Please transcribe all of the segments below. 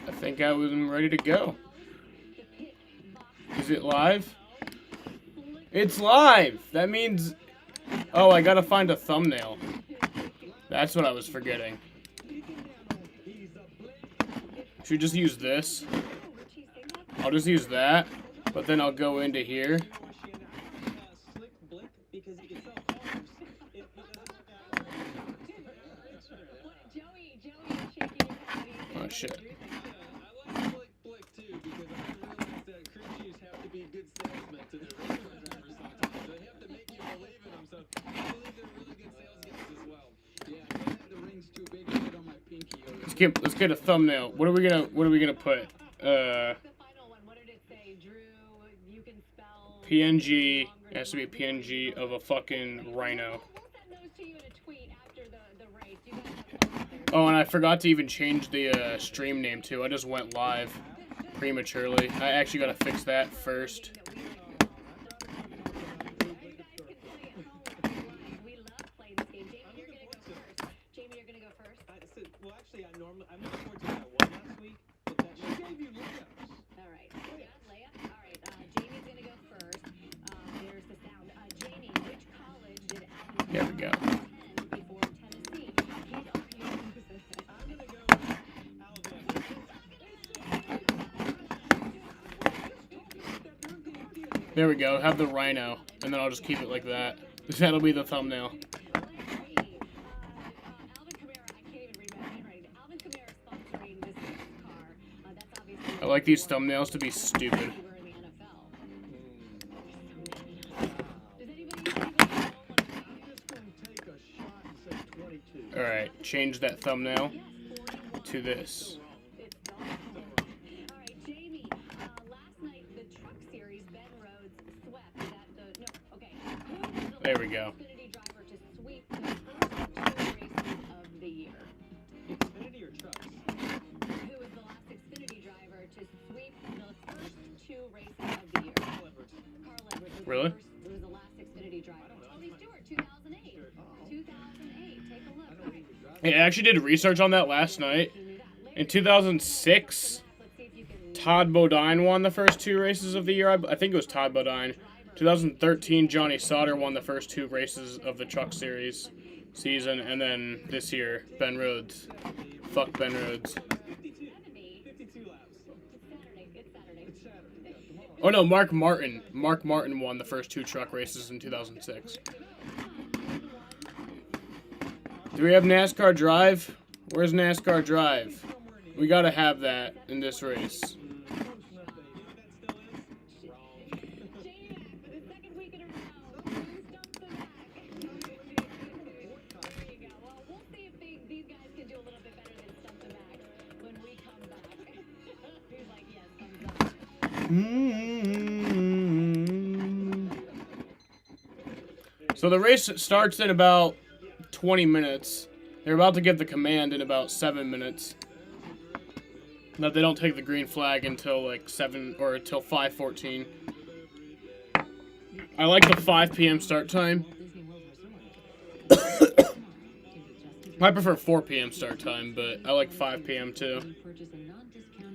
I think I was ready to go. Is it live? It's live! That means... Oh, I gotta find a thumbnail. That's what I was forgetting. Should we just use this? I'll just use that, but then I'll go into here. Oh, shit. Let's get a thumbnail. What are we gonna put? PNG. It has to be a PNG of a fucking rhino. Oh, and I forgot to even change the stream name too. I just went live prematurely. I actually gotta fix that first. There we go. There we go. Have the rhino, and then I'll just keep it like that. That'll be the thumbnail. I like these thumbnails to be stupid. Alright, change that thumbnail to this. There we go. Xfinity or trucks? Who was the last Xfinity driver to sweep the first 2 races of the year? Carl Edwards. Really? Was the last Xfinity driver. Tony Stewart, 2008. 2008. Take a look. I actually did research on that last night. In 2006, Todd Bodine won the first 2 races of the year. I think it was Todd Bodine. 2013, Johnny Sauter won the first 2 races of the Truck Series season, and then this year, Ben Rhodes. Fuck Ben Rhodes. Oh no, Mark Martin. Mark Martin won the first 2 truck races in 2006. Do we have NASCAR Drive? Where's NASCAR Drive? We gotta have that in this race. So the race starts in about 20 minutes. They're about to get the command in about 7 minutes. That they don't take the green flag until like 7 or until 5:14. I like the 5 p.m. start time. I prefer 4 p.m. start time, but I like 5 p.m. too.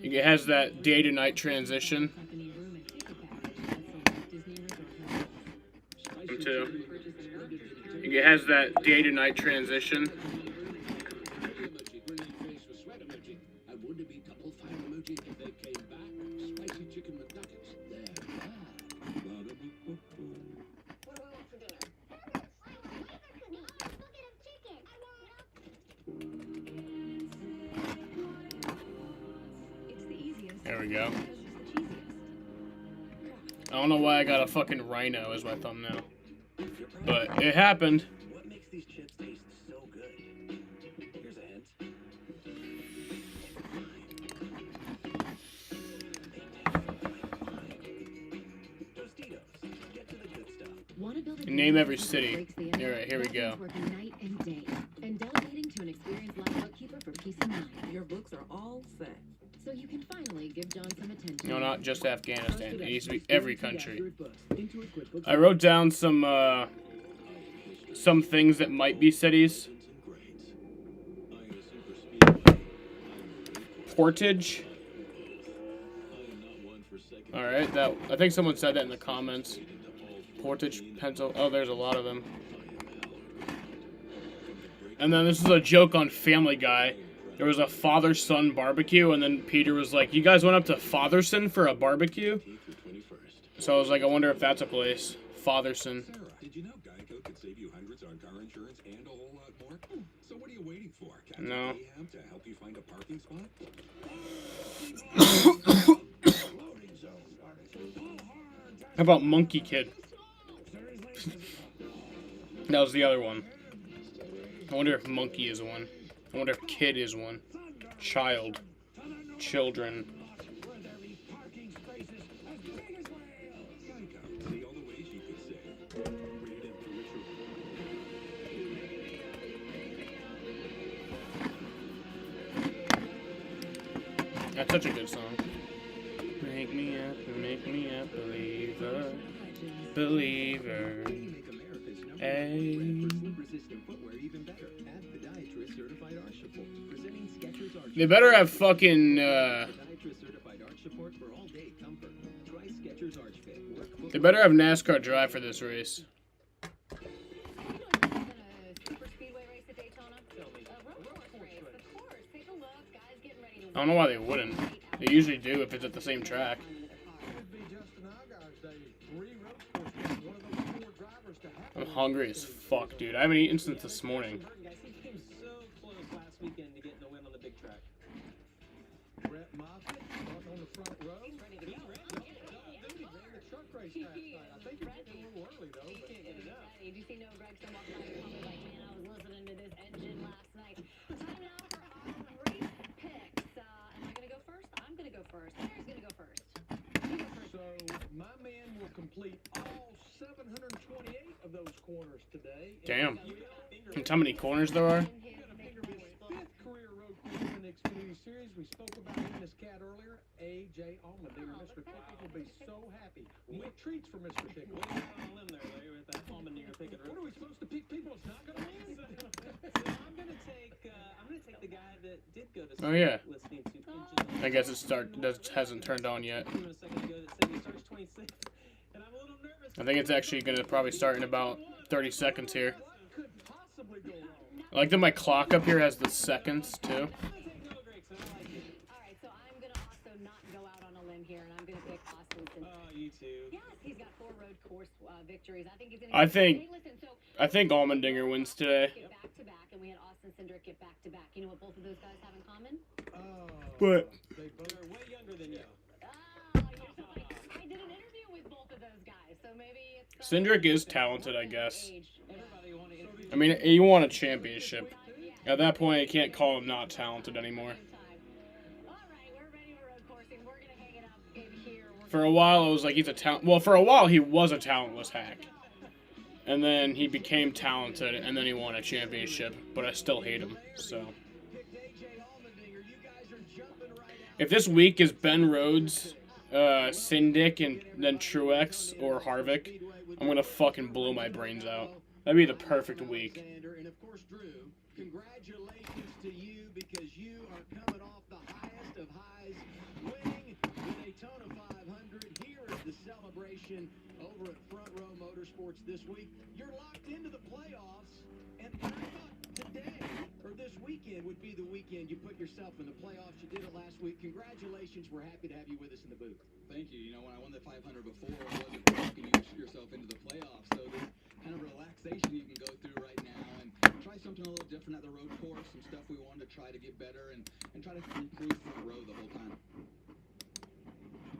It has that day to night transition. Too. It has that day to night transition. There we go. I don't know why I got a fucking rhino as my thumbnail. But it happened. What makes these chips taste so good? Here's a hint. Tostitos. Get to the good stuff. Name every city. Alright, here we go. And delegating to an experienced live bookkeeper for peace of mind. Your books are all set. So you can finally give John some attention. No, not just Afghanistan. It needs to be every country. I wrote down some things that might be cities. Portage. All right, that I think someone said that in the comments. Portage, Pennsylvania. Oh, there's a lot of them. And then this is a joke on Family Guy. There was a father-son barbecue, and then Peter was like, "You guys went up to Fatherson for a barbecue?" So I was like, I wonder if that's a place. Fatherson. Sarah, did you know Geico could save you hundreds on car insurance and a whole lot more? So what are you waiting for? No. Ahab to help you find a parking spot? How about Monkey Kid? That was the other one. I wonder if Monkey is one. I wonder if Kid is one. Child. Children. See all the ways you could save. Rated for richer. That's such a good song. Make me a believer. Believer. Make America's number Hey. one brand for sleep-resistant footwear even better. Add Podiatrist Certified Arch Support. Presenting Skechers Arch. They better have fucking, Podiatrist Certified Arch Support for all-day comfort. Try Skechers Arch Fit. Work they better have NASCAR drive for this race. Super speedway race at Daytona? A road course race, of course. Take a look. Guys getting ready to I don't know why they wouldn't. They usually do if it's at the same track. I'm hungry as fuck, dude. I haven't eaten since this morning. Guys, he came so close last weekend to getting the win on the big track. Brett Moffitt on the front row. ready to go. He ran the truck race last night. I think he did a little early though. He can't get enough. Did you see Noah Gregson walking out of the like, man, I was listening to this engine last night. Time now for our race picks. Am I going to go first? I'm going to go first. Claire's going to go first. You go first. So my man will complete all 728 of those corners today. Damn. That's how many corners there are? Fifth career road course in the Xfinity Series. We spoke about him, this cat earlier. A.J. Allmendinger. Mr. Pickles will be so happy. What treats for Mr. Pickles? What are you on a limb there, Larry, with that Allmendinger picking What are we supposed to pick people that's not going to win? So I'm gonna take the guy that did go to Oh, yeah. listening to Engine. I guess that hasn't turned on yet. A second ago that said he starts 26th, and I'm a little nervous. I think it's actually going to probably start in about 30 seconds here. What could possibly go wrong? I like that my clock up here has the seconds, too. I'm gonna take Noah Gregson. I like it. All right, so I'm going to also not go out on a limb here, and I'm going to pick Austin Cindric. Oh, you too. Yes, he's got 4 road course victories. I think he's going I to think- Hey, listen, so I think Allmendinger wins today. get back to back, and we had Austin Cindric get back to back. You know what both of those guys have in common? Oh, But they both. They're way younger than you. Oh, you're so funny. I did an interview with both of those guys, so maybe it's Cindric is talented, I guess. age. Everybody want to interview. I mean, he won a championship. At that point, you can't call him not talented anymore. All right, we're ready for road coursing. We're gonna hang it up in here. For a while, I was like, he's a talent. Well, for a while, he was a talentless hack. And then he became talented, and then he won a championship. But I still hate him, so. If this week is Ben Rhodes, Cindric, and then Truex or Harvick, I'm gonna fucking blow my brains out. That'd be the perfect week. And of course, Drew, congratulations to you because you are coming off the highest of highs, winning the Daytona 500. Here is the celebration over at Front Row Motorsports this week. You're locked into the playoffs, and I thought today or this weekend would be the weekend you put yourself in the playoffs. You did it last week. Congratulations. We're happy to have you with us in the booth. Thank you. You know, when I won the 500 before, it wasn't walking yourself into the playoffs. So this kind of relaxation you can go through right now and try something a little different at the road course, some stuff we wanted to try to get better and try to improve Front Row the whole time.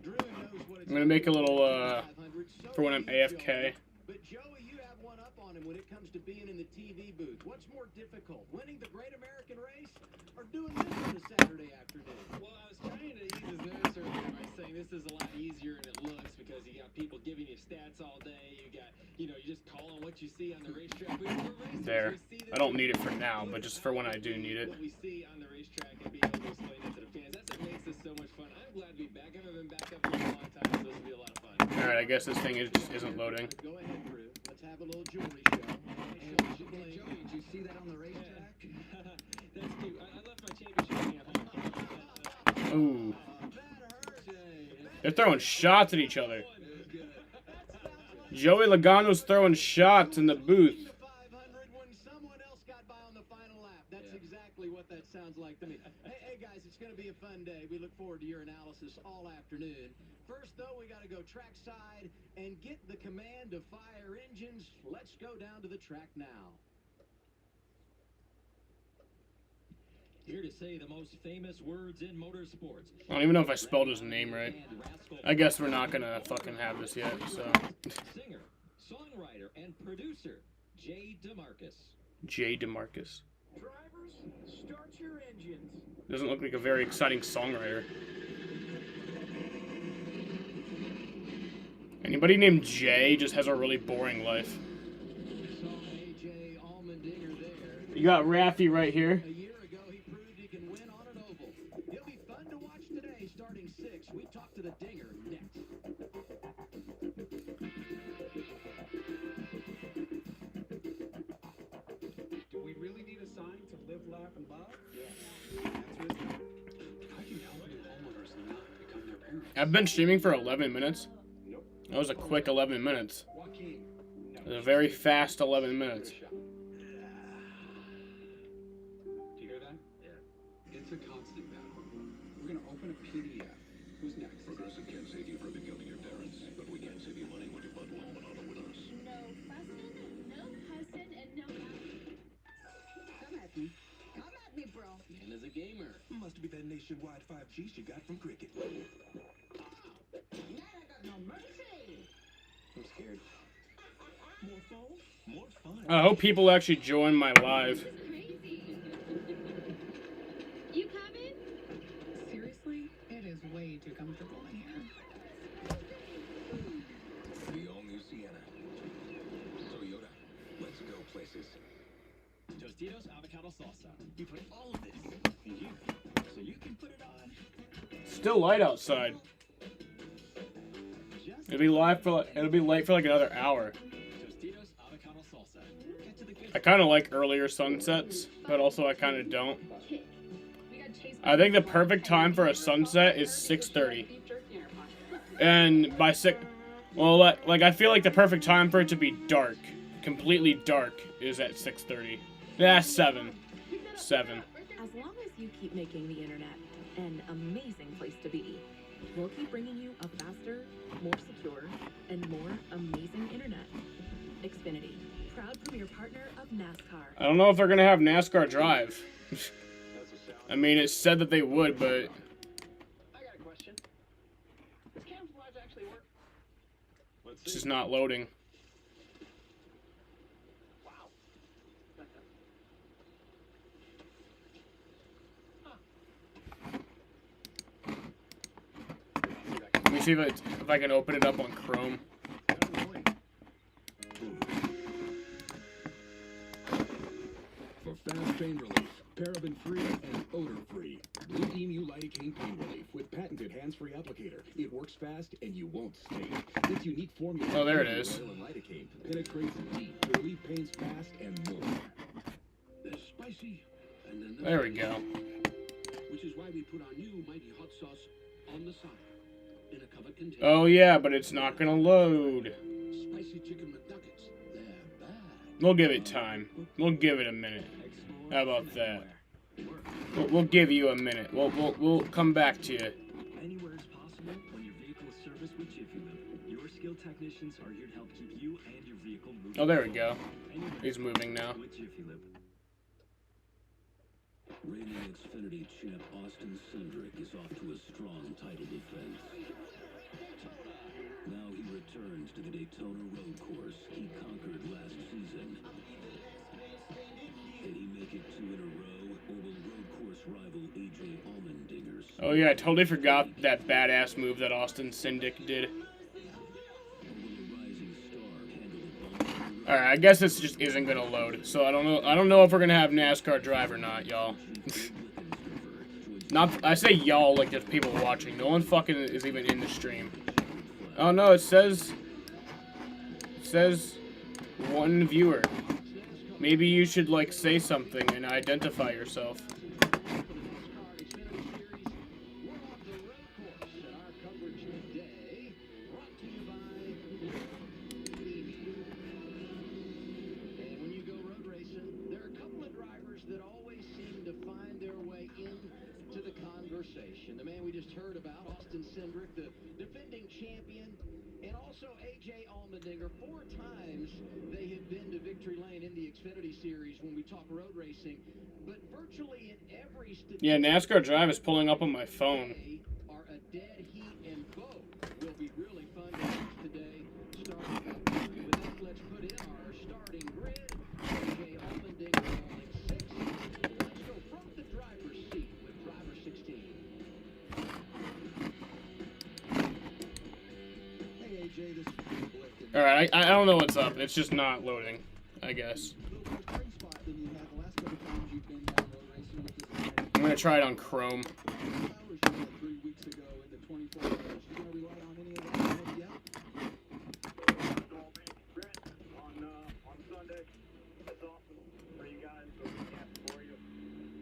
Drew knows what it's I'm gonna make a little, 500. So for when I'm do you, AFK. Joey. But Joey, you have one up on him when it comes to being in the TV booth. What's more difficult, winning the Great American Race or doing this on a Saturday afternoon? Well, I was trying to ease his nerves earlier by saying this is a lot easier than it looks because you got people giving you stats all day. You got, you just call on what you see on the racetrack. We're racers. There. We see this I don't need it for now, but just for when I do need it. What we see on the racetrack and be able to explain it to the fans. That's what makes this so much fun. I'm glad to be back. I haven't been back up in a long time, so this will be a lot of fun. Alright, I guess this thing just isn't loading. Go ahead, Drew. Let's have a little jewelry show. And Joey, did you see that on the racetrack? That's cute. I left my championship ring at home. Ooh. They're throwing shots at each other. Joey Logano's throwing shots in the booth. 500 when someone else got by on the final lap. That's exactly what that sounds like to me. Hey guys, it's going to be a fun day. We look forward to your analysis all afternoon. First, though, we got to go trackside and get the command to fire engines. Let's go down to the track now. Here to say the most famous words in motorsports. I don't even know if I spelled his name right. I guess we're not gonna fucking have this yet, so. Singer, songwriter, and producer, Jay DeMarcus. Jay DeMarcus. Drivers, start your engines. Doesn't look like a very exciting songwriter. Anybody named Jay just has a really boring life. You got Raffy right here. A year ago, he proved he can win on an oval. He'll be fun to watch today, starting 6. We talk to the Dinger next. Do we really need a sign to live, laugh, and love? Yeah. Answer is no. How do you help new homeowners not become their parents? I've been streaming for 11 minutes. That was a quick 11 minutes. It was a very fast 11 minutes. Do you hear that? Yeah. It's a constant battle. We're going to open a PDF. Who's next? Progressive can't save you from becoming your parents, but we can save you money when you bundle home and auto with us. No fussing, no cussing, and no laughing. Come at me. Come at me, bro. Man is a gamer. Must be that nationwide 5G she got from Cricket. Now I got no mercy. I'm scared. More phone? More fun. I hope people actually join my live. Crazy. You coming? Seriously? It is way too comfortable in here. The all-new Sienna. Toyota. Let's go places. Tostitos avocado salsa. We put all of this in here, so you can put it on. Still light outside. It'll be late for like another hour. Tostitos avocado salsa. Get to the good I kind of like earlier sunsets, but also I kind of don't. I think the perfect time for a sunset is 6:30. And by 6, well, like I feel like the perfect time for it to be dark, completely dark, is at 6:30. Yeah, 7. 7. As long as you keep making the internet an amazing place to be, we'll keep bringing you a faster, more secure, and more amazing internet. Xfinity, proud premier partner of NASCAR. I don't know if they're gonna have NASCAR Drive. I mean, it said that they would, but I got a question. Does camouflage actually work? Let's it's just not loading. Wow. Let me see if I can open it up on Chrome. For fast pain relief, paraben-free and odor-free. Blue Emu Lidocaine Pain Relief with patented hands-free applicator. It works fast and you won't sting. This unique formula Oh, there it is. oil and lidocaine penetrates deep to relieve pains fast and more. They're spicy and then There we go. which is why we put our new mighty hot sauce on the side in a covered container. Oh yeah, but it's not gonna load. Spicy chicken McNuggets. They're bad. We'll give it time. We'll give it a minute. How about that? We'll give you a minute. We'll come back to you. Anywhere is possible when your vehicle is serviced with Jiffy Lube. Your skilled technicians are here to help keep you and your vehicle moving. Oh, there we go. Anywhere He's moving now. with Jiffy Lube. Reigning Xfinity champ Austin Cindric is off to a strong title defense. Now he returns to the Daytona road course he conquered last season. Can he make it 2 in a row, or will road course rival AJ Allmendinger's? Oh yeah, I totally forgot that badass move that Austin Cindric did. Alright, I guess this just isn't gonna load. So I don't know if we're gonna have NASCAR Drive or not, y'all. I say y'all like there's people watching. No one fucking is even in the stream. Oh no, it says 1 viewer. Maybe you should like say something and identify yourself. just heard about, Austin Cindric, the defending champion, and also A.J. Allmendinger. 4 times they have been to victory lane in the Xfinity Series when we talk road racing. But virtually in every statistic, Yeah, NASCAR Drive is pulling up on my phone. are a dead heat, and both will be really fun to watch today. Starting up with that, let's put in our starting grid. A.J. Allmendinger rolling 6th. Let's go from the driver's seat with driver 16. Hey AJ, this is Blifton. Alright, I don't know what's up. It's just not loading, I guess. Little more train spot than you had the last couple times you've been down road racing with this guy. I'm gonna try it on Chrome. Hours you had 3 weeks ago in the 24 hours. You gonna rely on any of that to help you out? On Sunday. That's awesome for you guys. So we can't for you.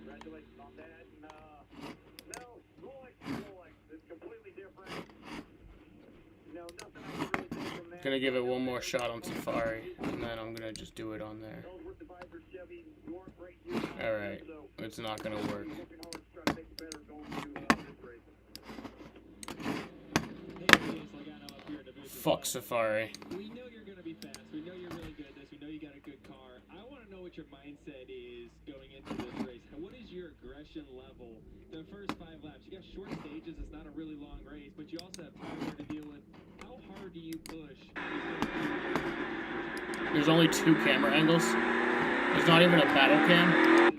Congratulations on that. And no, Rolex. It's completely different. You know, nothing I can really take from that. Gonna give it one more shot on Safari, and then I'm gonna just do it on there. Those with the Viper Chevy, you weren't great use. Alright, So it's not gonna work. working hard to try to make it better going to this race. Hey, Chase, Logano up here in the booth as Fuck well. Safari. We know you're going to be fast. We know you're really good at this. We know you got a good car. I want to know what your mindset is going into this race. What is your aggression level the first 5 laps? You got short stages. It's not a really long race, but you also have time to deal with. How hard do you push? There's only 2 camera angles. There's not even a battle cam.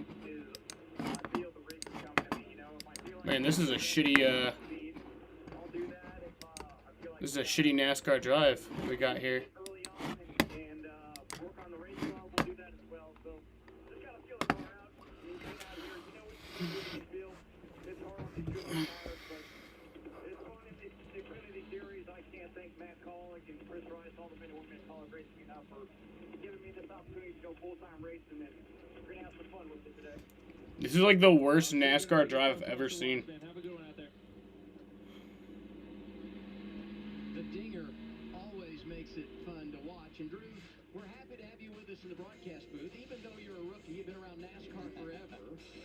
Man, this is a shitty, this is a shitty NASCAR drive we got here. And work on the race car. We'll do that as well. So just gotta feel the car out. When you get out here, you know what you feel. It's hard on these good cars, but it's fun in the Xfinity Series. I can't thank Matt Collick and Chris Rice, all the men and women at Collick Racing, enough for giving me this opportunity to go full-time racing, and we're gonna have some fun with it today. This is like the worst NASCAR drive I've ever seen. Have a good one out there. The dinger always makes it fun to watch. And Drew, we're happy to have you with us in the broadcast booth. Even though you're a rookie, you've been around NASCAR forever.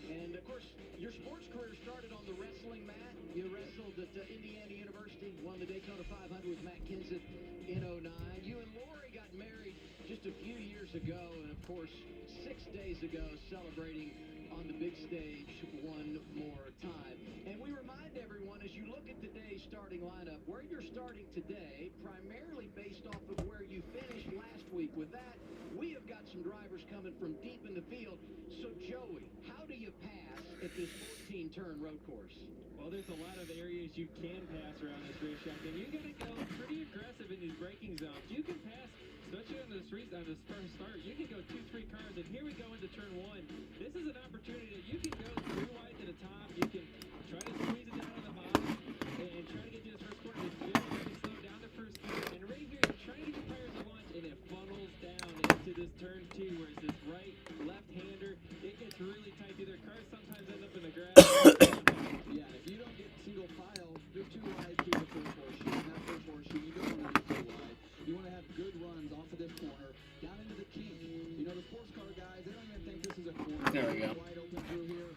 And of course, your sports career started on the wrestling mat. You wrestled at Indiana University, won the Daytona 500 with Matt Kenseth in '09. You and Lori got married just a few years ago, and of course, 6 days ago, celebrating on the big stage one more time. And we remind everyone, as you look at today's starting lineup, where you're starting today, primarily based off of where you finished last week. With that, we have got some drivers coming from deep in the field. So, Joey, how do you pass at this 14-turn road course? Well, there's a lot of areas you can pass around this racetrack, and you got to go pretty aggressive in these braking zones. You can pass, especially on the streets on this first start. You can go 2-3 cars, and here we go into turn 1. This is an opportunity that you can go 3 wide to the top. You can try to squeeze it down on the bottom and try to get to this first corner. It's very slow down the first gear, and right here you're trying to get tires at launch, and it funnels down into this turn 2, where it's this right left-hander. It gets really tight through their cars. Sometimes end up in the grass. Yeah, and if you don't get single file, you're too wide through the first horseshoe. And that first horseshoe, you don't want to be too wide. You want to have good runs off of this corner, down into the kink. You know, the sports car guys, they don't even think this is a corner. There we go. Wide open through here.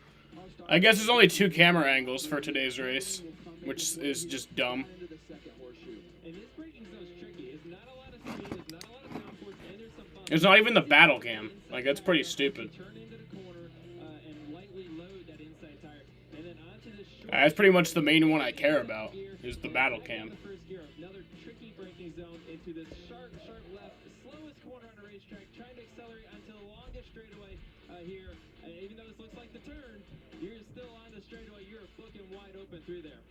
I guess there's only 2 camera angles for today's race, which is just dumb. Into the second horseshoe. And this braking zone's tricky. It's not a lot of speed, there's not a lot of downforce, and there's some bumps. It's not even the battle cam. Like, that's pretty stupid. Turn into the corner and lightly load that inside tire. And then onto the short That's pretty much the main one I care about, is the battle cam. the first gear. Another tricky braking zone into this sharp left, slowest corner on the racetrack, trying to accelerate onto the longest straightaway here. Even though this looks like the turn, you're still on the straightaway. You're booking wide open through there.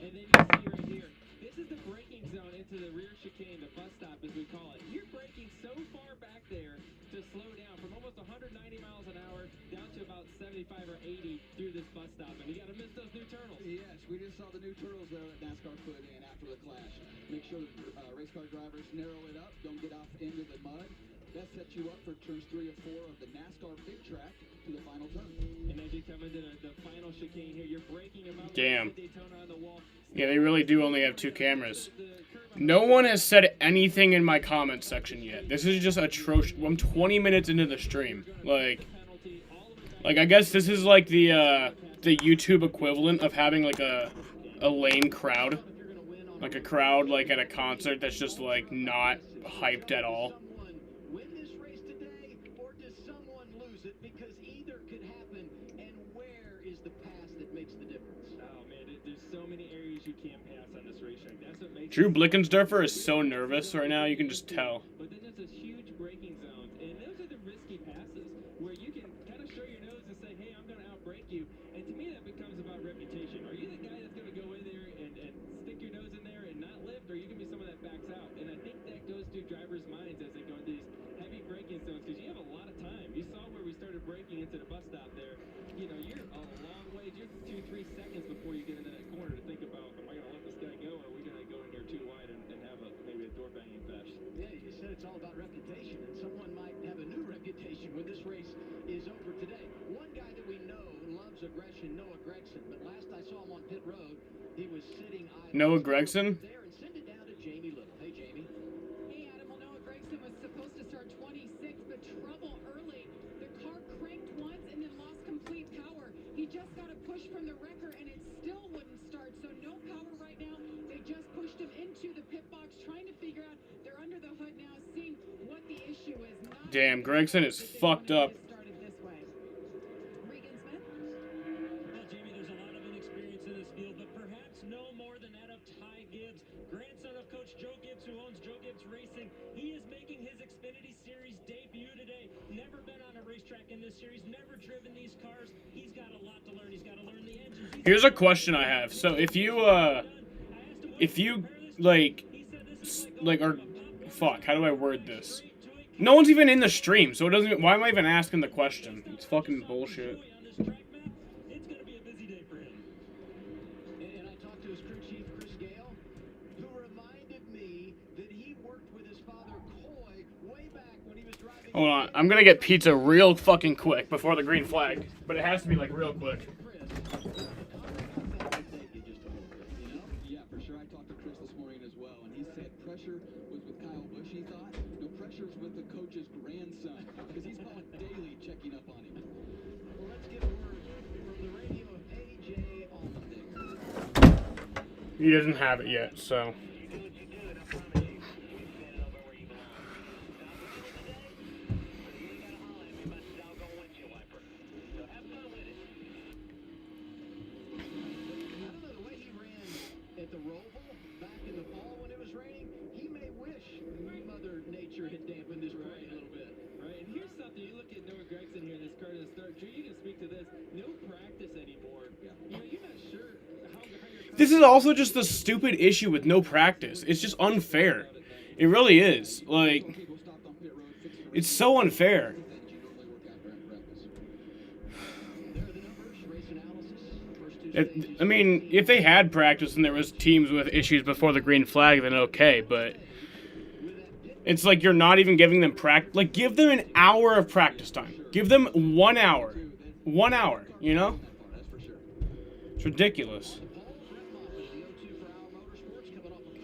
And then you see right here, this is the braking zone into the rear chicane, the bus stop as we call it. You're braking so far back there to slow down from almost 190 miles an hour down to about 75 or 80 through this bus stop. And you got to miss those new turtles. Yes, we just saw the new turtles there that NASCAR put in after the clash. Make sure the race car drivers narrow it up, don't get off into the mud. That sets you up for turns 3 or 4 of the NASCAR big track to the final turn. And as you come into the final chicane here, you're breaking them up. Damn. Daytona on the wall. Yeah, they really do only have 2 cameras. No one has said anything in my comment section yet. This is just atrocious. I'm 20 minutes into the stream. Like, Like, I guess this is like the YouTube equivalent of having like a lame crowd. Like a crowd like at a concert that's just like not hyped at all. Win this race today, or does someone lose it? Because either could happen, and where is the pass that makes the difference? Oh man, there's so many areas you can't pass on this racetrack. That's what makes Drew Blickensderfer is so nervous right now, you can just tell. But then there's this huge braking zones, and those are the risky passes where you can kind of show your nose and say, hey, I'm going to outbrake you. And to me, that becomes about reputation. Are you the guy that's going to go in there and stick your nose in there and not lift, or are you going to be someone that backs out? And I think that goes through drivers' minds as they go into these heavy braking zones, because you have a lot of time. You saw where we started braking into the bus stop there. You know, you're a long way. You're 2-3 seconds before you get into that corner to think about, am I going to let this guy go, or are we going to go in here too wide and have maybe a door banging fest? Yeah, you said it's all about reputation, and someone might have a new reputation when this race is over today. One guy that we know loves aggression, Noah Gregson, but last I saw him on pit road, he was sitting Noah Gregson? there and send it down to Jamie Little. Hey, Jamie. Hey, Adam. Well, Noah Gregson was supposed to start 26, but trouble early. The car cranked once and then lost complete power. He just got a push from the wrecker, and it still wouldn't start, so no power right now. They just pushed him into the pit box, trying to figure out. They're under the hood now, seeing what the issue is. Damn, Gregson is fucked up. Started this way. Regan Smith. Well, Jamie, there's a lot of inexperience in this field, but perhaps no more than that of Ty Gibbs, grandson of Coach Joe Gibbs, who owns Joe Gibbs Racing. He is making his Xfinity Series debut today. Never been on a racetrack in this series, never driven these cars. He's got a lot to learn. He's got to learn the engines. Here's a question I have. So if you fuck, how do I word this? No one's even in the stream, so it doesn't even, why am I even asking the question? It's fucking bullshit. It's going to be a busy day for him. And I talked to his crew chief, Chris Gale, who reminded me that he worked with his father, Coy, way back when he was driving. Hold on, I'm gonna get pizza real fucking quick before the green flag. But it has to be like real quick. Yeah, for sure. I talked to Chris this morning as well, and he said pressure was with Kyle Busch, he thought. No, pressure's with the coach's grandson, because he's calling daily checking up on him. Well, let's get a word from the radio of A.J. Allmendinger. He doesn't have it yet, so. At the Roval back in the fall when it was raining, he may wish Mother Nature had dampened his parade a little bit. Right, and here's something. You look at Noah Gregson here in this car to the start. Drew, you can speak to this. No practice anymore. You know, you're not sure how your This is also just the stupid issue with no practice. It's just unfair. It really is. Like, it's so unfair. I mean, if they had practice and there was teams with issues before the green flag, then okay, but it's like you're not even giving them practice. Like, give them an hour of practice time. Give them 1 hour. 1 hour, you know? It's ridiculous.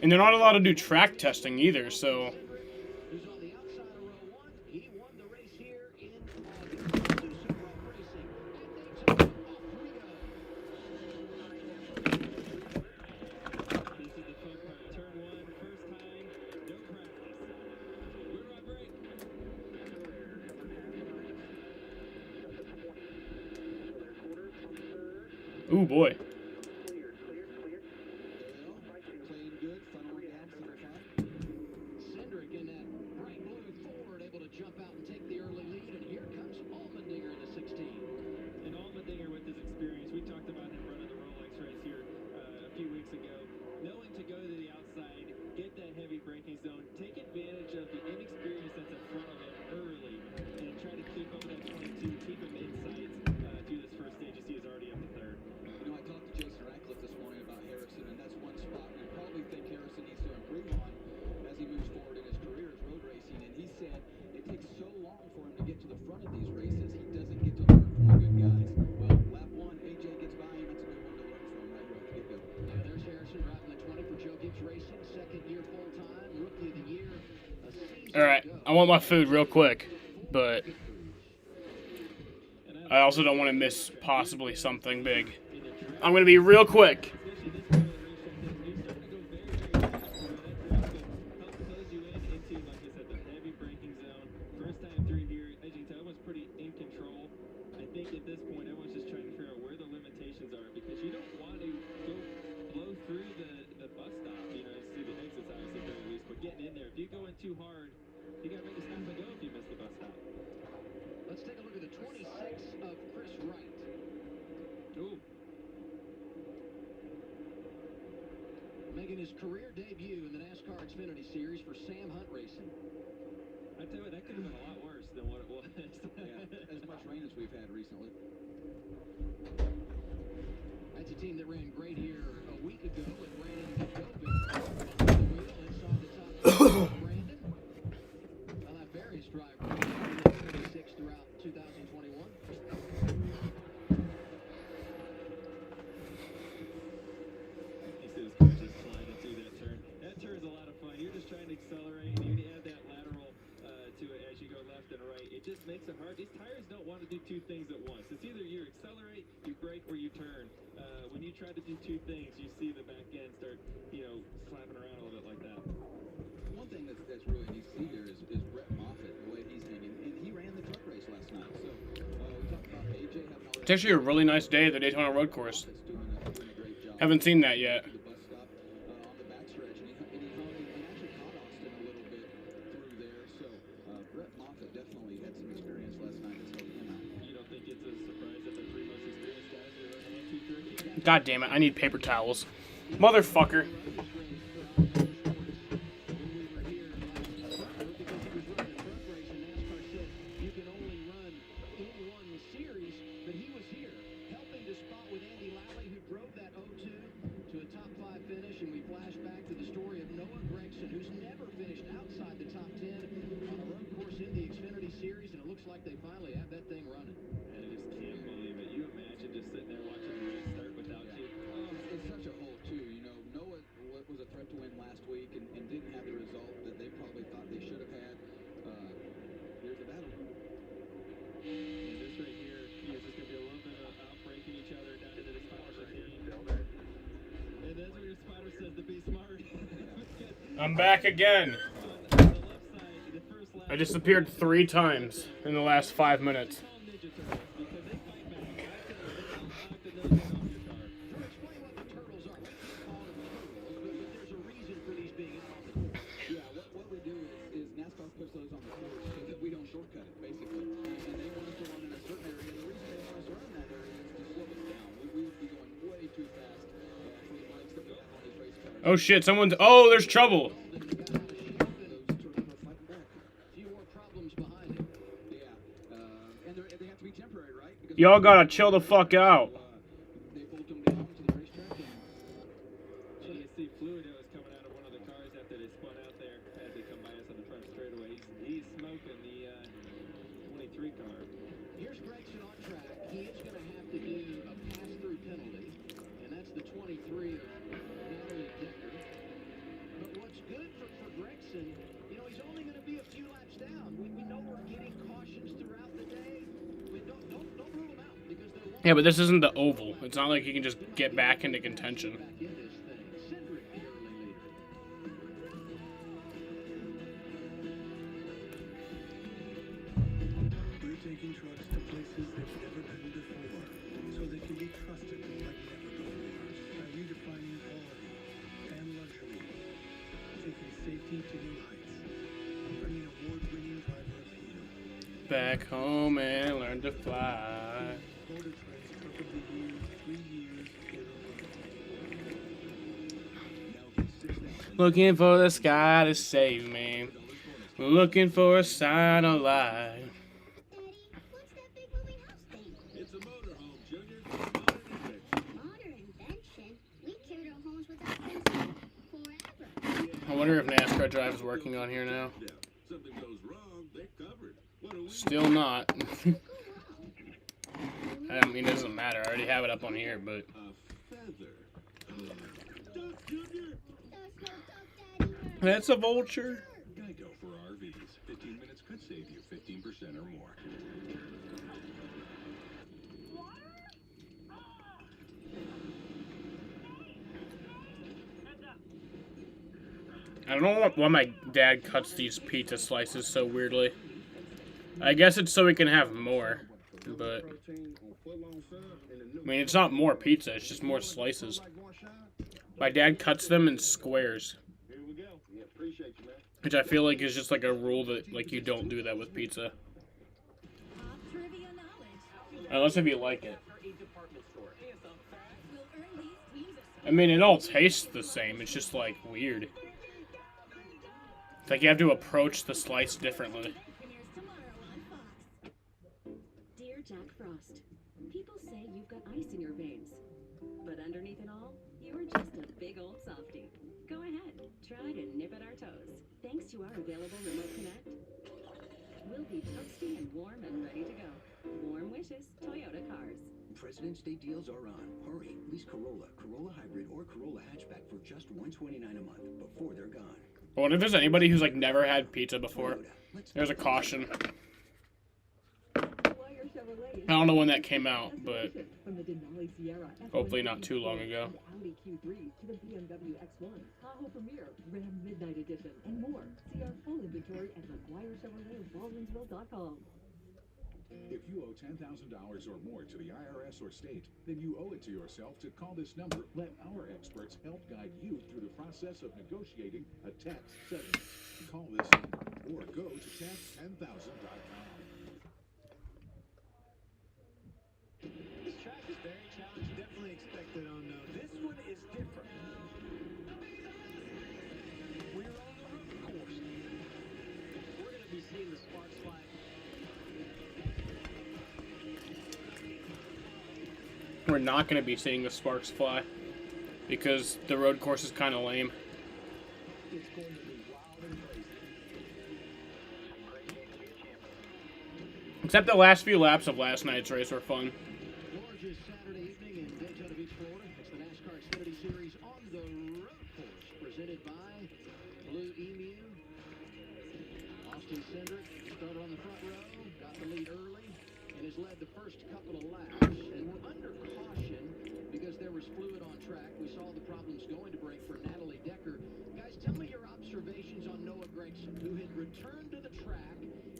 And they're not allowed to do track testing either, so... Who's on the outside of row one. He won the race here in August. Super Racing at Daytona. Off we go. This is the fun part. Turn one, first time, no practice. Where do I break? Ooh, boy. Playing good, funnel down, center cut. Cindric in that bright blue Ford able to jump out and take the early lead. And here comes Allmendinger in the 16. And Allmendinger with his experience, we talked about him running the Rolex race here a few weeks ago. Knowing to go to the outside, get that heavy braking zone, take advantage of the inexperience that's in front of him early, and try to keep up that 22, keep him inside through this first stage as he is already up to third. You know, I talked to Jason Ratcliffe this morning about Harrison, and that's one spot we probably think Harrison needs to improve on as he moves forward in his career as road racing. And he said it takes so long for him to get to the front of these races, he doesn't get to learn from the good guys. Well, lap one, AJ gets by him. It's a good one to learn from right here at the get-go. Yeah, there's Harrison driving the 20 for Joe Gibbs Racing. Second year full-time. Rookie of the year. A season Alright, ago. I want my food real quick, but I also don't want to miss possibly something big. I'm going to be real quick. Let's take a look at the 26 of Chris Wright. Ooh. Making his career debut in the NASCAR Xfinity Series for Sam Hunt Racing. I tell you what, that could have been a lot worse than what it was. Yeah, as much rain as we've had recently. That's a team that ran great here a week ago with Brandon Jacoby behind the wheel inside the top 10. Brandon, well, that various driver 36 throughout 2021. You see this car just sliding through that turn. That turn's a lot of fun. You're just trying to accelerate, and you add that lateral to it as you go left and right. It just makes it hard. These tires don't want to do two things at once. It's either you accelerate, you brake, or you turn. When you try to do two things, you see the back end start, slapping around a little bit like that. One thing that's really neat to see here is Brett Moffitt, the way he's hanging, and he ran the truck race last night. So we talked about AJ having all It's actually a really nice day at the Daytona road course. doing a great job. Haven't seen that yet. The bus stop on the backstretch, and he actually caught Austin a little bit through there. So Brett Moffitt definitely had some experience last night that's helping him out. You don't think it's a surprise that the three most experienced guys are running 1, 2, 3? God damn it, I need paper towels. Motherfucker. Like they finally have that thing running. And I just can't believe it. You imagine just sitting there watching the race start without you. It's such a hole, too. Noah was a threat to win last week and didn't have the result that they probably thought they should have had. Here's the battle. And this right here is just going to be a little bit of outbreaking each other down into this final chicane. And that's where your spotter says to be smart. I'm back again. I disappeared 3 times in the last 5 minutes. What we do is NASCAR puts those on the course so that we don't shortcut it, basically. And they want us to run in a certain area. And the reason they want us to run in that area is to slow us down. We would be going way too fast for the brakes that we have on these race cars. Oh shit, someone's... Oh, there's trouble. Y'all gotta chill the fuck out. They pulled them down to the racetrack. And you see fluid that was coming out of one of the cars after they spun out there as they come by us on the front straightaway. He's smoking the 23 car. Here's Gregson on track. He is going to have to do a pass-through penalty, and that's the 23 of Natalie Decker. But what's good for Gregson, he's only going to be a few laps down. We know we're getting cautions throughout the day. Don't rule them out because they're Yeah, but this isn't the oval. It's not like he can just get back into contention. back in this thing. Cedric, the early leader. We're taking trucks to places they've never been before, so they can be trusted like never before. By redefining quality and luxury, taking safety to new heights, bringing award-winning driver appeal. Back home and learn to fly. Motor Trend's Truck of the Year 3 years in a row. Now he's 6th. Looking for the sky to save me. Looking for a sign of life. Daddy, what's that big moving house thing? It's a motorhome, Junior. Modern invention. We carried our homes with us forever. I wonder if NASCAR Drive is working on here now. Something goes wrong, they're covered. What do we Still not. I mean, it doesn't matter. I already have it up on here, but... A feather. Duck, Junior. There's no duck, Daddy. That's a vulture. Geico for RVs. 15 minutes could save you 15% or more. I don't know why my dad cuts these pizza slices so weirdly. I guess it's so we can have more, but I mean, it's not more pizza, it's just more slices. My dad cuts them in squares, which I feel like is just like a rule that like you don't do that with pizza. Unless if you like it. I mean, it all tastes the same, it's just like weird. It's like you have to approach the slice differently. Dear Jack Frost, people say you've got ice in your veins. But underneath it all, you're just a big old softie. Go ahead, try to nip at our toes. Thanks to our available Remote Connect, we'll be toasty and warm and ready to go. Warm wishes, Toyota Cars. President's Day deals are on. Hurry, lease Corolla, Corolla Hybrid, or Corolla Hatchback for just $129 a month before they're gone. But what if there's anybody who's like never had pizza before? There's a caution. I don't know when that came out, but hopefully not too long ago. Audi Q3 to the BMW X1, Tahoe Premier, Ram Midnight Edition, and more. See our full inventory at McGuireChevroletBaldwinsville.com. If you owe $10,000 or more to the IRS or state, then you owe it to yourself to call this number. Let our experts help guide you through the process of negotiating a tax settlement. Call this number or go to tax10000.com. This track is very challenging. Definitely expected unknown. This one is different. We're on the road course. We're going to be seeing the sparks fly. We're not going to be seeing the sparks fly because the road course is kind of lame. It's going to be wild and crazy. Except the last few laps of last night's race were fun. Gorgeous Saturday evening in Daytona Beach, Florida. It's the NASCAR Xfinity Series on the road course, presented by Blue Emu. Austin Cindric started on the front row, got the lead early, and has led the first couple of laps. And we're under caution because there was fluid on track. We saw the problems going to break for Natalie Decker. Guys, tell me your observations on Noah Gragson, who had returned to the track.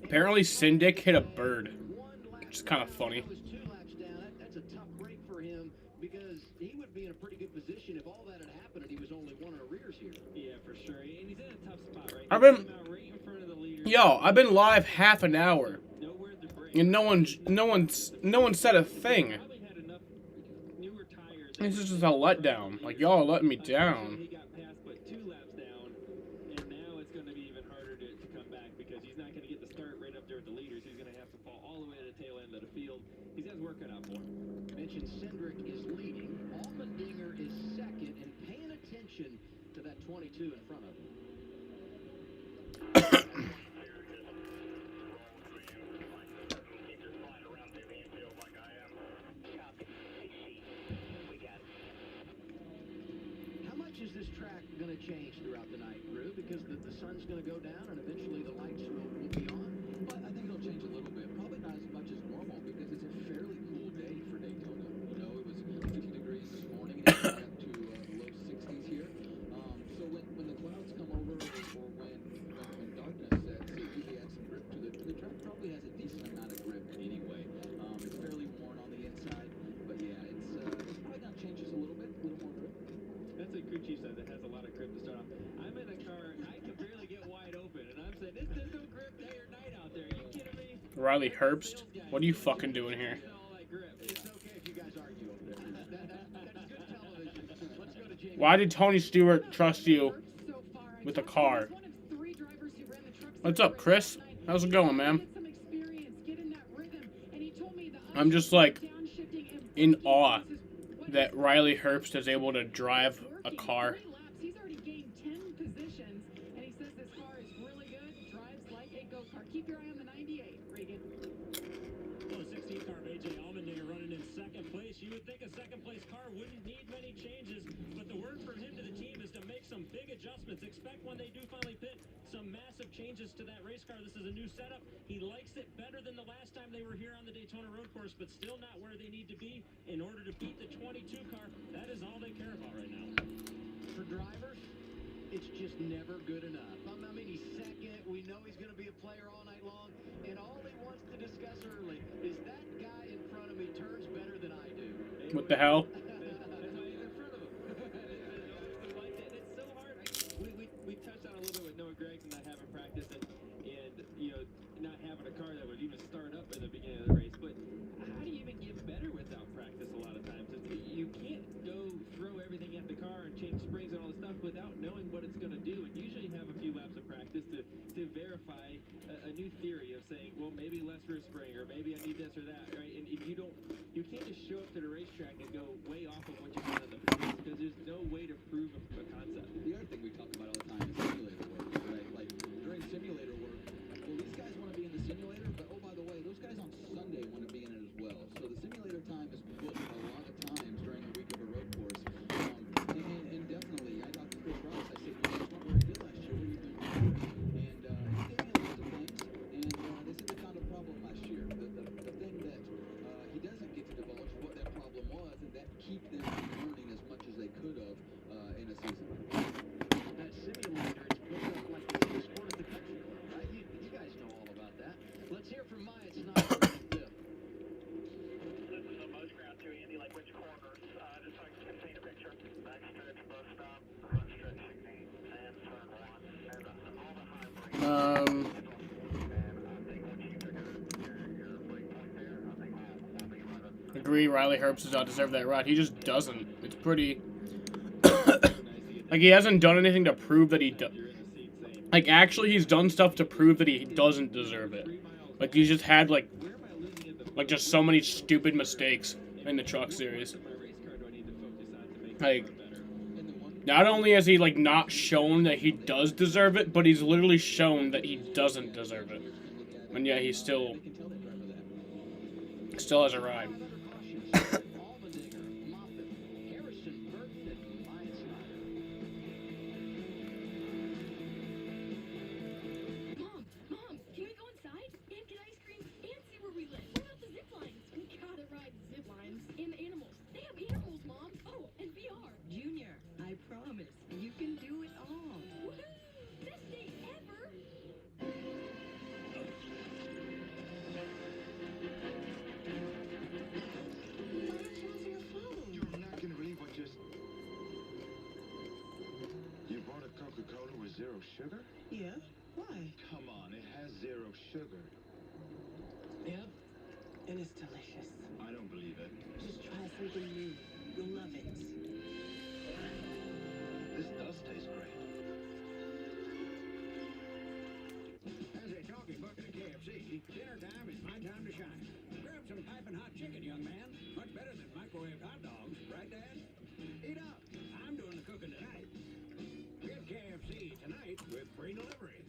Apparently, Syndic hit a bird, which is kind of funny. Was 2 laps down. That's a tough break for him because he would be in a pretty good position if all that had happened and he was only 1 in arrears here. Yeah, for sure. And he's in a tough spot, right? I've been, Right in front of the leader. I've been live half an hour, Nowhere to break. and no one said a thing. Probably had enough newer tires. This is just a letdown. Like, y'all are letting me down. He got past, but 2 laps down, and now it's going to be even harder to come back because he's not going to get the start right up there with the leaders. He's going to have to fall all the way to the tail end of the field. He's got his work cut out for him. Mentioned Cindric is leading. Allmendinger is second, and paying attention to that 22 in front of him. How much is this track going to change throughout the night, Drew? Because the sun's going to go down and eventually the lights will be on. But I think it'll change a little bit. Probably not as much as normal because it's a fairly cool day for Daytona. You know, it was 50 degrees this morning and it got up to the low 60s here. So when the clouds come over or when darkness sets, it usually adds some grip to the track. Probably has a decent amount of grip anyway. It's fairly worn on the inside, but yeah, it's probably gonna change just a little bit, a little more grip. That's what crew chief said. It has a lot of grip to start off. I'm in a car. I can barely get wide open, and I'm saying there's no grip day or night out there. Are you kidding me? Riley Herbst, what are you fucking doing here? It's okay if you guys argue over there. That's good television. Let's go to Jamie. Why did Tony Stewart trust you with a car? What's up, Chris? How's it going, man? I'm just like in awe that Riley Herbst is able to drive a car. He's already gained 10 positions, and he says this car is really good, drives like a go-kart. Keep your eye on the 98, Regan. Well, the 16 car of AJ Allmendinger running in second place. You would think a second place car wouldn't need many changes, but the word from him to the team is to make some big adjustments. Expect when they do finally pit some massive changes to that race car. This is a new setup. He likes it better than the last time they were here on the Daytona road course, but still not where they need to be in order to beat the 22 car. That is all they care about right now. For drivers, it's just never good enough. I mean, he's second. We know he's going to be a player all night long. And all he wants to discuss early is that guy in front of me turns better than I do. What the hell? We touched on a little bit with Noah Gregson not having practice and not having a car that would even start up in the beginning of the race. But how do you even get better without practice? A lot of times you can't go throw everything at the car and change springs and all this stuff without knowing what it's going to do. And usually you have a few laps of practice to verify a new theory of saying, well, maybe less rear spring or maybe I need this or that, right? And if you can't just show up to the racetrack and go way off of what you've done in the past because there's no way to prove a concept. The other thing we talk about all the time is simulator work, right? Like during simulator work, well, these guys want to be in the simulator, but oh, by the way, those guys on Sunday want to be in it as well. So the simulator time is booked a lot of times during the week of a road course. And definitely, I talked to Chris Ross. I said, you guys weren't very good last year. What are you doing better? And he gave me a list of things, and they said they found a problem last year. The thing that he doesn't get to divulge what that problem was, and that keep them from learning as much as they could have in a season. That simulator is put up like it's the sport of the country club, right? You guys know all about that. Let's hear from Maya Snyder. This is a most ground too, Andy, like which corners, just so I can paint a picture. Back stretch, bus stop, front stretch 16, and turn 1, and all the high brakes. And I think once you figure your brake point there, I think we'll be right up. Agree, Riley Herbst does not deserve that ride. He just doesn't. It's pretty... like, he hasn't done anything to prove that he does. Like, actually, he's done stuff to prove that he doesn't deserve it. Like, he's just had, like just so many stupid mistakes in the truck series. Like, not only has he, like, not shown that he does deserve it, but he's literally shown that he doesn't deserve it. And yet he still has a ride. Mom, can we go inside and get ice cream and see where we live? What about the zip lines? We gotta ride zip lines. And the animals. They have animals, Mom. Oh, and VR. Junior, I promise, you can do it all. Woohoo! Best day ever! You're not gonna believe what just... You bought a Coca-Cola with zero sugar? Yeah? Why? Come on, it has zero sugar. Yep. And it's delicious. I don't believe it. Just try something new. You'll love it. This does taste great. As they talking bucket of KFC, dinner time is my time to shine. Grab some piping hot chicken, young man. Much better than microwave hot dogs, right, Dad? Eat up. I'm doing the cooking tonight. Get KFC tonight with free delivery.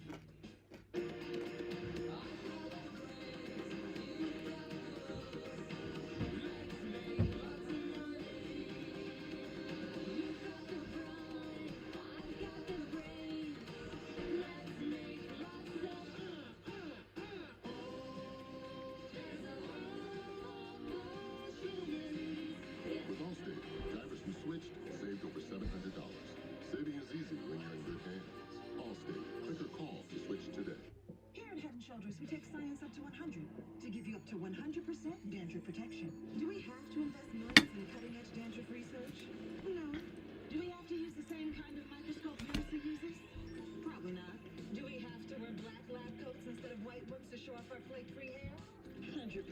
With Allstate, drivers who switched saved over $700. Saving is easy when you're in good hands. Allstate, click or call to switch today. Here at Head & Shoulders, we take science up to 100 to give you up to 100% dandruff protection. Do we have to invest millions in cutting-edge dandruff research? No. Do we have to use the same kind of microscope Mercy uses? Probably not. Do we have to wear black lab coats instead of white ones to show off our flake-free hair? 100%.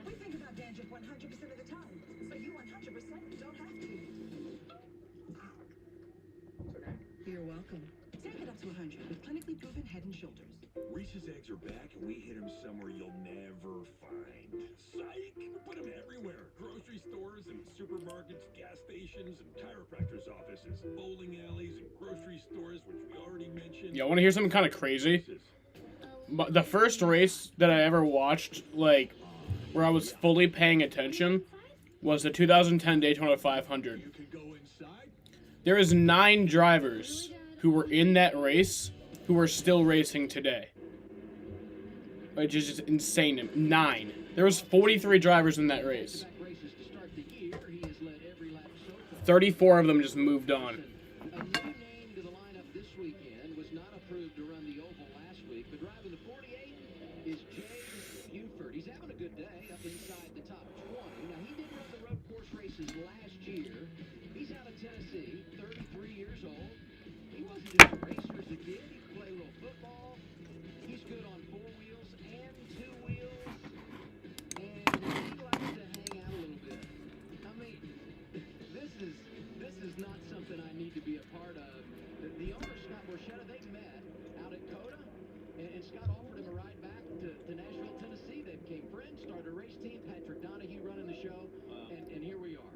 We think about dandruff 100% of the time, so you 100% don't have to. You're welcome. Take it up to 100 with clinically proven Head & Shoulders. Reese's eggs are back, and we hit them somewhere you'll never find. Psych! We put them everywhere. Grocery stores and supermarkets, gas stations and chiropractors' offices, bowling alleys and grocery stores, which we already mentioned. Yeah, I want to hear something kind of crazy. But the first race that I ever watched, like, where I was fully paying attention, was the 2010 Daytona 500. There is 9 drivers who were in that race who are still racing today. Which is just insane. 9. There was 43 drivers in that race. 34 of them just moved on. something I need to be a part of. The owner, Scott Borchetta, they met out at Coda, and Scott offered him a ride back to Nashville, Tennessee. They became friends, started a race team, Patrick Donahue running the show, and here we are.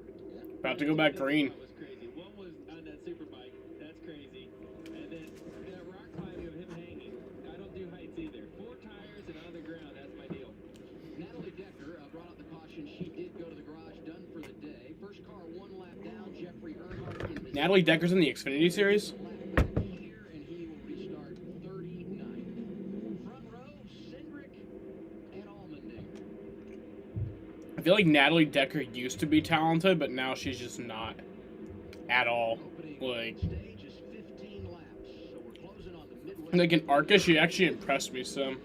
About to go back green. That was crazy. One was on that super bike. That's crazy. And then that rock climbing of him hanging. I don't do heights either. 4 tires and on the ground. That's my deal. Natalie Decker brought out the caution. She did go to the garage, done for the day. First car 1 lap down. Jeffrey Earnhardt in the Natalie Decker's in the Xfinity series. here, and he will restart 39th. Front row, Cindric and Allmendinger. I feel like Natalie Decker used to be talented, but now she's just not at all. Like in ARCA, she actually impressed me some.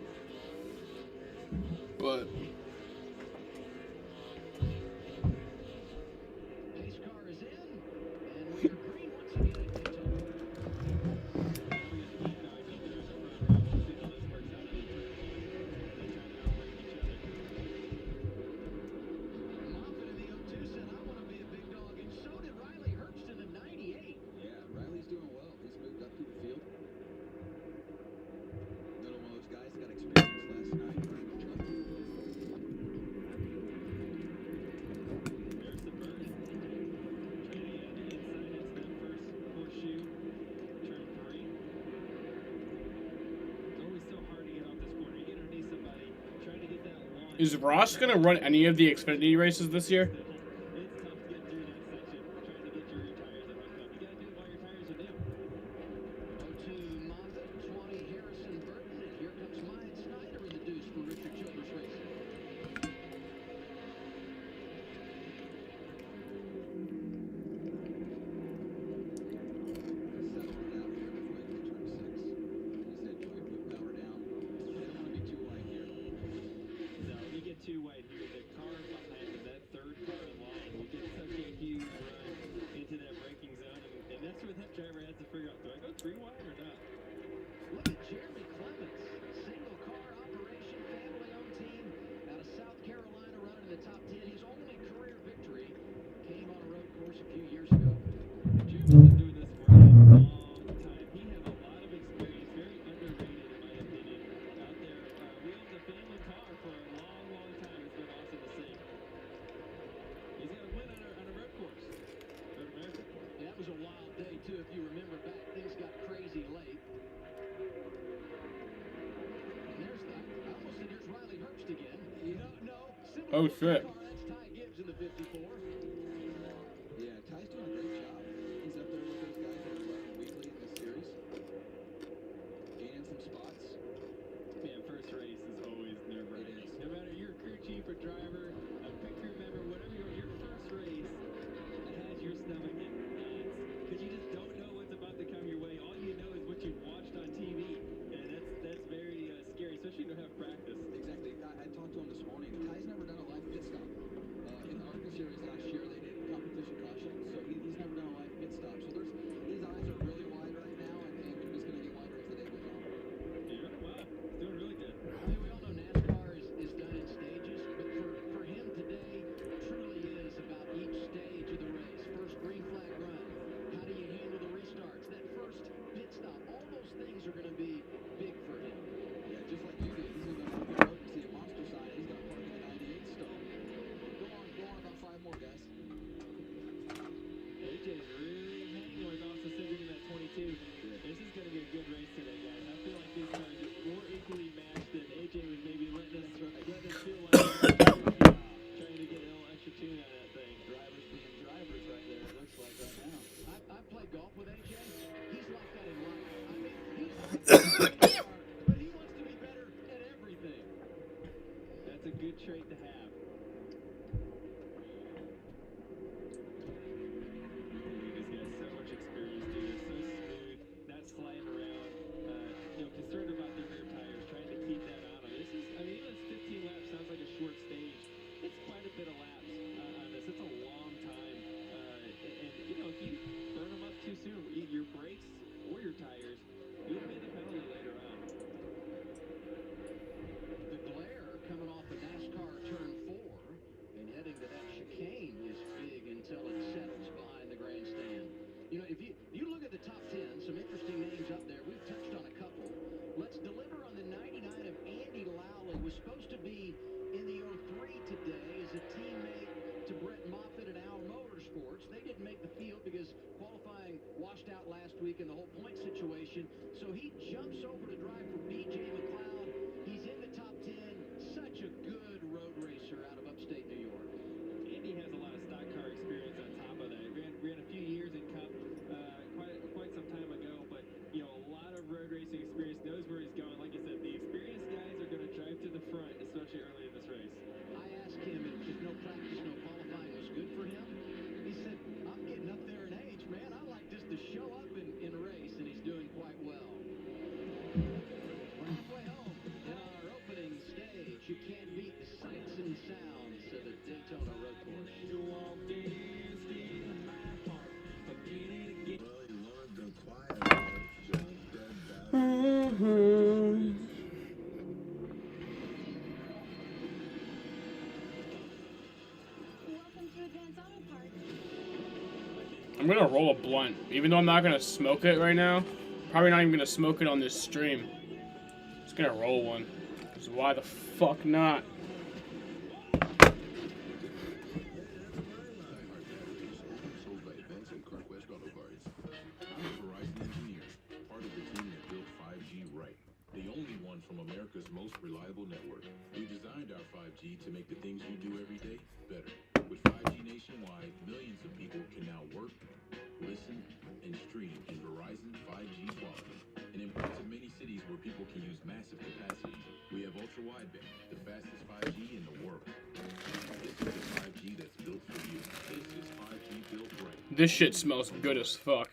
But Pace car is in, and we are green once again at Daytona. Moffitt in the 02 said, I want to be a big dog, and so did Riley Herbst in the 98. Yeah, Riley's doing well. He's moved up through the field. Another one of those guys got experience last night running the truck. There's the burn. Trinity on the inside. It's that first horseshoe. Turn 3. It's always so hard to get off this corner. You get underneath somebody, trying to get that launch. is Ross going to run any of the Xfinity races this year? It's tough to get through that section, trying to get your rear tires that hooked up. You got to do it while your tires are new. 02 Moffitt, 20 Harrison Burton, and here comes Myatt Snyder in the deuce for Richard Childress Racing. No, you get too wide here. The car behind him, that third car in line, will get such a huge run into that braking zone, and that's where that driver has to figure out, do I go 3 wide or not? Look at Jeremy Clements, single car operation, family-owned team out of South Carolina, running in the top 10. His only career victory came on a road course a few years ago. Jeremy's been doing this for a long time. He has a lot of experience, very underrated in my opinion. Out there, wheeled the family car for a long, long time. It's been awesome to see. He's got a win on a road course. Road America. Yeah, that was a wild day, too. If you remember back, things got crazy late. And there's the, I almost said there's Riley Herbst again. No, similar Oh, looking shit. car. That's Ty Gibbs in the 54. Yeah, Ty's doing a great job. He's up there with those guys that are running weekly in this series. Gaining some spots. Man, first race is always nerve-wracking. No matter your crew chief or driver, a pit crew member, whatever your first race has your stomach in knots. Because you just don't know what's about to come your way. All you know is what you've watched on TV. And that's very scary, especially when you don't have practice. Exactly. I talked to him this morning. Ty's never done a live pit stop. if you look at the top 10, some interesting names up there. We've touched on a couple. Let's deliver on the 99 of Andy Lowley. Was supposed to be in the 03 today as a teammate to Brett Moffitt at Al Motorsports. They didn't make the field because qualifying washed out last week in the whole point situation. So he jumps over to drive for B.J. McLeod. He's in the top 10. Such a good road racer out of upstate New York. Andy has a lot of stock car experience on top of that. Ran a few years in Cup quite some time ago, but a lot of road racing experience, knows where he's going. Like I said, the experienced guys are going to drive to the front, especially early in this race. I asked him if no practice, no qualifying was good for him. He said, I'm getting up there in age, man. I like just to show up in a race, and he's doing quite well. We're halfway home in our opening stage. You can't beat the sights and sounds of the Daytona road course. I'm gonna roll a blunt, even though I'm not gonna smoke it right now. Probably not even gonna smoke it on this stream. Just gonna roll one. Cause why the fuck not? Sold by Events and Carquest Auto Parts. I'm a Verizon engineer, part of the team that built 5G right. The only one from America's most reliable network. We designed our 5G to make the things you do every day better. With 5G nationwide, millions of people can now work, listen, and stream in Verizon 5G quality. And in parts of many cities where people can use massive capacity, we have ultra-wideband, the fastest 5G in the world. This is the 5G that's built for you. This is 5G built right. This shit smells good as fuck.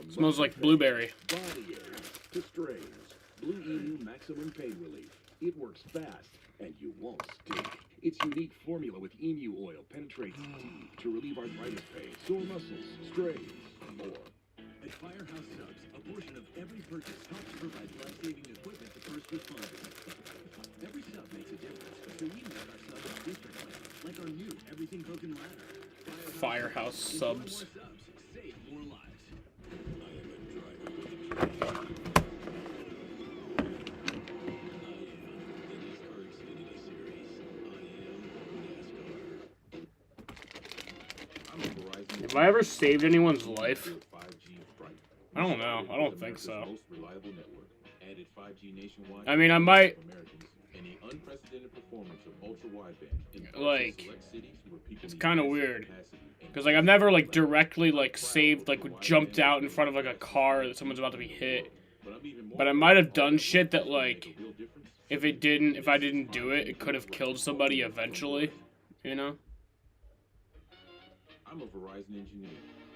Smells like blueberry. Body air to strains. Blue Emu Maximum Pain Relief. It works fast, and you won't stink. Its unique formula with emu oil penetrates deep to relieve arthritis pain, sore muscles, strains, and more. At Firehouse Subs, a portion of every purchase helps provide life-saving equipment to first responders. Every sub makes a difference, so we make our subs differently, like our new Everything Broken ladder. Firehouse Subs. Enjoy more subs, save more lives. I am a driver with a dream. Xfinity Series. I am NASCAR. I'm a Verizon. Have I ever saved anyone's life? I don't know. I don't think so. Most reliable network. Added 5G nationwide. I mean, I might. And the unprecedented performance of ultra-wideband. Like, it's kind of weird. Because, like, I've never, like, directly, like, saved, like, jumped out in front of, like, a car that someone's about to be hit. But I might have done shit that, like, if I didn't do it, it could have killed somebody eventually. You know? I'm a Verizon engineer,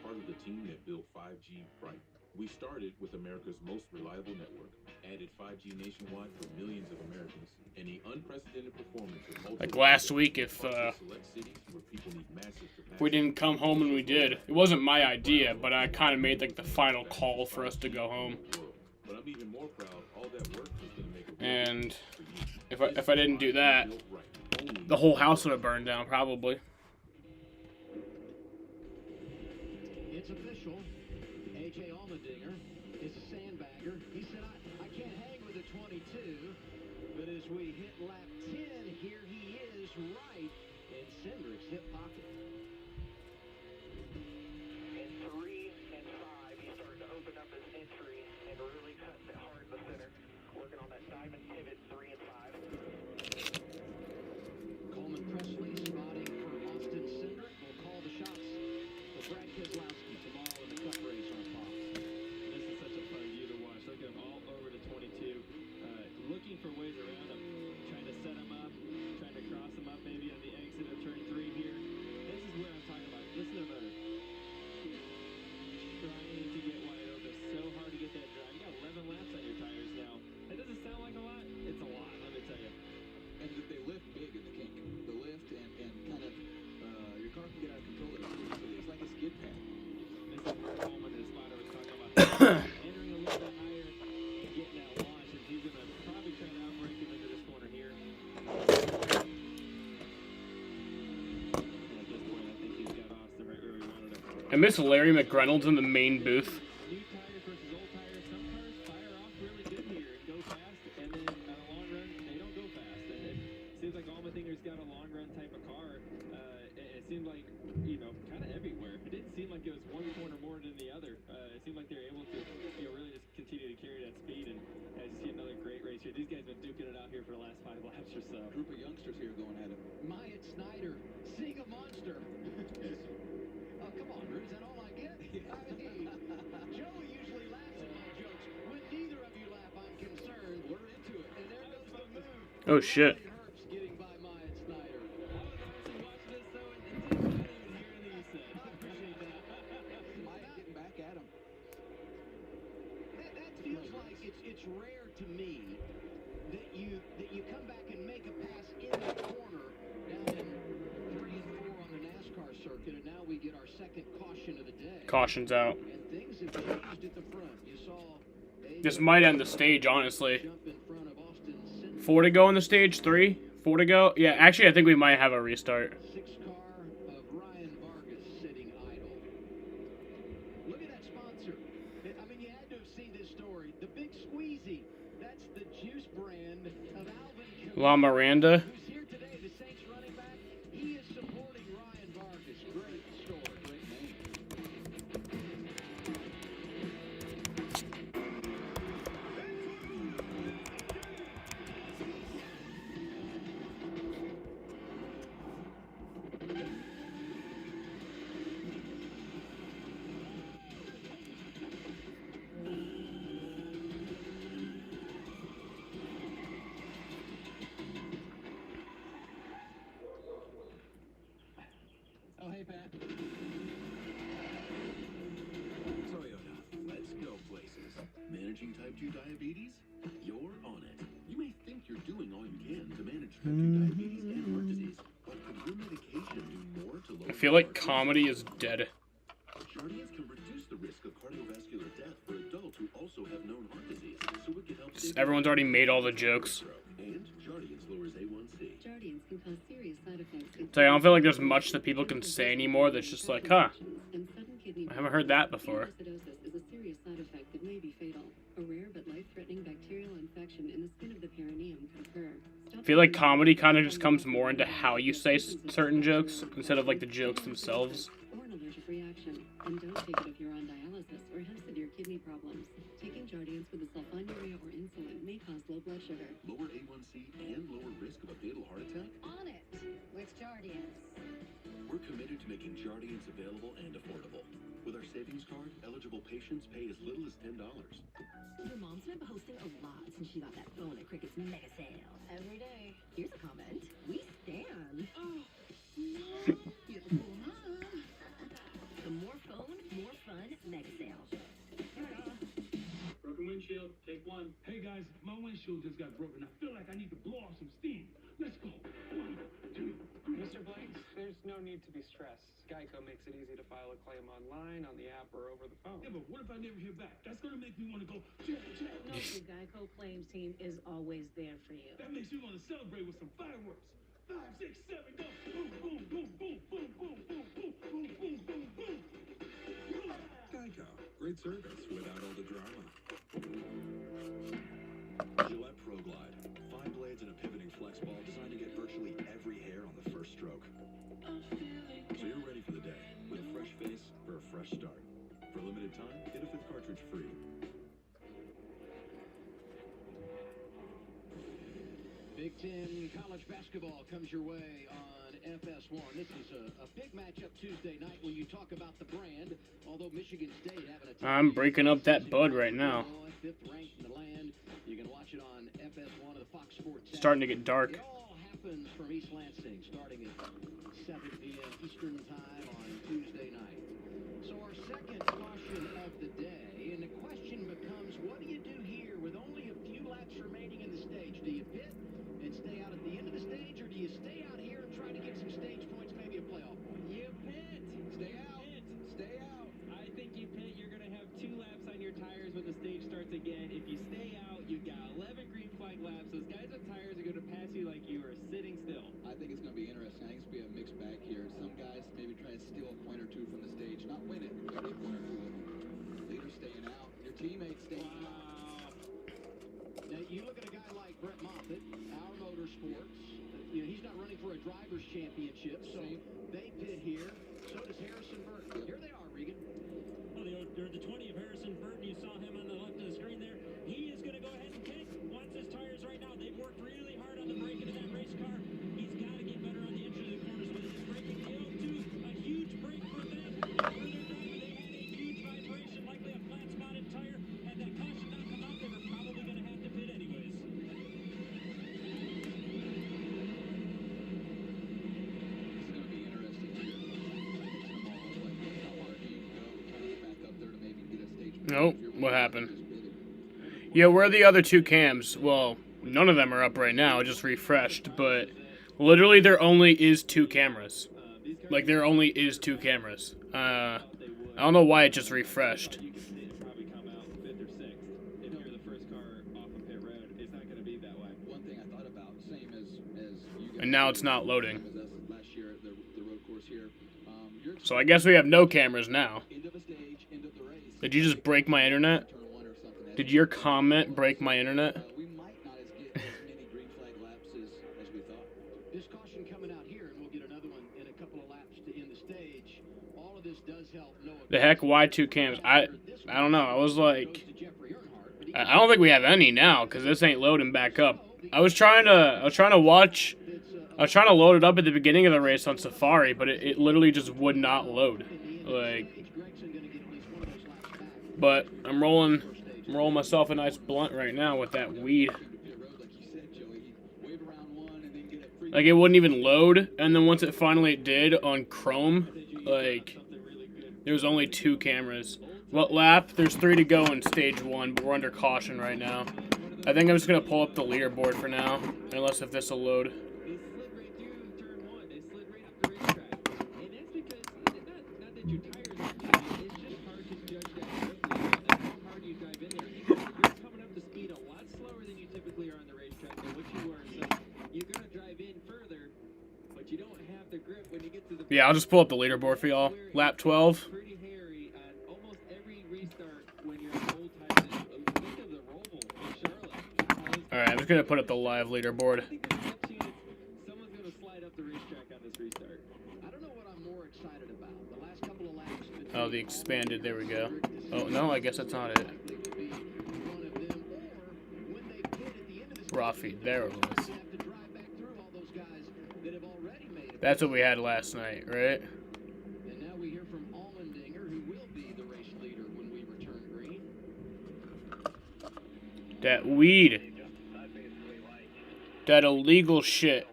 part of the team that built 5G right. We started with America's most reliable network, added 5G nationwide for millions of Americans, and the unprecedented performance of Like last week, if we didn't come home and we did. It wasn't my idea, but I kind of made like the final call for us to go home. But I'm even more proud all that work was going to make a and if I didn't do that, the whole house would have burned down probably. It's official. A.J. Allmendinger is a sandbagger. He said, I can't hang with a 22. But as we hit lap 10, here he is right in Cindric's hip pocket. In 3 and 5, he started to open up his entry and really cut it hard in the center. Working on that diamond pivot 3 and 5. Coleman Presley spotting for Austin Cindric. Will call the shots for Brad Keselowski tomorrow in the Cup race on Fox. This is such a fun view to watch. Look at him all over to 22, looking for ways around him, trying to set him up, trying to cross him up maybe on the exit of turn 3 here. This is where I'm talking about. Listen to the motor. Trying to get wide open. So hard to get that drive. You got 11 laps on your tires now. That doesn't sound like a lot. It's a lot, let me tell you. And they lift big in the kink. The lift and kind of your car can get out of control at times. It's like a skid pad. This is where Coleman and Spotter was talking about entering a little bit higher and getting that launch, and he's going to probably try to outbreak him into this corner here. And at this point, I think he's got Austin right where we wanted him. I miss Larry McReynolds in the main booth. New tires versus old tires. Some cars fire off really good here and go fast, and then on a long run, they don't go fast. And it seems like Allmendinger's got a long run type of car. It seemed like, kind of everywhere. It didn't seem like it was one corner more than the other. It seemed like they were able to, really just continue to carry that speed. And as you see another great race here, these guys have been duking it out here for the last 5 laps or so. A group of youngsters here going at it. Myatt Snyder, seeing a monster. Oh, come on, Bruce, is that all I get? I mean, Joey usually laughs at my jokes. When neither of you laugh, I'm concerned. We're into it. And there goes the move. Oh shit. Herbst getting by Myatt Snyder. Myatt getting back at him. That feels like it's rare to me that you come back and make a pass in the corner down in 3 and 4 on the NASCAR circuit, and now we get our second caution of the day. Caution's out. And things have changed at the front. You saw This might end the stage, honestly. jump in front of Austin Cindric. 4 to go in the stage, 3? 4 to go? Yeah, actually, I think we might have a restart. 6 car of Ryan Vargas sitting idle. Look at that sponsor. I mean, you had to have seen this story. The Big Squeezy. That's the juice brand of Alvin La Miranda. who's here today, the Saints running back. He is supporting Ryan Vargas. Great story. Great name. Oh, hey, Pat. Toyota, let's go places. Managing type 2 diabetes? You're on it. You may think you're doing all you can to manage type 2 diabetes and heart disease, but could your medication do more to lower I feel like comedy is dead. Jardiance can reduce the risk of cardiovascular death for adults who also have known heart disease, so it can help Everyone's already made all the jokes. And Jardiance lowers A1C. Jardiance can cause serious side effects. So I don't feel like there's much that people can say anymore that's just like, huh, I haven't heard that before. Ketoacidosis is a serious side effect that may be fatal. A rare but life-threatening bacterial infection in the skin of the perineum could occur. I feel like comedy kind of just comes more into how you say certain jokes instead of like the jokes themselves. Or an allergic reaction. And don't take it if you're on dialysis or have severe kidney problems. Taking Jardiance with a sulfonylurea or insulin may cause low blood sugar. Lower A1C and lower risk of a fatal heart attack? On it with Jardiance. We're committed to making Jardiance available and affordable. With our savings card, eligible patients pay as little as $10. Your mom's been posting a lot since she got that phone at Cricket's mega sale. Every day. Here's a comment. We stand. Oh, no. You're the cool mom. The more phone, more fun mega sale. Broken windshield, take 1. Hey guys, my windshield just got broken. I feel like I need to blow off some steam. Let's go. 1, 2, 3. Mr. Blanks, there's no need to be stressed. Geico makes it easy to file a claim online, on the app, or over the phone. Yeah, but what if I never hear back? That's gonna make me want to go. Check, check. No, the Geico claims team is always there for you. That makes me want to celebrate with some fireworks. 5, 6, 7, go. Boom, boom, boom, boom, boom, boom, boom, boom, boom, boom, boom, boom. Geico. Great service without all the drama. Gillette Pro Glide. 5 blades and a pivoting flex ball designed to get virtually every hair on the first stroke. So you're ready for the day with a fresh face for a fresh start. For a limited time, get a 5th cartridge free. Big Ten college basketball comes your way on FS1. This is a big matchup Tuesday night when you talk about the brand. Although Michigan State having a I'm breaking up that bud right now. 5th ranked in the land. You can watch it on FS1 of the Fox Sports. It's starting to get dark. It all happens from East Lansing, starting at 7 p.m. Eastern time on Tuesday night. So our second caution of the day, and the question becomes, what do you do here with only a few laps remaining in the stage? Do you pit and stay out at the end of the stage, or do you stay out here and try to get some stage points, maybe a playoff point? You pit. Stay out. Stay out. I think you pit. You're going to have 2 laps on your tires when the stage starts again. If you stay out, you've got 11 green flag laps. Those guys with tires are going to pass you like you are sitting still. I think it's going to be interesting. I think it's going to be a mixed bag here. Some guys maybe try to steal a point or 2 from the stage teammates staying Now, you look at a guy like Brett Moffitt, Our Motorsports. He's not running for a driver's championship, so they pit here. So does Harrison Burton. Here they are, Regan. Well, the 20 of Harrison Burton, you saw him on the left of the screen there. He is going to go ahead and pit. Wants his tires right now. They've worked really hard on the braking of that race car. He's got to get better on the entry of the corners with his braking. The 0-2, a huge break for them. For their driver, they had a huge vibration, likely a flat spotted tire. Had that caution not come out, they were probably going to have to pit anyways. Nope. What happened? Yeah, where are the other two cams? Well, none of them are up right now. It just refreshed, but literally there only is two cameras. Like, there only is two cameras. I don't know why it just refreshed. And now it's not loading. So I guess we have no cameras now. Did you just break my internet? Did your comment break my internet? This caution coming out here, and we'll get another one in a couple of laps to end the stage. All of this does help Noah. The heck, why two cams? I don't know. I was like, I don't think we have any now because this ain't loading back up. I was trying to load it up at the beginning of the race on Safari, but it literally just would not load. Like, but I'm rolling myself a nice blunt right now with that weed. Like, it wouldn't even load, and then once it finally did on Chrome, like, there was only two cameras. What lap? There's 3 to go in stage 1, but we're under caution right now. I think I'm just going to pull up the leaderboard for now, unless if this will load. Yeah, I'll just pull up the leaderboard for y'all. Lap 12. Alright, I'm just going to put up the live leaderboard. Oh, the expanded. There we go. Oh, no, I guess that's not it. Rafi, there it was. That's what we had last night, right? And now we hear from Allmendinger, who will be the race leader when we return green. That weed. That illegal shit.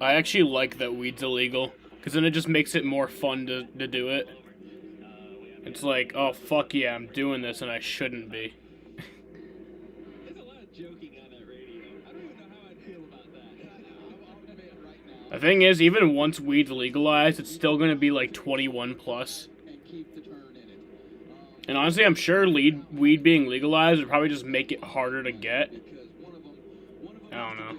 I actually like that weed's illegal, because then it just makes it more fun to do it. It's like, oh, fuck yeah, I'm doing this, and I shouldn't be. The thing is, even once weed's legalized, it's still going to be like 21 plus. And honestly, I'm sure weed being legalized would probably just make it harder to get. I don't know.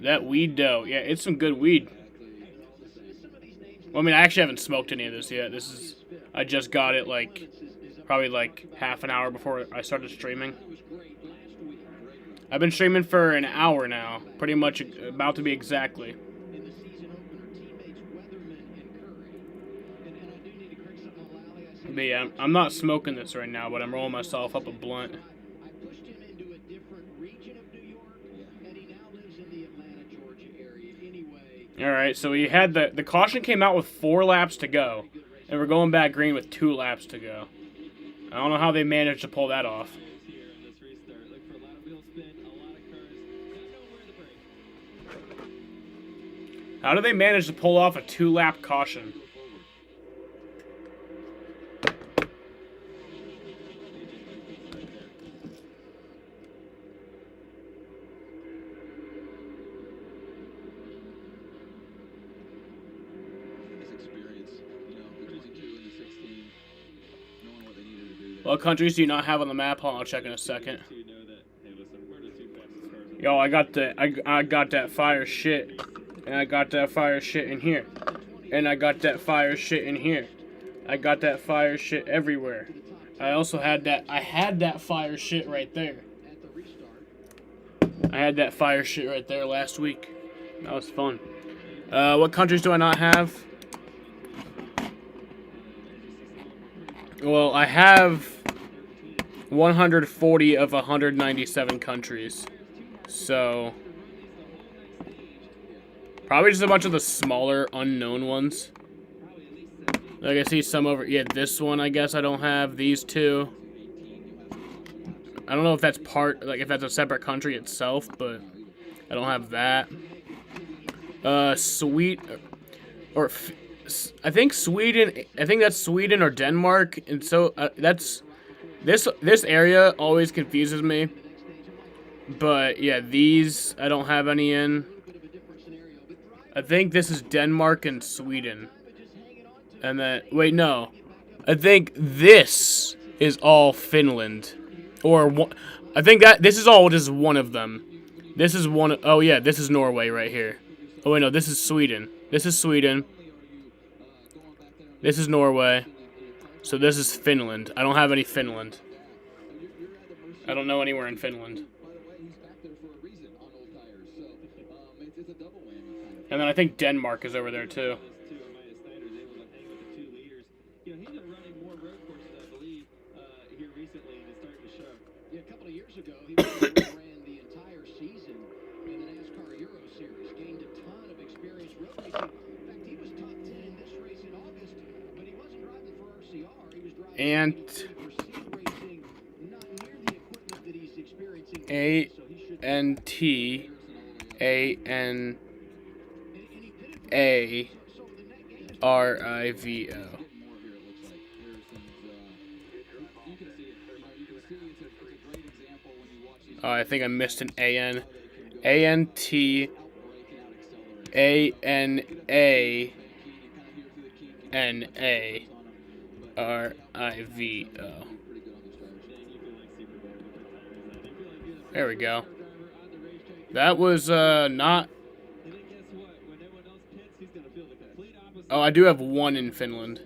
That weed dough. Yeah, it's some good weed. Well, I mean, I actually haven't smoked any of this yet. I just got it like, probably like half an hour before I started streaming. I've been streaming for an hour now, pretty much about to be exactly. But yeah, I'm not smoking this right now, but I'm rolling myself up a blunt. Alright, so we had the caution came out with 4 laps to go, and we're going back green with 2 laps to go. I don't know how they managed to pull that off. How do they manage to pull off a 2-lap caution? What countries do you not have on the map? Hold on, I'll check in a second. Yo, I got that fire shit. And I got that fire shit in here. And I got that fire shit in here. I got that fire shit everywhere. I also had that. I had that fire shit right there. I had that fire shit right there last week. That was fun. What countries do I not have? Well, I have 140 of 197 countries. So, probably just a bunch of the smaller, unknown ones. Like, I see some over... Yeah, this one, I guess I don't have. These two. I don't know if that's part... Like, if that's a separate country itself, but I don't have that. Or... I think Sweden... I think that's Sweden or Denmark. And so, that's... This area always confuses me. But, yeah, these... I don't have any in. I think this is Denmark and Sweden. And then... Wait, no. I think this is all Finland. Or... I think that... This is all just one of them. This is one... Oh, yeah, this is Norway right here. Oh, wait, no, this is Sweden. This is Sweden. This is Norway. So this is Finland. I don't have any Finland. I don't know anywhere in Finland. And then I think Denmark is over there too. You know, he's been running more road courses, I believe, here recently, and it's starting to show. Yeah, a couple of years ago, he ran the entire season in the NASCAR Euro Series, gained a ton of experience road racing. In fact, he was top 10 in this race in August, but he wasn't driving for RCR. He was driving for Seed Racing, not near the equipment that he's experiencing. A-N-T-A-N-A-R-I-V-O. Oh, I think I missed an A-N. A-N-T-A-N-A-N-A-R-I-V-O. There we go. That was, not... Oh, I do have one in Finland.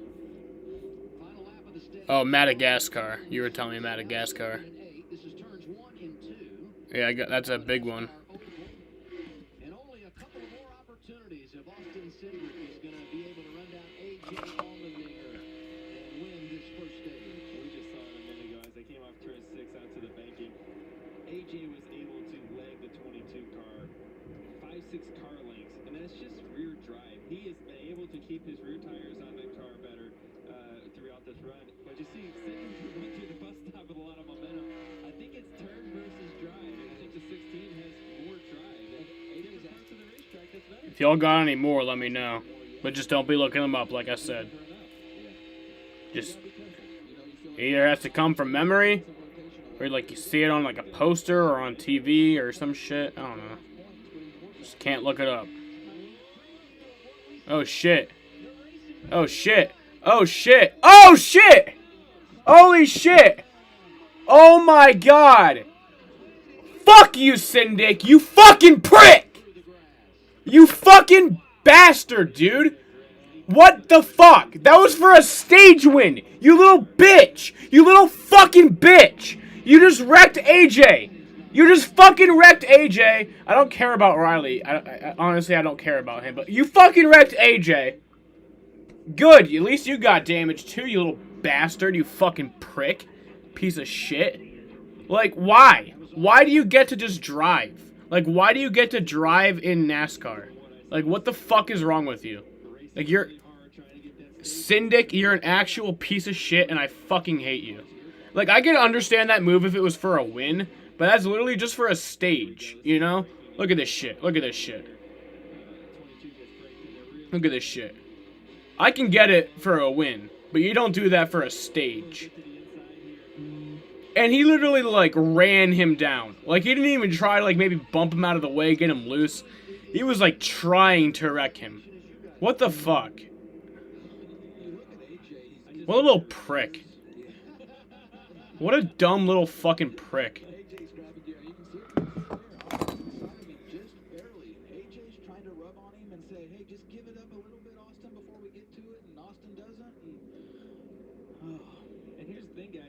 Oh, Madagascar. You were telling me Madagascar. Yeah, I got, that's a big one. And only a couple of more opportunities if Austin Cindric is going to be able to run down A.J. Allmendinger and win this first stage. We just saw it a minute ago as they came off turn 6 out to the banking. AJ was able to leg the 22 car 5-6 car lengths, and that's just rear drive. He has been able to keep his rear tires on the car better throughout this run. But you see, Cindric went through the bus stop with a lot of momentum. I think it's turn versus drive. I think the 16 has more drive. Different parts of the racetrack, that's better. If y'all got any more, let me know. But just don't be looking them up, like I said. Just it either has to come from memory, or like you see it on like a poster or on TV or some shit. I don't know. Just can't look it up. Oh shit. Oh shit. Oh shit. Oh shit! Holy shit! Oh my god! Fuck you, Syndic! You fucking prick! You fucking bastard, dude! What the fuck? That was for a stage win! You little bitch! You little fucking bitch! You just wrecked AJ! You just fucking wrecked AJ! I don't care about Riley. I honestly, I don't care about him, but you fucking wrecked AJ! Good, at least you got damaged too, you little bastard, you fucking prick. Piece of shit. Like, why? Why do you get to just drive? Like, why do you get to drive in NASCAR? Like, what the fuck is wrong with you? Like, you're... Syndic, you're an actual piece of shit, and I fucking hate you. Like, I can understand that move if it was for a win, but that's literally just for a stage, you know? Look at this shit. Look at this shit. Look at this shit. I can get it for a win, but you don't do that for a stage. And he literally, like, ran him down. Like, he didn't even try to, like, maybe bump him out of the way, get him loose. He was, like, trying to wreck him. What the fuck? What a little prick. What a dumb little fucking prick.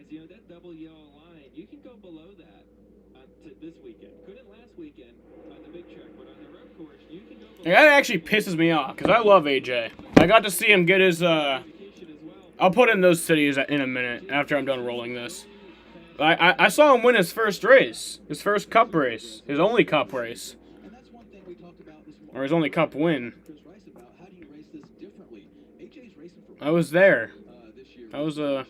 guys, you know, that double yellow line, you can go below that this weekend. Couldn't last weekend on the big track, but on the road course, you can go below. That actually pisses me off, because I love AJ. I got to see him get his, I'll put in those cities in a minute, after I'm done rolling this. I saw him win his first race. His first cup race. His only cup race. Or his only cup win. I was there. That was a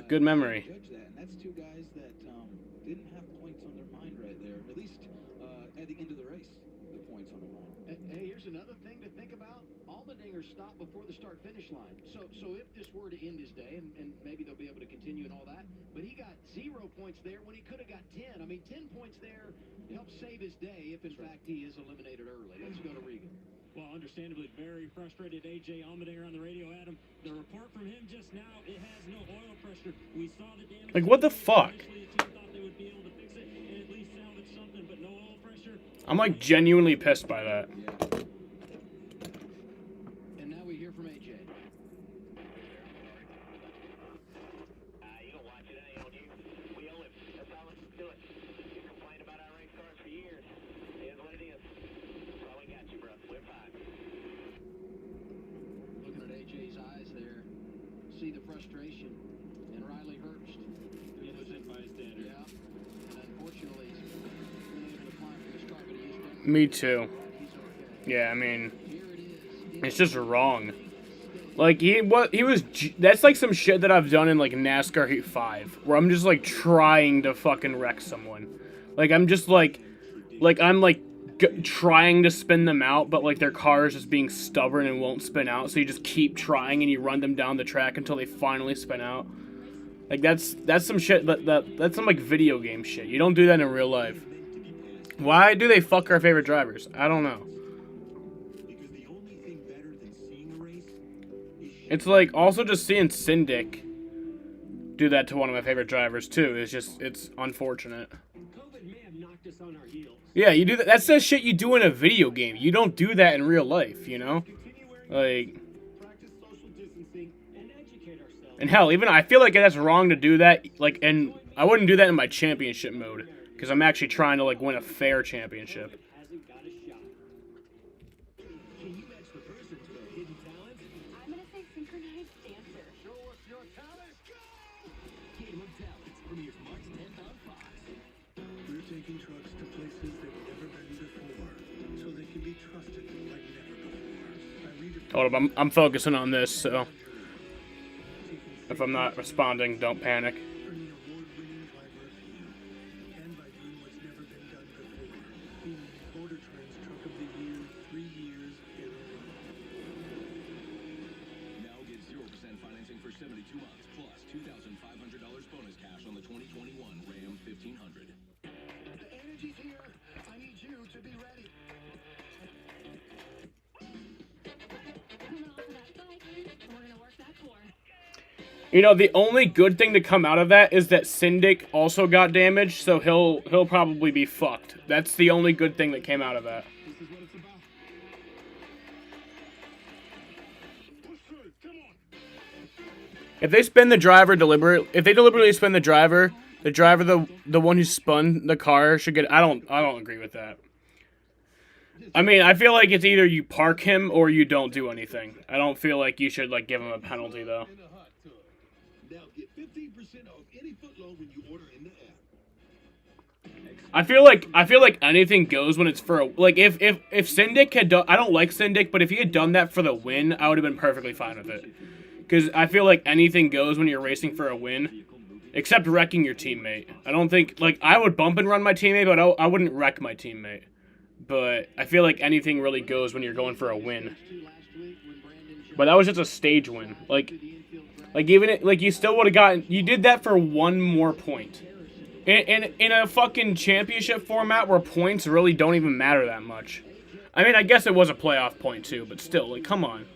good memory. That's two guys that didn't have points on their mind right there. At least at the end of the race, the points on their mind. Hey, here's another thing to think about. Allmendinger stopped before the start-finish line. So if this were to end his day, and maybe they'll be able to continue and all that, but he got 0 points there when he could have got 10. I mean, 10 points there helps save his day if, in fact, he is eliminated early. Let's go to Regan. Well, understandably, very frustrated A.J. Allmendinger on the radio, Adam. The report from him just now, it has no oil pressure. We saw the damage. Like, what the fuck? I'm, like, genuinely pissed by that. And now we hear from A.J. You don't watch it, it ain't on you. We own it. That's how let's do it. You complained about our race cars for years. It is what it is. That's all we got you, bro. We're fine. Looking at A.J.'s eyes there, see the frustration. And Riley Herbst. Innocent bystander. Yeah. And unfortunately, he's been able to climb from this car, but he is down. Me too. Yeah, I mean, it's just wrong. Like, that's like some shit that I've done in, like, NASCAR Heat 5, where I'm just, like, trying to fucking wreck someone. Like, I'm just, trying to spin them out, but, like, their car is just being stubborn and won't spin out, so you just keep trying and you run them down the track until they finally spin out. Like, that's some shit, that's some, like, video game shit. You don't do that in real life. Why do they fuck our favorite drivers? I don't know. It's like also just seeing Syndic do that to one of my favorite drivers too. It's unfortunate. Yeah, you do that. That's the shit you do in a video game. You don't do that in real life, you know? Like, and hell, even I feel like that's wrong to do that. Like, and I wouldn't do that in my championship mode because I'm actually trying to like win a fair championship. I'm gonna say synchronized dancer. Show us your talent. Game of Talents premieres March 10th on Fox. We're taking trucks to places they've never been before, so they can be trusted like never before. Hold up, I'm focusing on this, so if I'm not responding, don't panic. Now get 0% financing for 72 months, plus $2,500 bonus cash on the 2021 Ram 1500. The energy's here. I need you to be ready. Coming off of that bike, we're gonna work that core. You know, the only good thing to come out of that is that Syndic also got damaged, so he'll probably be fucked. That's the only good thing that came out of that. This is what it's about. If they spin the driver if they deliberately spin the driver, the one who spun the car should get. I don't agree with that. I mean, I feel like it's either you park him or you don't do anything. I don't feel like you should like give him a penalty though. Now get 15% off any footload when you order in the app. I feel like anything goes when it's for a, like if Syndic had done, I don't like Syndic, but if he had done that for the win, I would have been perfectly fine with it. Because I feel like anything goes when you're racing for a win, except wrecking your teammate. I don't think, like, I would bump and run my teammate, but I wouldn't wreck my teammate. But I feel like anything really goes when you're going for a win. But that was just a stage win. Like even like you still would have gotten, you did that for one more point. In a fucking championship format where points really don't even matter that much. I mean, I guess it was a playoff point too, but still, like, come on.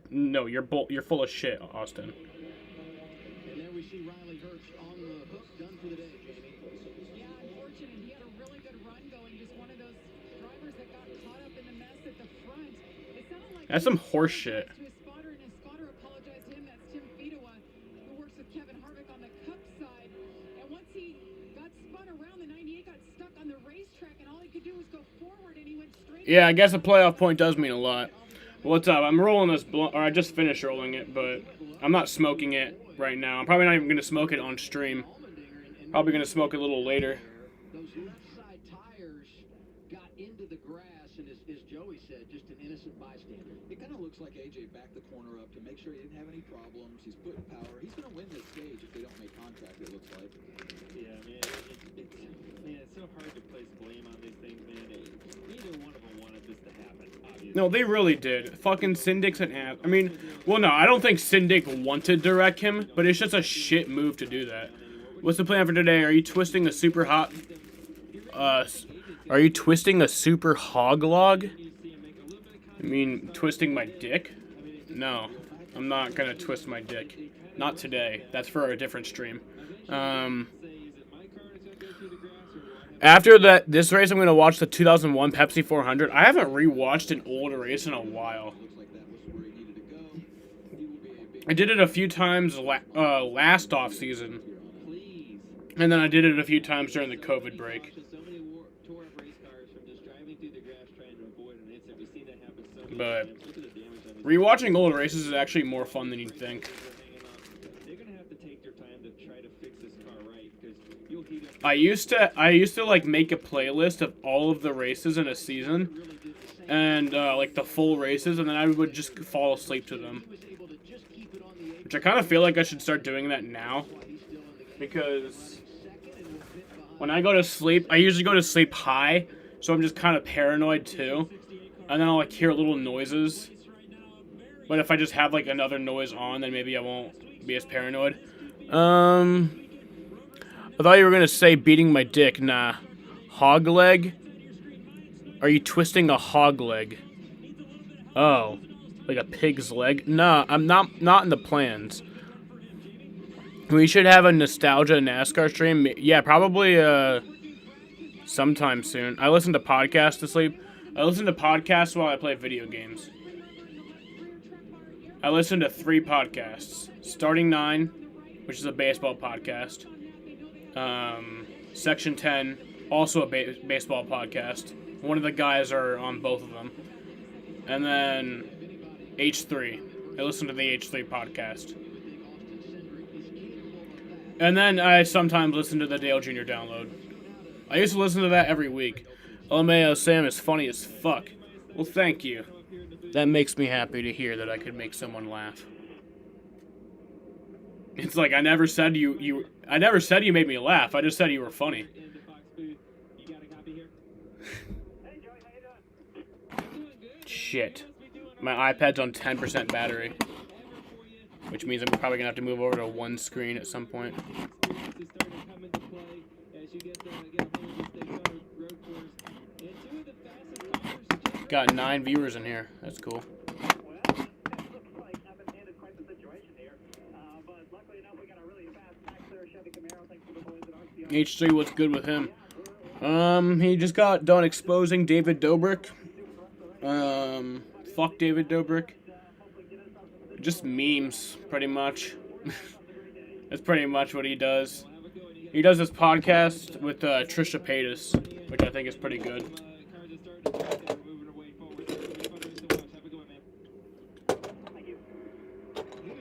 No, you're full of shit, Austin. And there we see Riley Hurst on the hook, done for the day, Jamie. Yeah, unfortunate. He had a really good run going. Just one of those drivers that got caught up in the mess at the front. It sounded like That's some horse shit. to his spotter, and his spotter apologized to him. That's Tim Fedewa, who works with Kevin Harvick on the Cup side. And once he got spun around, the 98 got stuck on the racetrack, and all he could do was go forward, and he went straight. Yeah, I guess a playoff point does mean a lot. What's up? I'm rolling this blunt, or I just finished rolling it, but I'm not smoking it right now. I'm probably not even going to smoke it on stream. Probably going to smoke it a little later. Those left side tires got into the grass, and as Joey said, just an innocent bystander. It kind of looks like AJ backed the corner up to make sure he didn't have any problems. He's putting power. He's going to win this stage if they don't make contact, it looks like. Yeah, man, it's so hard to place blame on these things, man. Neither one of them wanted this to happen, obviously. No, they really did. Fucking Syndic's an ass. I mean, well, no, I don't think Syndic wanted to wreck him, but it's just a shit move to do that. What's the plan for today? Are you twisting a super hot... Are you twisting a super hog log? I mean, twisting my dick? No, I'm not gonna twist my dick. Not today. That's for a different stream. After this race, I'm gonna watch the 2001 Pepsi 400. I haven't rewatched an old race in a while. I did it a few times last off season, and then I did it a few times during the COVID break. But rewatching old races is actually more fun than you'd think. I used to like make a playlist of all of the races in a season, and like the full races, and then I would just fall asleep to them. Which I kind of feel like I should start doing that now, because when I go to sleep, I usually go to sleep high, so I'm just kind of paranoid too. And then I'll like hear little noises. But if I just have like another noise on, then maybe I won't be as paranoid. I thought you were gonna say beating my dick. Nah. Hog leg? Are you twisting a hog leg? Oh. Like a pig's leg? Nah, I'm not in the plans. We should have a nostalgia NASCAR stream. Yeah, probably sometime soon. I listen to podcasts to sleep. I listen to podcasts while I play video games. I listen to 3 podcasts. Starting 9, which is a baseball podcast. Section 10, also a baseball podcast. One of the guys are on both of them. And then H3. I listen to the H3 podcast. And then I sometimes listen to the Dale Jr. Download. I used to listen to that every week. LMAO Sam is funny as fuck. Well, thank you. That makes me happy to hear that I could make someone laugh. It's like I never said you made me laugh. I just said you were funny. Shit. My iPad's on 10% battery. Which means I'm probably gonna have to move over to one screen at some point. Got 9 viewers in here. That's cool. H3, what's good with him? He just got done exposing David Dobrik. Fuck David Dobrik. Just memes, pretty much. That's pretty much what he does. He does this podcast with Trisha Paytas, which I think is pretty good.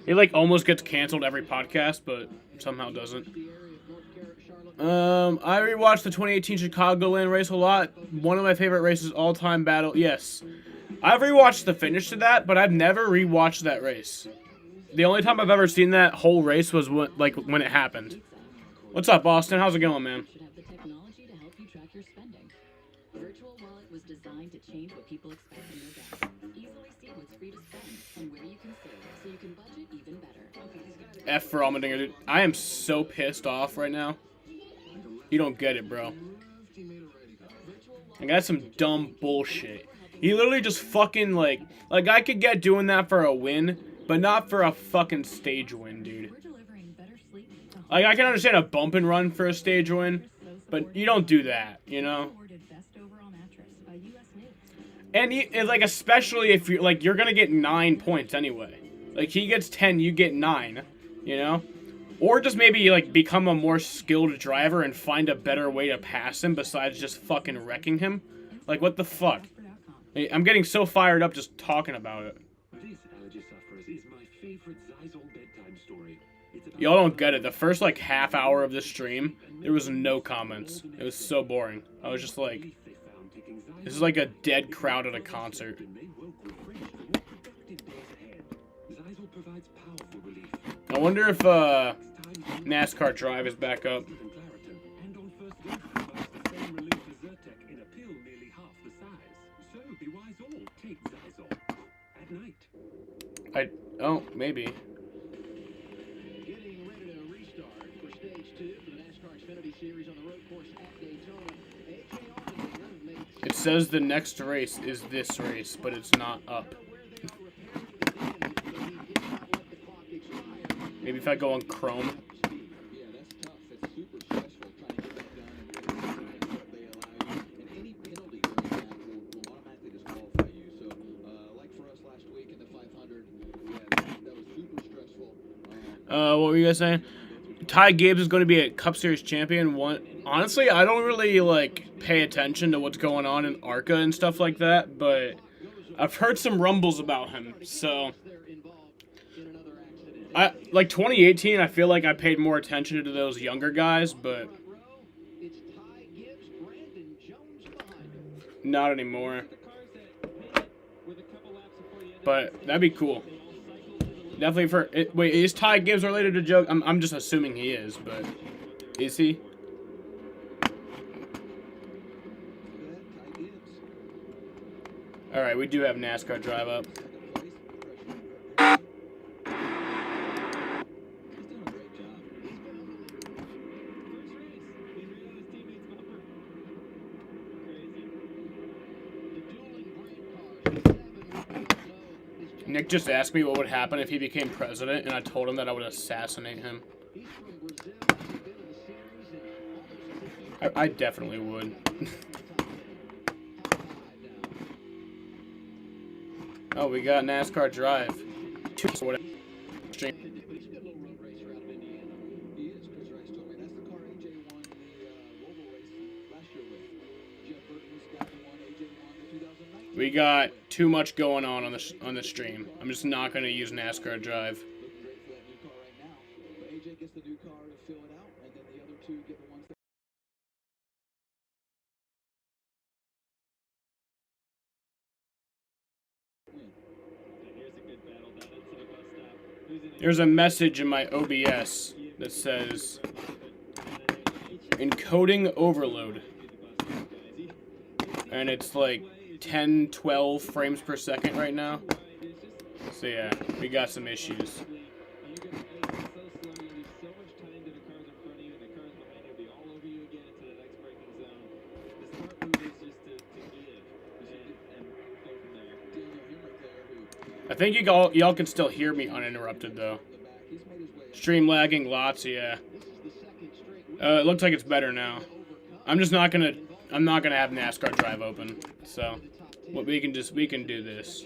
He like almost gets canceled every podcast, but somehow doesn't. I rewatched the 2018 Chicagoland race a lot. One of my favorite races all time battle. Yes. I've rewatched the finish to that, but I've never rewatched that race. The only time I've ever seen that whole race was when it happened. What's up, Austin? How's it going, man? Should have the technology to help you track your spending. Virtual Wallet was designed to change what people expect from their gas. Easily see what's free to spend and where you can save, so you can budget even better. F for Almendinger, dude. I am so pissed off right now. You don't get it, bro. I got some dumb bullshit. He literally just fucking like I could get doing that for a win, but not for a fucking stage win, dude. We're delivering better Like, I can understand a bump and run for a stage win, but you don't do that, you know? And like, especially if you're like, you're gonna get 9 points anyway. Like, he gets 10, you get 9, you know? Or just maybe like become a more skilled driver and find a better way to pass him besides just fucking wrecking him. Like, what the fuck? I'm getting so fired up just talking about it. This allergy sufferers is my favorite Zeisel bedtime story. Y'all don't get it. The first like half hour of this stream, there was no comments. It was so boring. I was just like, this is like a dead crowd at a concert. I wonder if NASCAR Drive is back up. Oh, maybe. Getting ready to restart for stage 2 for the NASCAR Xfinity Series on the road course at Daytona. AJ Allmendinger makes It says the next race is this race, but it's not up. Maybe if I go on Chrome. What were you guys saying? Ty Gibbs is going to be a Cup Series champion. Honestly, I don't really like pay attention to what's going on in ARCA and stuff like that, but I've heard some rumbles about him. So, like 2018, I feel like I paid more attention to those younger guys, but not anymore. But that'd be cool. Definitely for it. Wait, is Ty Gibbs related to Joe? I'm just assuming he is, but is he? All right, we do have NASCAR Drive up. Nick just asked me what would happen if he became president, and I told him that I would assassinate him. I definitely would. Oh, we got NASCAR Drive. We got too much going on the stream. I'm just not going to use NASCAR Drive. There's a message in my OBS that says encoding overload. And it's like 10, 12 frames per second right now. So yeah, we got some issues. I think y'all can still hear me uninterrupted though. Stream lagging lots, yeah. It looks like it's better now. I'm not gonna have NASCAR Drive open. So what we can do this.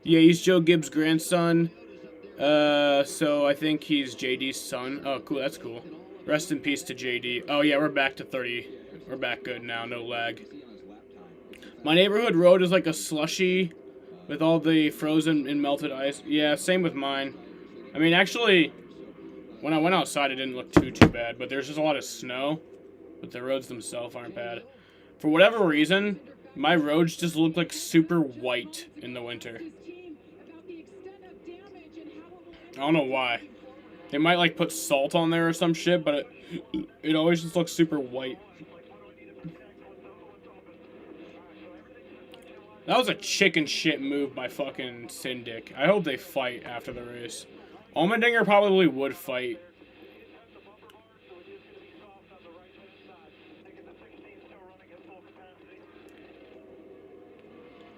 Yeah, he's Joe Gibbs' grandson. So I think he's JD's son. Oh, cool. That's cool. Rest in peace to JD. Oh yeah, we're back to 30. We're back good now. No lag. My neighborhood road is like a slushy with all the frozen and melted ice. Yeah, same with mine. I mean, actually, when I went outside, it didn't look too bad, but there's just a lot of snow, but the roads themselves aren't bad. For whatever reason, my roads just look like super white in the winter. I don't know why. They might like put salt on there or some shit, but it always just looks super white. That was a chicken shit move by fucking Syndic. I hope they fight after the race. Allmendinger probably would fight.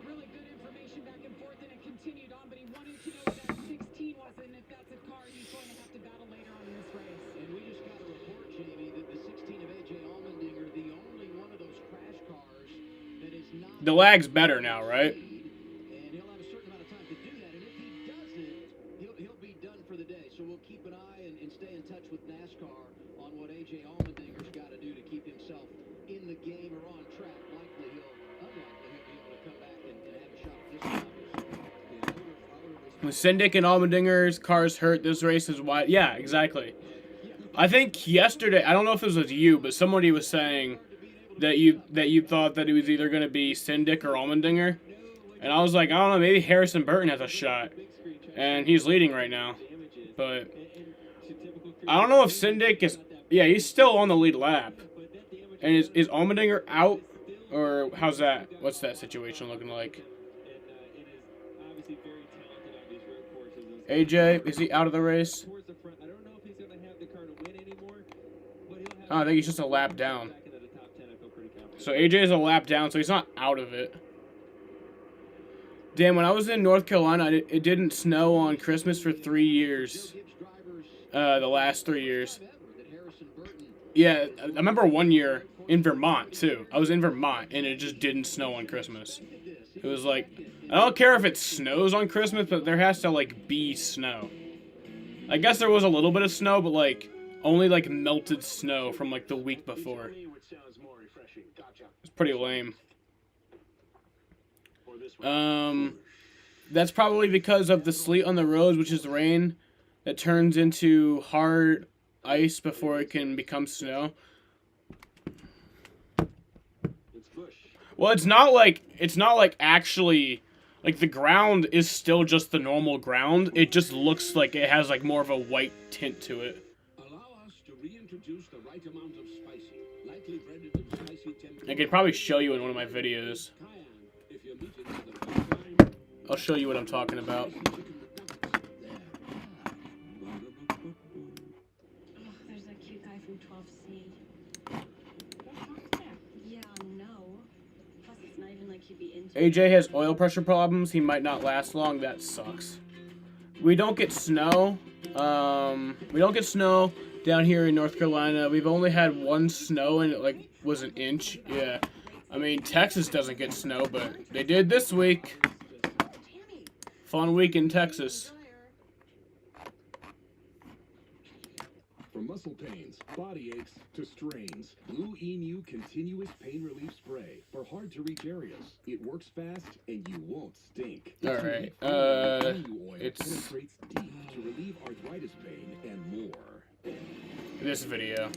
Really good information back and forth, and it continued on, but he wanted to know The lag's better now, right? And he'll have a certain amount of time to do that. And if he doesn't, he'll be done for the day. So we'll keep an eye and stay in touch with NASCAR on what A.J. Allmendinger's got to do to keep himself in the game or on track. Unlikely he'll be able to come back and have a shot at this time. With Sindick and Allmendinger's cars hurt, this race is wide. Yeah, exactly. I think yesterday, I don't know if it was you, but somebody was saying that you thought that it was either going to be Sindick or Allmendinger. And I was like, I don't know, maybe Harrison Burton has a shot. And he's leading right now. But I don't know if Sindick is... Yeah, he's still on the lead lap. And is Allmendinger out? Or how's that? What's that situation looking like? AJ, is he out of the race? Oh, I think he's just a lap down. So AJ is a lap down, so he's not out of it. Damn, when I was in North Carolina, it didn't snow on Christmas for 3 years. The last 3 years. Yeah, I remember 1 year in Vermont, too. I was in Vermont, and it just didn't snow on Christmas. It was like, I don't care if it snows on Christmas, but there has to, like, be snow. I guess there was a little bit of snow, but, like, only, like, melted snow from, like, the week before. It's pretty lame. That's probably because of the sleet on the roads, which is rain that turns into hard ice before it can become snow. Well, it's not like actually, like, the ground is still just the normal ground. It just looks like it has, like, more of a white tint to it. I could probably show you in one of my videos. I'll show you what I'm talking about. Oh, there's that cute guy from 12C. Yeah, no. Plus, it's not even like he'd be into AJ has oil pressure problems. He might not last long. That sucks. We don't get snow. We don't get snow down here in North Carolina. We've only had one snow, and it, like, was an inch. Yeah. I mean, Texas doesn't get snow, but they did this week. Fun week in Texas. From muscle pains, body aches, to strains, Blue Emu Continuous Pain Relief Spray for hard-to-reach areas. It works fast, and you won't stink. All right. It's penetrates deep to relieve arthritis pain and more. This video.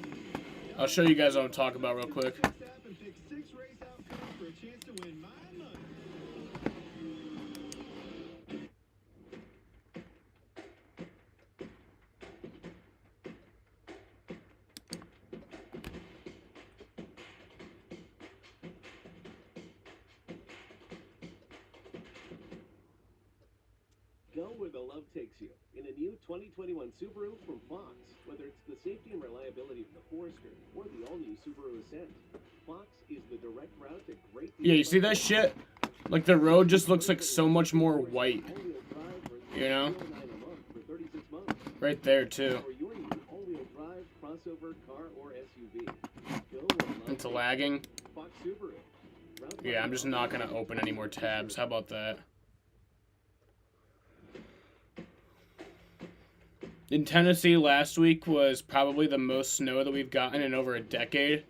I'll show you guys what I'm talking about real quick. Go where the love takes you in a new 2021 Subaru from Fox. Whether it's the safety and reliability of the Forester or the all-new Subaru Ascent, Fox is the direct route to great... Yeah, you see that shit? Like, the road just looks like so much more white. You know? Right there, too. It's lagging. Yeah, I'm just not going to open any more tabs. How about that? In Tennessee last week was probably the most snow that we've gotten in over a decade.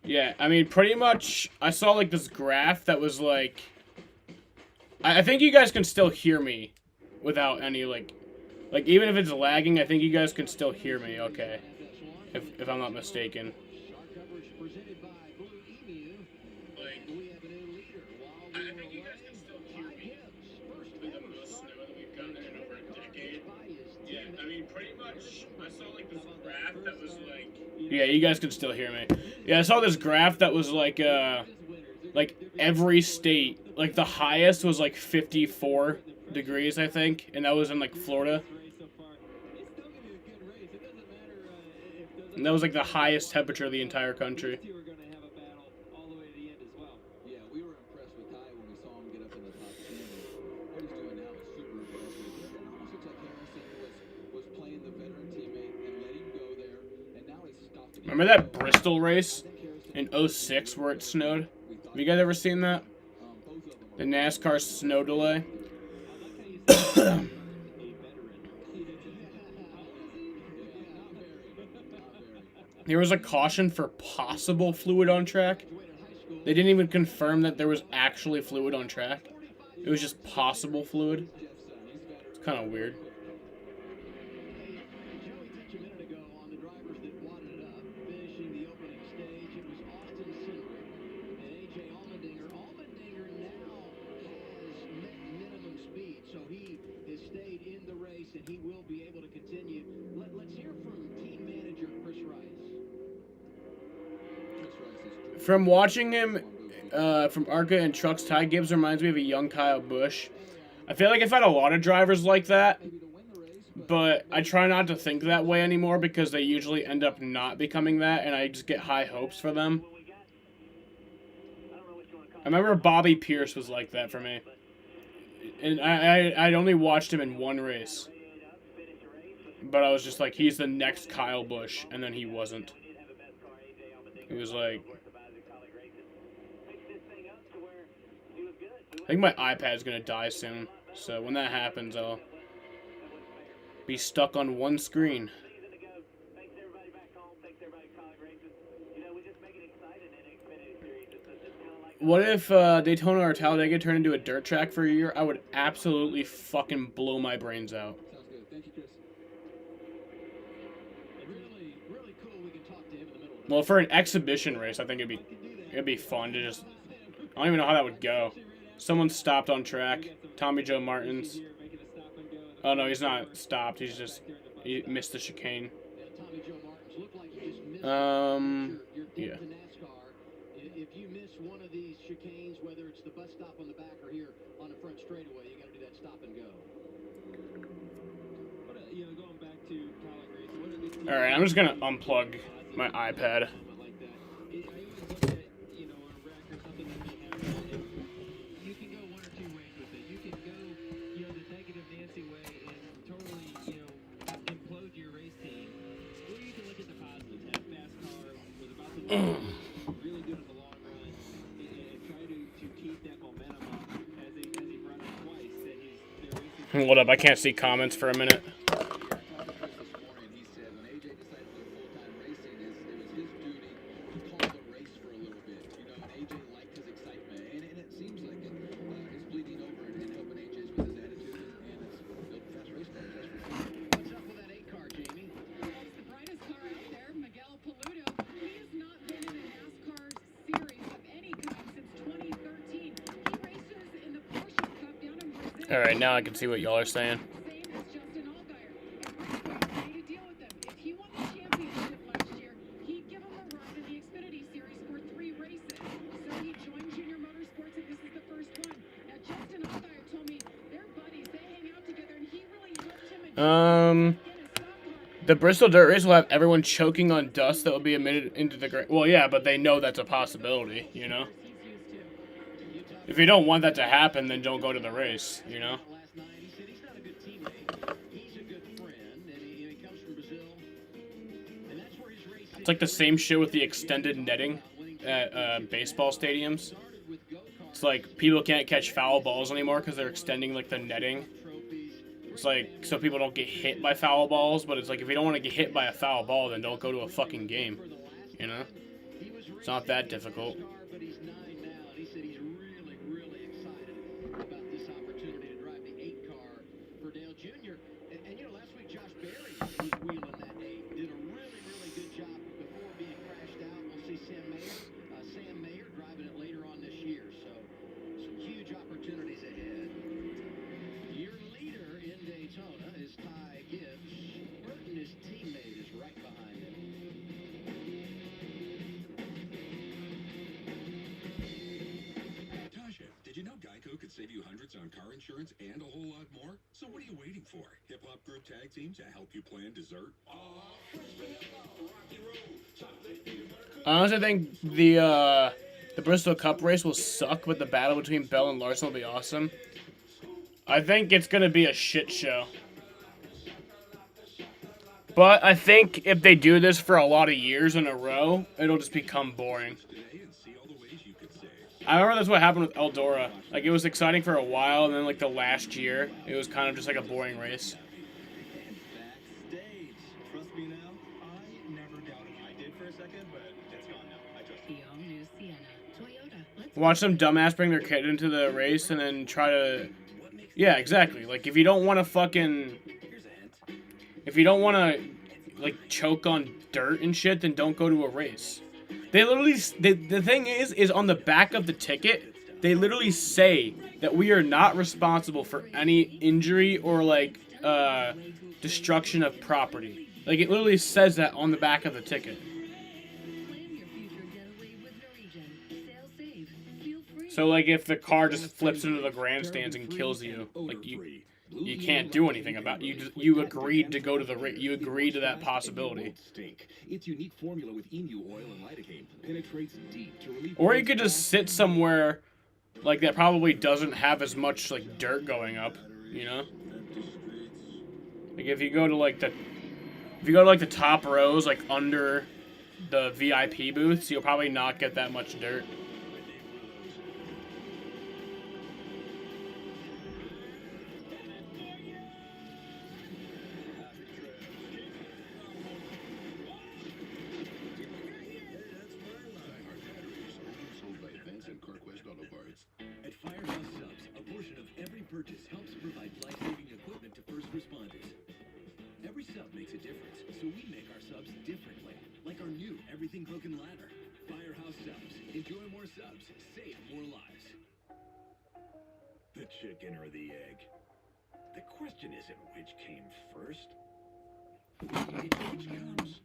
Yeah, I mean, pretty much, I saw, like, this graph that was, like... I think you guys can still hear me without any, like, even if it's lagging, I think you guys can still hear me, okay. If I'm not mistaken. Yeah, you guys can still hear me. Yeah, I saw this graph that was like every state, like the highest was like 54 degrees, I think, and that was in like Florida. And that was like the highest temperature of the entire country. Remember that Bristol race in 06 where it snowed? Have you guys ever seen that? The NASCAR snow delay. There was a caution for possible fluid on track. They didn't even confirm that there was actually fluid on track. It was just possible fluid. It's kind of weird. And he will be able to continue. Let's hear from team manager Chris Rice. From watching him from ARCA and trucks, Ty Gibbs reminds me of a young Kyle Busch. I feel like I've had a lot of drivers like that, but I try not to think that way anymore because they usually end up not becoming that, and I just get high hopes for them. I remember Bobby Pierce was like that for me. And I'd only watched him in one race. But I was just like, he's the next Kyle Busch, and then he wasn't. It was like... I think my iPad's gonna die soon, so when that happens, I'll be stuck on one screen. What if Daytona or Talladega turned into a dirt track for a year? I would absolutely fucking blow my brains out. Sounds good. Thank you, Chris. Really cool. We can talk to him in the middle. Well, for an exhibition race, I think it'd be fun to just... I don't even know how that would go. Someone stopped on track. Tommy Joe Martins. Oh no, he's not stopped. He missed the chicane. Yeah. If you miss one of these chicanes, whether it's the bus stop on the back or here on the front straightaway, you got to do that stop and go. Going back to Kyle Grace, All right, I'm just gonna unplug my iPad. You can go one or two ways with it. You can go, the negative Nancy way and totally, implode your race team. Or you can look at the positives. Have a fast car, was about to win, really good in the long run, and try to keep that momentum up as he brought up twice that they're racing. Hold up, I can't see comments for a minute. All right, now I can see what y'all are saying. The Bristol Dirt Race will have everyone choking on dust that will be emitted into the ground. Well, yeah, but they know that's a possibility, you know? If you don't want that to happen, then don't go to the race, you know? It's like the same shit with the extended netting at baseball stadiums. It's like people can't catch foul balls anymore because they're extending like the netting. It's like so people don't get hit by foul balls, but it's like if you don't want to get hit by a foul ball, then don't go to a fucking game. You know? It's not that difficult. Could save you hundreds on car insurance and a whole lot more. So what are you waiting for? Hip Hop Group Tag Team to help you plan dessert? I honestly think the Bristol Cup race will suck, but the battle between Bell and Larson will be awesome. I think it's gonna be a shit show. But I think if they do this for a lot of years in a row, it'll just become boring. I remember that's what happened with Eldora. Like, it was exciting for a while, and then, like, the last year, it was kind of just like a boring race. Backstage. Trust me now? I never doubted you. I did for a second, but it's gone now. I trust you. The all-new Sienna. Toyota. Let's Watch some dumbass bring their kid into the race and then try to... Yeah, exactly. Like, if you don't want to fucking... If you don't want to, like, choke on dirt and shit, then don't go to a race. They literally... The thing is on the back of the ticket, they literally say that we are not responsible for any injury or, like, destruction of property. Like, it literally says that on the back of the ticket. So, like, if the car just flips into the grandstands and kills you, like, you can't do anything about it. You agreed to go to the race. You agreed to that possibility. Its unique formula with emu oil and lidocaine penetrates deep to relieve. Or you could just sit somewhere, like, that probably doesn't have as much, like, dirt going up, you know? Like, if you go to, like, the top rows, like, under the VIP booths, you'll probably not get that much dirt. At Firehouse Subs, a portion of every purchase helps provide life-saving equipment to first responders. Every sub makes a difference, so we make our subs differently. Like our new Everything Cooking Ladder. Firehouse Subs. Enjoy more subs. Save more lives. The chicken or the egg? The question isn't which came first. It's which comes.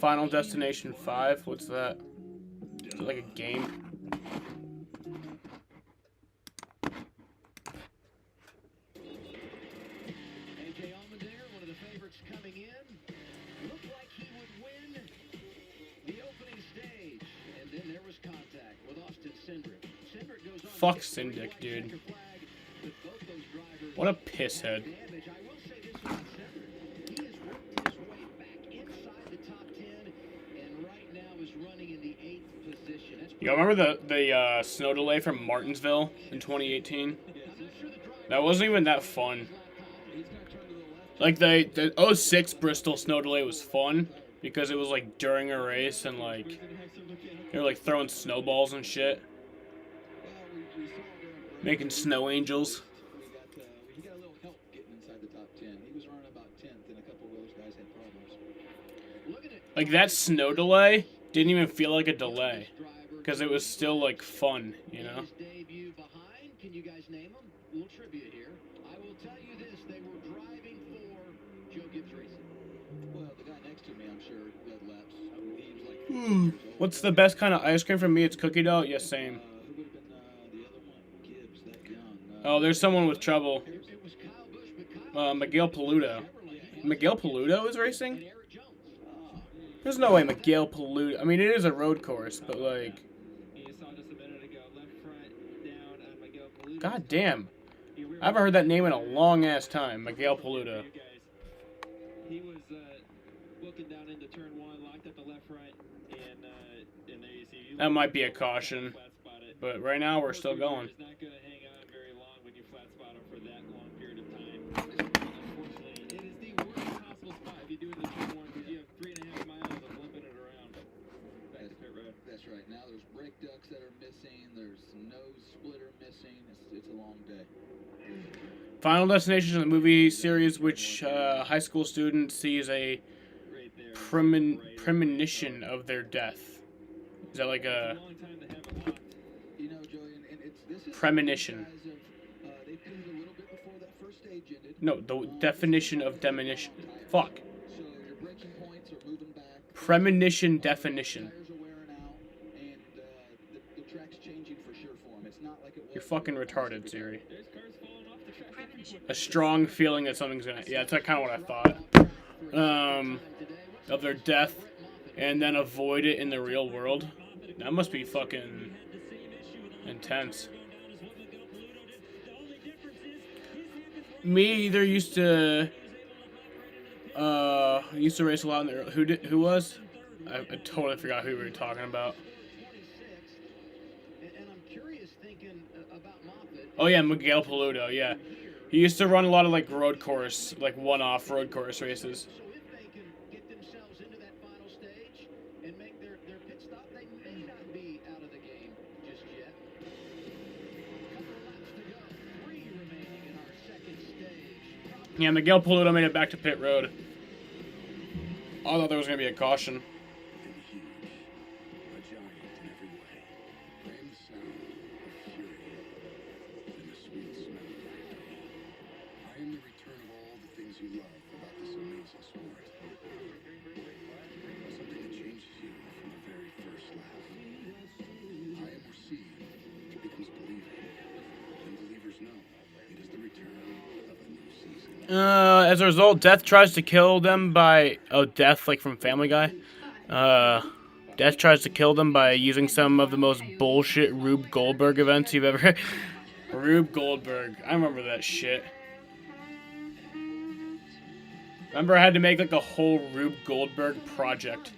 Final Destination 5? What's that? Is it like a game? AJ Allmendinger, one of the favorites coming in, looked like he would win the opening stage, and then there was contact with Austin Cindric. Cindric goes on. Fuck Syndic, dude. What a pisshead. I will say this about Cindric. He has worked his way back inside the top 10, and right now is running in the 8th position. You remember the snow delay from Martinsville in 2018? That wasn't even that fun. Like, the 06 Bristol snow delay was fun because it was, like, during a race and, like, they were, like, throwing snowballs and shit. Making snow angels. He got a little help getting inside the top 10. He was running about 10th, and a couple of those guys had problems. Like, that snow delay didn't even feel like a delay because it was still, like, fun, you know? His debut behind, can you guys name him? A little trivia here. I will tell you this, they were driving for Joe Gibbs Racing. Well, the guy next to me, I'm sure, led laps. He was like... What's the best kind of ice cream for me? It's cookie dough? Yes, same. Who would have been the other one? Gibbs, that young. Oh, there's someone with trouble. Miguel Paludo. Miguel Paludo is racing? There's no way Miguel Paludo... I mean, it is a road course, but, like... God damn. I haven't heard that name in a long-ass time. Miguel Paludo. He was looking down into turn 1, locked at the left, right, and there you see... That might be a caution. But right now, we're still going. It's not going to hang on very long when you flat spot him for that long period of time. Unfortunately, it is the worst possible spot if you do it in the turn 1 because you have 3.5 miles of limping it around. Back to pit road. That's right. Now there's brake ducts that are missing. There's nose splitter missing. It's a long day. Final Destination is a movie series which high school student sees a premonition of their death. Is that like a... You know, Joey, and this is... Premonition. They pitted a little bit before that first stage ended. No, the definition of demonition. Fuck. So your braking points are moving back. Premonition definition. Tires are wearing out, and the track's changing for sure for them. It's not like it was... You're fucking retarded, Siri. A strong feeling that something's gonna... Yeah, that's kind of what I thought. Of their death, and then avoid it in the real world. That must be fucking intense. Me either used to race a lot in the... Who was? I totally forgot who we were talking about. Oh yeah, Miguel Paludo, yeah. He used to run a lot of like road course, like one-off road course races. So if they can get themselves into that final stage and make their pit stop, they may not be out of the game just yet. Couple of laps to go. 3 remaining in our second stage. Yeah, Miguel Paludo made it back to pit road. I thought there was gonna be a caution. A giant in every way. I am the sound of fury and the sweet smell of victory. I am the return of all the things you love about this amazing sport. Something that changes you from the very first lap. I am where seeing becomes believing, and believers know it is the return of a new season. As a result, Death tries to kill them by... Oh, Death, like from Family Guy? Death tries to kill them by using some of the most bullshit Rube Goldberg events you've ever... Rube Goldberg. I remember that shit. Remember I had to make like a whole Rube Goldberg project.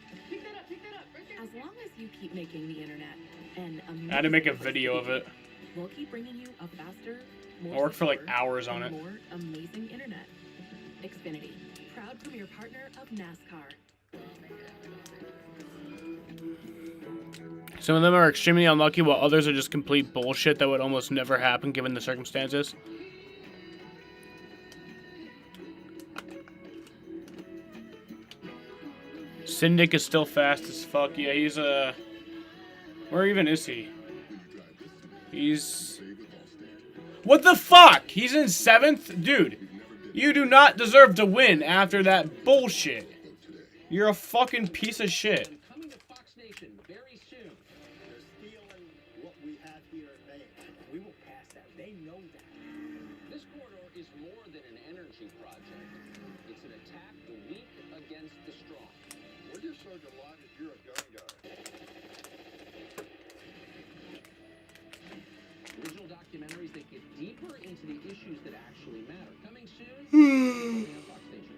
As long as you keep making the internet and I had to make a video of it. we'll keep bringing you a faster, I worked for like secure, hours on and it. more amazing internet. Xfinity, proud premier partner of NASCAR. Some of them are extremely unlucky, while others are just complete bullshit that would almost never happen given the circumstances. Syndic is still fast as fuck. Yeah, he's where even is he? He's... What the fuck? He's in 7th? Dude, you do not deserve to win after that bullshit. You're a fucking piece of shit. Coming to Fox Nation very soon. They're stealing what we have here at Bay. We will pass that. They know that. This corridor is more than an energy project. It's an attack the weak against the strong. We're just so delighted you're a gun guy. Original documentaries that get deeper into the issues that actually matter. Coming soon. Only on Fox Nation.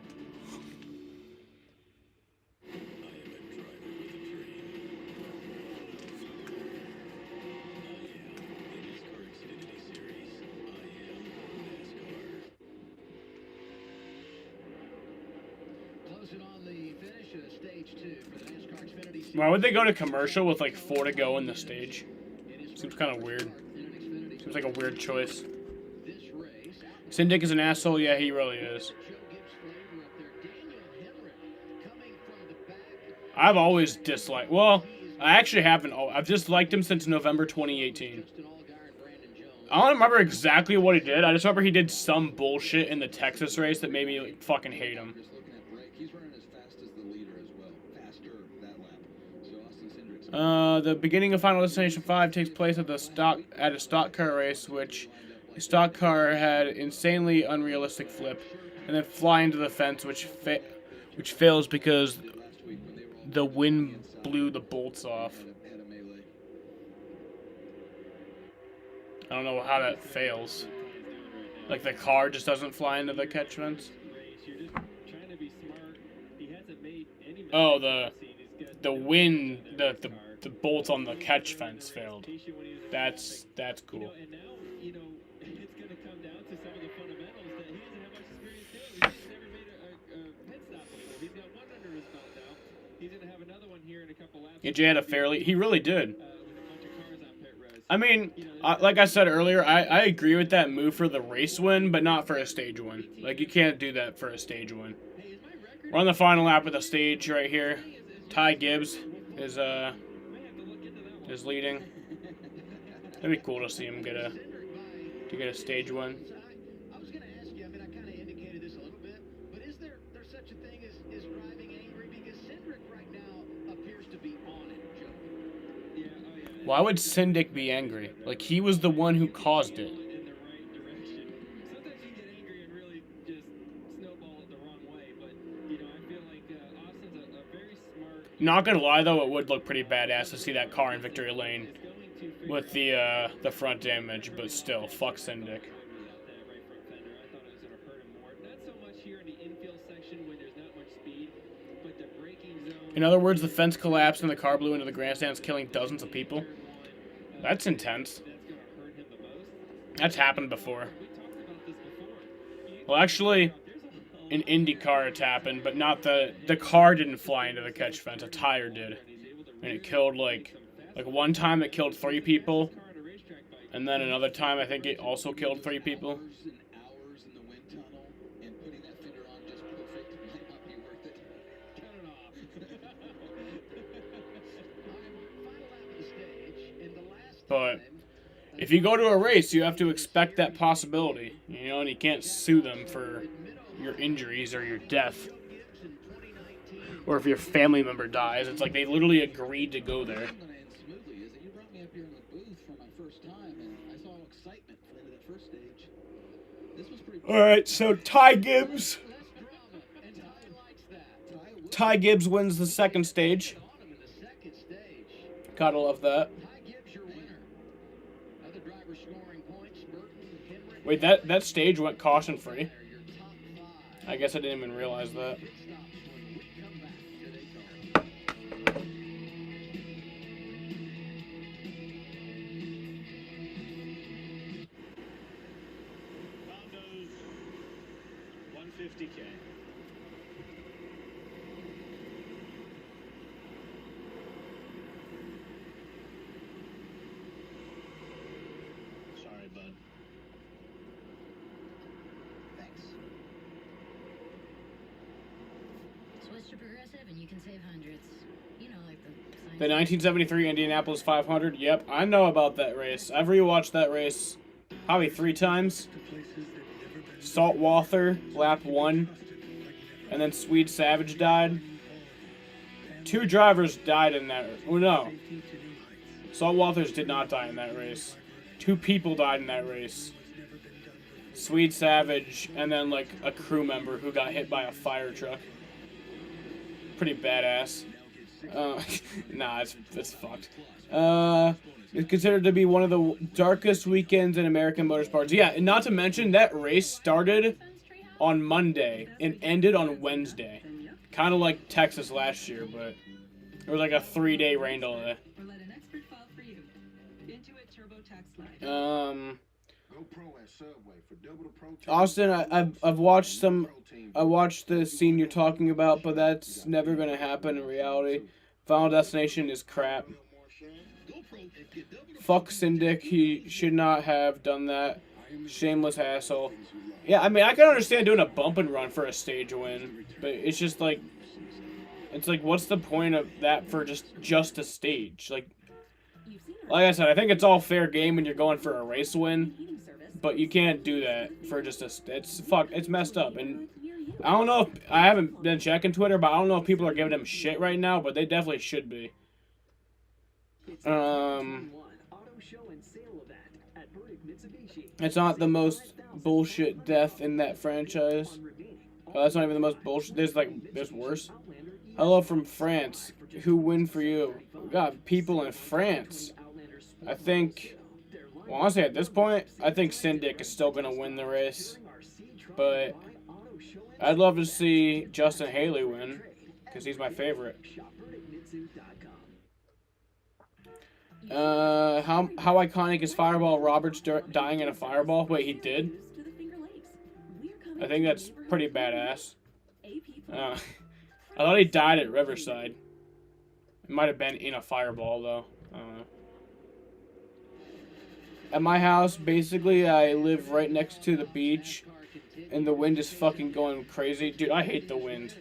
Closing on the finish of stage 2 for the NASCAR Xfinity Series. Why would they go to commercial with like 4 to go in the stage? Seems kind of weird. Seems like a weird choice. Syndic is an asshole. Yeah, he really is. I've always disliked... Well, I actually haven't. I've disliked him since November 2018. I don't remember exactly what he did. I just remember he did some bullshit in the Texas race that made me like, fucking hate him. He's running as fast as the leader as well. Faster that lap. So Austin Cindric's The beginning of Final Destination 5 takes place at a stock car race, which the stock car had insanely unrealistic flip, and then fly into the fence, which fails because the wind blew the bolts off. I don't know how that fails. Like the car just doesn't fly into the catch fence. Oh, the wind, the bolts on the catch fence failed. That's cool. And now, it's going to come down to some of the fundamentals that he doesn't have much experience doing. He's never made a pit stop before. He's got one under his belt now. He's going to have another one here in a couple laps. Yeah, Jay had a fairly... He really did. I mean, like I said earlier, I agree with that move for the race win, but not for a stage win. Like, you can't do that for a stage win. We're on the final lap of the stage right here. Ty Gibbs is leading. It'd be cool to see him get a stage win. I was going to ask you, I mean, I kind of indicated this a little bit, but is there such a thing as driving angry? Because Cindric right now appears to be on it, Joe. Why would Syndic be angry? Like, he was the one who caused it. Not gonna lie though, it would look pretty badass to see that car in victory lane with the front damage, but still, fuck Syndic. In other words, the fence collapsed and the car blew into the grandstands, killing dozens of people. That's intense. That's happened before. Well, actually, in IndyCar it's happened, but not the car didn't fly into the catch fence. A tire did, and it killed like one time it killed 3 people, and then another time I think it also killed 3 people. But if you go to a race, you have to expect that possibility, you know, and you can't sue them for your injuries or your death. Or if your family member dies. It's like they literally agreed to go there. Alright, so Ty Gibbs. Ty Gibbs wins the second stage. Gotta love that. Wait, that stage went caution free. I guess I didn't even realize that. Honda's 150K. Sorry, bud. Switch to Progressive and you can save hundreds. You know, like The 1973 Indianapolis 500. Yep, I know about that race. I've rewatched that race probably 3 times. Saltwater, lap 1. And then Swede Savage died. 2 drivers died in that. Oh, no. Saltwaters did not die in that race. 2 people died in that race. Swede Savage, and then, like, a crew member who got hit by a fire truck. Pretty badass. Nah, it's fucked. It's considered to be one of the darkest weekends in American motorsports. Yeah, and not to mention, that race started on Monday and ended on Wednesday. Kind of like Texas last year, but it was like a 3-day rain delay. Austin, I've watched some. I watched the scene you're talking about, but that's never gonna happen in reality. Final Destination is crap. Fuck Syndic, he should not have done that. Shameless asshole. Yeah, I mean, I can understand doing a bump and run for a stage win, but it's just like, it's like, what's the point of that for just a stage? Like I said, I think it's all fair game when you're going for a race win, but you can't do that for just a. It's messed up, and I don't know if I haven't been checking Twitter, but I don't know if people are giving him shit right now, but they definitely should be. It's not the most bullshit death in that franchise. Oh, that's not even the most bullshit. There's worse. Hello from France. Who win for you? We got people in France. I think, well, honestly, at this point, I think Syndic is still gonna win the race, but I'd love to see Justin Haley win because he's my favorite. How iconic is Fireball Roberts dying in a fireball? Wait, he did? I think that's pretty badass. I thought he died at Riverside. It might have been in a fireball, though. I don't know. At my house, basically, I live right next to the beach, and the wind is fucking going crazy. Dude, I hate the wind.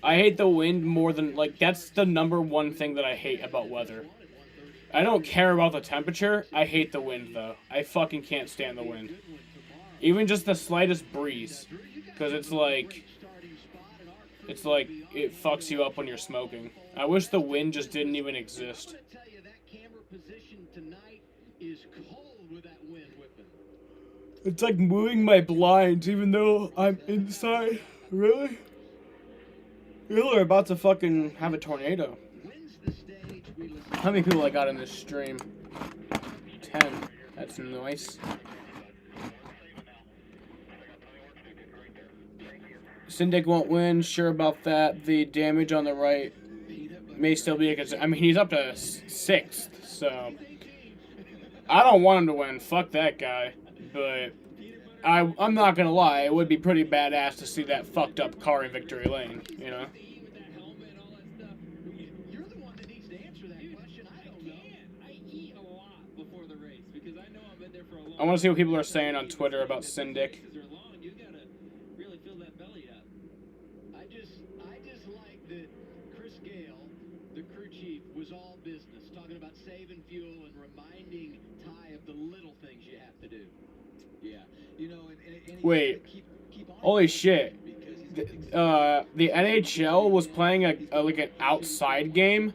I hate the wind more than, like, that's the #1 thing that I hate about weather. I don't care about the temperature. I hate the wind, though. I fucking can't stand the wind. Even just the slightest breeze. Because it's like, it fucks you up when you're smoking. I wish the wind just didn't even exist. It's like moving my blinds even though I'm inside. Really? We're about to fucking have a tornado. How many people I got in this stream? 10. That's nice. Syndic won't win. Sure about that. The damage on the right may still be a concern. I mean, he's up to 6th, so I don't want him to win. Fuck that guy. But I'm not gonna lie, it would be pretty badass to see that fucked up car in victory lane, you know? You're the one that needs to answer that question. I don't know. I eat a lot before the race because I know I'm in there for a long I want to see what people are saying on Twitter about Syndic. races are long. You gotta really fill that belly up. I just like that Chris Gale, the crew chief, was all business, talking about saving fuel and reminding Ty of the little things you have to do. Yeah, you know, and Wait. Holy shit. The NHL was playing like an outside game,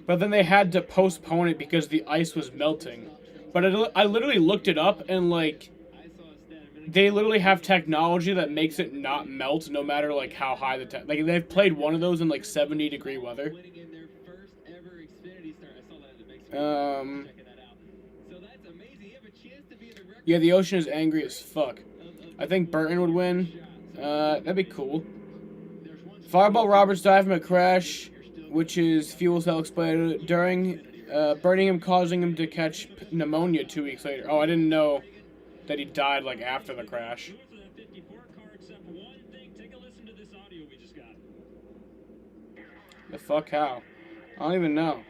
but then they had to postpone it because the ice was melting. But I literally looked it up, and like they literally have technology that makes it not melt no matter like how high the like they've played one of those in like 70-degree weather. Yeah, the ocean is angry as fuck. I think Burton would win. That'd be cool. Fireball Roberts died from a crash, which is fuel cell exploded during burning him, causing him to catch pneumonia 2 weeks later. Oh, I didn't know that he died like after the crash. The fuck how? I don't even know.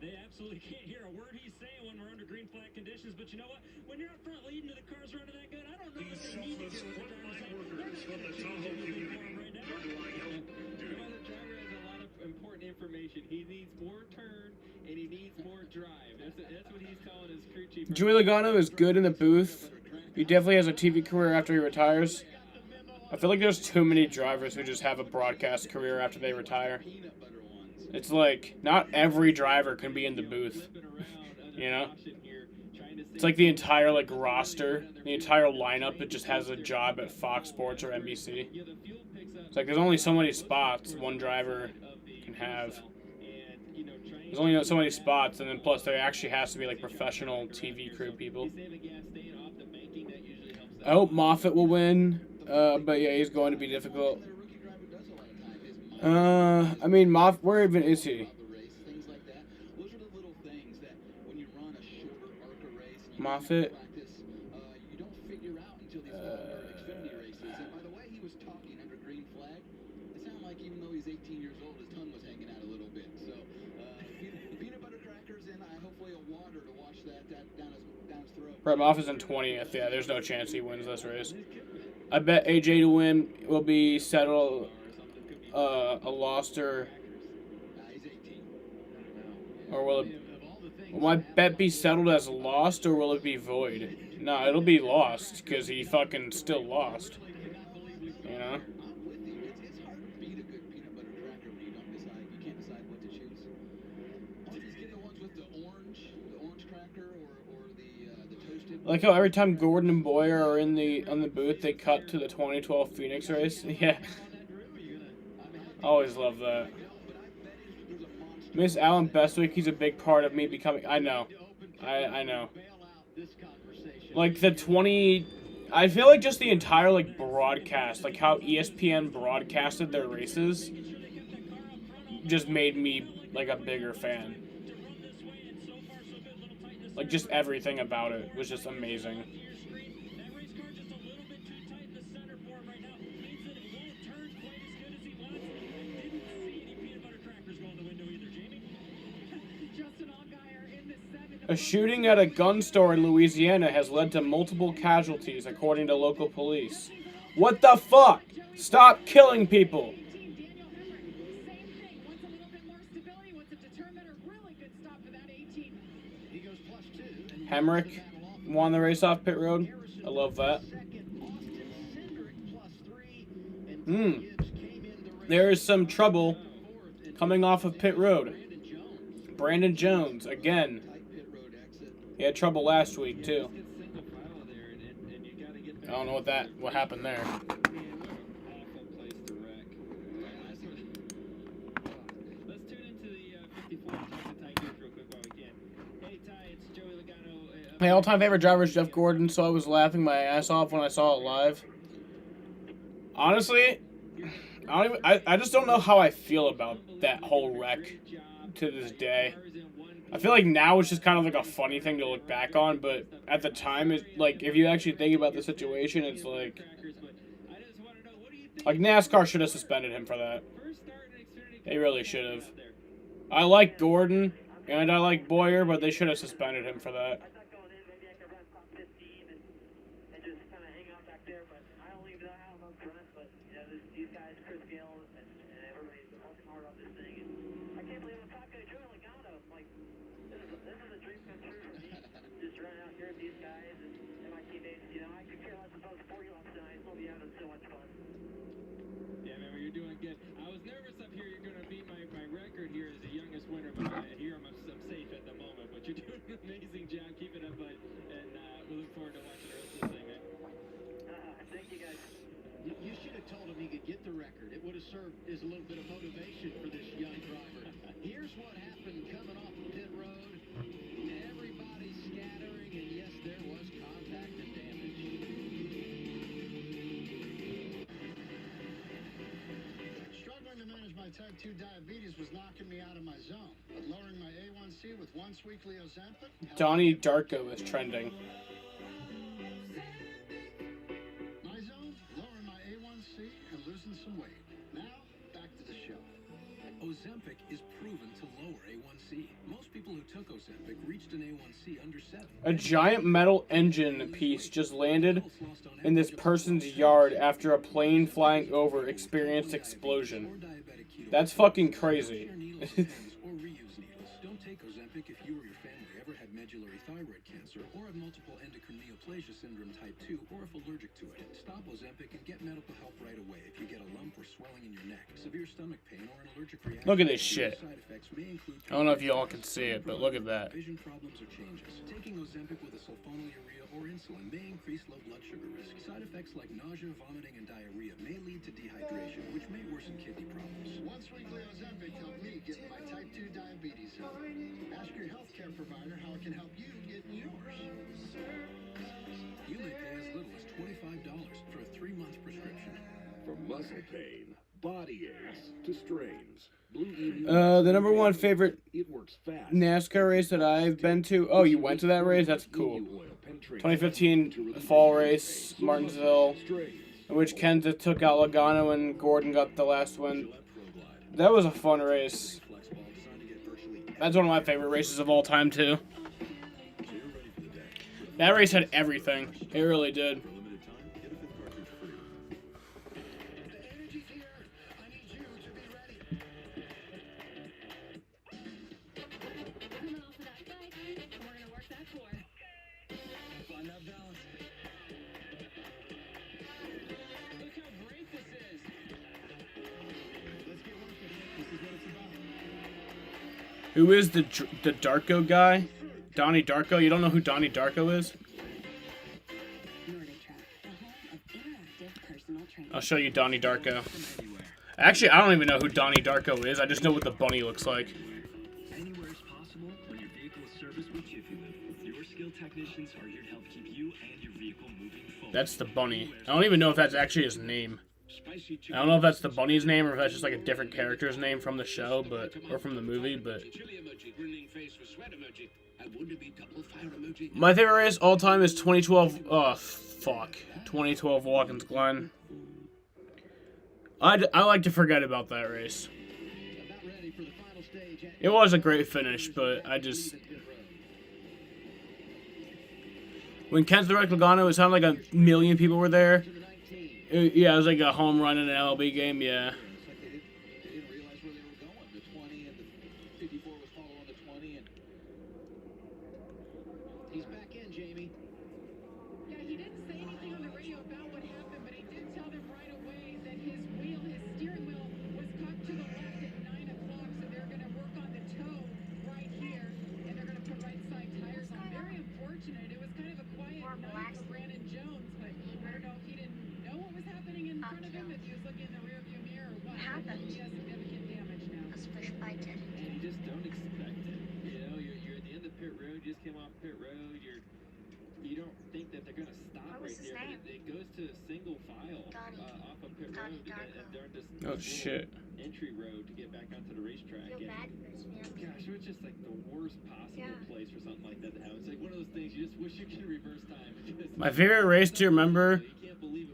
They absolutely can't hear a word he's saying when we're under green flag conditions, but you know what? When you're up front leading to the cars running that good, I don't know what they need to do with the driver's side. They're not going to change anything for him right now. The driver has a lot of important information. He needs more turn, and he needs more drive. That's what he's telling his crew chief. Joey Logano is good in the booth. He definitely has a TV career after he retires. I feel like there's too many drivers who just have a broadcast career after they retire. It's like, not every driver can be in the booth, you know? It's like the entire, like, roster, the entire lineup that just has a job at Fox Sports or NBC. It's like, there's only so many spots one driver can have. There's only so many spots, and then plus there actually has to be, like, professional TV crew people. I hope Moffitt will win, but yeah, he's going to be difficult. I mean, where even is he? Moffitt? You don't figure out until these longer Xfinity races. And by the way, he was talking under green flag. It sounded like even though he's 18 years old, his tongue was hanging out a little bit. So, peanut butter crackers and hopefully a water to wash that down his throat. Brett Moffitt's in 20th. Yeah, there's no chance he wins this race. I bet AJ to win will be settled. A lost or will my bet be settled as lost, or will it be void? No, it'll be lost because he fucking still lost. You know. It's hard to beat a good peanut butter cracker when you can't decide what to choose. Always get the ones with the orange cracker or the toasted. Like how every time Gordon and Boyer are on the booth, they cut to the 2012 Phoenix race. Yeah. Always love that. Miss Alan Bestwick, he's a big part of me becoming... I know. I know. Like, I feel like just the entire, like, broadcast, like how ESPN broadcasted their races, just made me, like, a bigger fan. Like, just everything about it was just amazing. A shooting at a gun store in Louisiana has led to multiple casualties, according to local police. What the fuck? Stop killing people! Hemrick won the race off pit road. I love that. There is some trouble coming off of pit road. Brandon Jones, again. He had trouble last week, too. I don't know what happened there. Let's tune into the 54 and talk to Ty Gibbs real quick while we can. Hey, Ty, it's Joey Logano. My all-time favorite driver is Jeff Gordon, so I was laughing my ass off when I saw it live. Honestly, I just don't know how I feel about that whole wreck to this day. I feel like now it's just kind of like a funny thing to look back on, but at the time, it's like if you actually think about the situation, it's like NASCAR should have suspended him for that. They really should have. I like Gordon and I like Boyer, but they should have suspended him for that. Yeah, man, well, you're doing good. I was nervous up here. You're going to beat my record here as the youngest winner. But here I'm safe at the moment. But you're doing an amazing job. Keep it up, bud. And we look forward to watching the rest of this thing, man. Thank you, guys. You should have told him he could get the record. It would have served as a little bit of motivation for this young driver. Here's what happened coming off the pit road. Everybody scattering, and yes, there was contact and damage. Struggling to manage my type 2 diabetes was knocking me out of my zone. But lowering my A1C with once weekly Ozempic... Donnie Darko is trending. My zone, lowering my A1C and losing some weight. Now, back to the show. Ozempic is proven to lower A1C. Most people who took Ozempic reached an A1C under 7. A giant metal engine piece just landed in this person's yard after a plane flying over experienced explosion. That's fucking crazy. Or reuse needles. Don't take Ozempic if you or your family ever had medullary thyroid cancer or have multiple endocrine neoplasia syndrome type 2 or if allergic to it. Stop Ozempic and get medical help right away if you get a lump or swelling in your neck, severe stomach pain, or an allergic reaction. Look at this shit. Side effects may include I don't know if you all can see it, but look at that. vision problems or changes. Taking Ozempic with a sulfonylurea or insulin may increase low blood sugar risk. Side effects like nausea, vomiting, and diarrhea may lead to dehydration, which may worsen kidney problems. Once weekly Ozempic helped me get in my type 2 diabetes zone. Ask your healthcare provider how it can help you get in yours. You may pay as little as $25 for a 3-month prescription. From muscle pain, body aches, to strains, Blue Emu... The number one favorite It works fast. NASCAR race that I've been to. Oh, you went to that race? That's cool. 2015 fall race, Martinsville, in which Kenseth took out Logano and Gordon got the last win. That was a fun race. That's one of my favorite races of all time, too. That race had everything. It really did. Who is the Darko guy? Donnie Darko? You don't know who Donnie Darko is? I'll show you Donnie Darko. Actually, I don't even know who Donnie Darko is. I just know what the bunny looks like. Anywhere is possible when your vehicle is serviced with Jiffy Lube. Your skilled technicians are here to help keep you and your vehicle moving forward. That's the bunny. I don't even know if that's actually his name. I don't know if that's the bunny's name or if that's just like a different character's name from the show, or from the movie, but... My favorite race all time is 2012... Oh, fuck. 2012 Watkins Glen. I like to forget about that race. It was a great finish, but I just... When Kenseth wrecked Logano, it sounded like a million people were there. Yeah, it was like a home run in an MLB game, yeah. He's back in, Jamie. Yeah, he didn't say anything on the radio about what happened, but he did tell them right away that his steering wheel, was cocked to the left at 9 o'clock, so they're going to work on the toe right here, and they're going to put right side tires on. Very unfortunate. It was kind of a quiet night for Brandon Jones, but I don't know if he didn't know what was happening in front of him, if he was looking in the rearview mirror or what. He has significant damage now. And you just don't expect it. You know, you're at the end of pit road, you just came off pit road, you don't think that they're gonna stop right there, but it goes to a single file off of pit road, and they're just Oh shit. entry road to get back onto the racetrack. And gosh, it was just like the worst possible place for something like that to happen. It's like one of those things you just wish you could reverse time. My favorite race to remember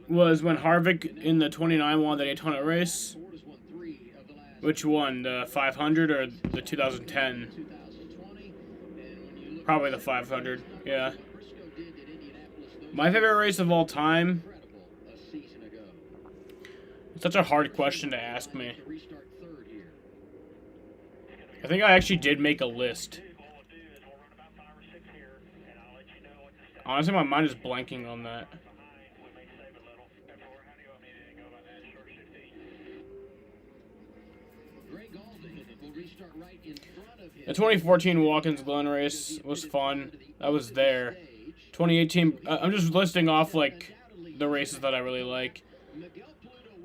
was when Harvick in the 29 won the Daytona race. Which one, the 500 or the 2010? Probably the 500, yeah. My favorite race of all time? It's such a hard question to ask me. I think I actually did make a list. Honestly, my mind is blanking on that. The 2014 Watkins Glen race was fun. I was there. 2018, I'm just listing off like the races that I really like.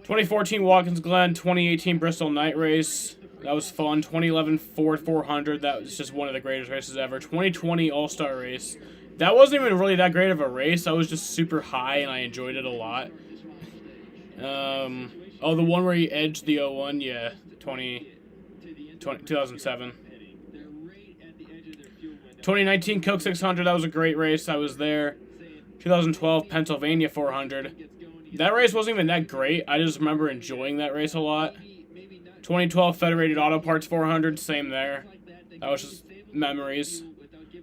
2014 Watkins Glen, 2018 Bristol Night race. That was fun. 2011 Ford 400. That was just one of the greatest races ever. 2020 All-Star race. That wasn't even really that great of a race. I was just super high and I enjoyed it a lot. Oh, the one where he edged the 01, yeah. 2007. 2019 Coke 600, that was a great race. I was there. 2012 Pennsylvania 400. That race wasn't even that great. I just remember enjoying that race a lot. 2012 Federated Auto Parts 400, same there. That was just memories.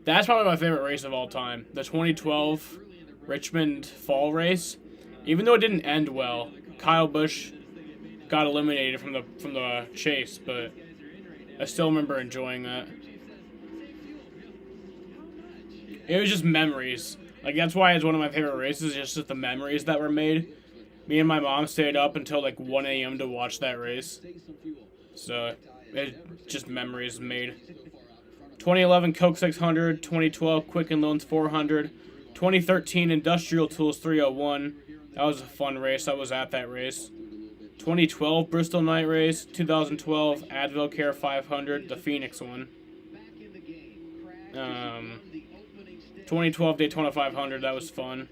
That's probably my favorite race of all time. The 2012 Richmond Fall race. Even though it didn't end well, Kyle Busch got eliminated from the chase, but I still remember enjoying that. It was just memories. Like, that's why it's one of my favorite races, just the memories that were made. Me and my mom stayed up until like 1 a.m. to watch that race. So, it just memories made. 2011 Coke 600, 2012 Quicken Loans 400, 2013 Industrial Tools 301. That was a fun race. I was at that race. 2012 Bristol Night race, 2012 Advil Care 500, the Phoenix one. 2012 Daytona 500, that was fun.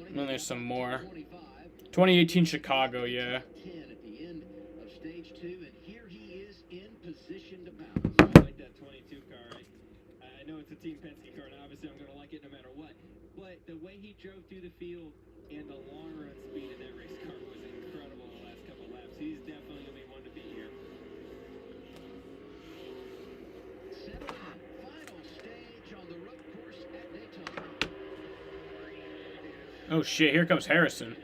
And then there's some more. 2018 Chicago, yeah. I like that 22 car. I know it's a Team Penske car, and obviously I'm going to like it no matter what. But the way he drove through the field and the long run speed in that race car was incredible the last couple laps. He's definitely going to be one to beat here. Oh shit, here comes Harrison.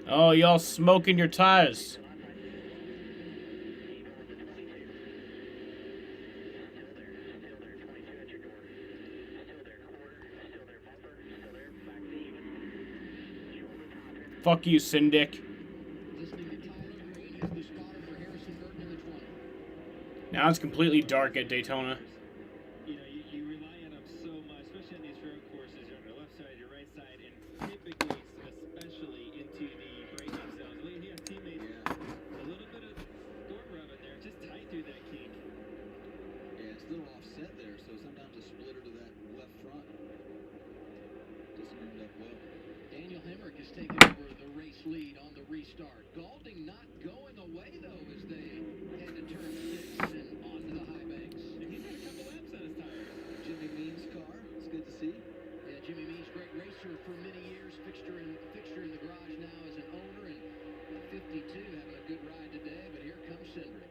Oh, y'all smoking your tires. Fuck you, Syndic. Now it's completely dark at Daytona. You know, you rely on them so much, especially on these road courses. You're on your left side, your right side, and typically, especially into the braking zones. Look, he has teammates. A little bit of door rubbing there, just tight through that kink. Yeah, it's a little offset there, so sometimes a splitter to that left front doesn't end up well. Daniel Hemrick has taken over the race lead on the restart. Golding not going away, though, as they head to turn 6 and onto the high banks. And he's had a couple laps on his tires. Jimmy Means' car, it's good to see. Yeah, Jimmy Means, great racer for many years. Fixture in the garage now as an owner, and 52 having a good ride today, but here comes Cindric.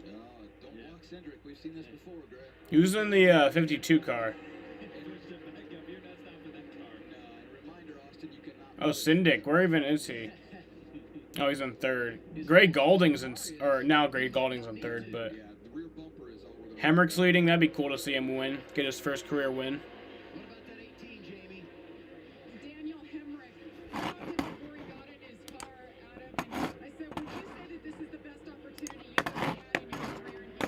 Don't block Cindric. We've seen this before, Greg. He was in the 52 car. Oh, Syndic, where even is he? Oh, he's in third. Greg Galding's in, or now Greg Galding's in third, but Hemrick's leading. That'd be cool to see him win, get his first career win. Daniel Hemrick talked to me before he got in his car, Adam, and I said, would you say that this is the best opportunity you've ever had in your career? And he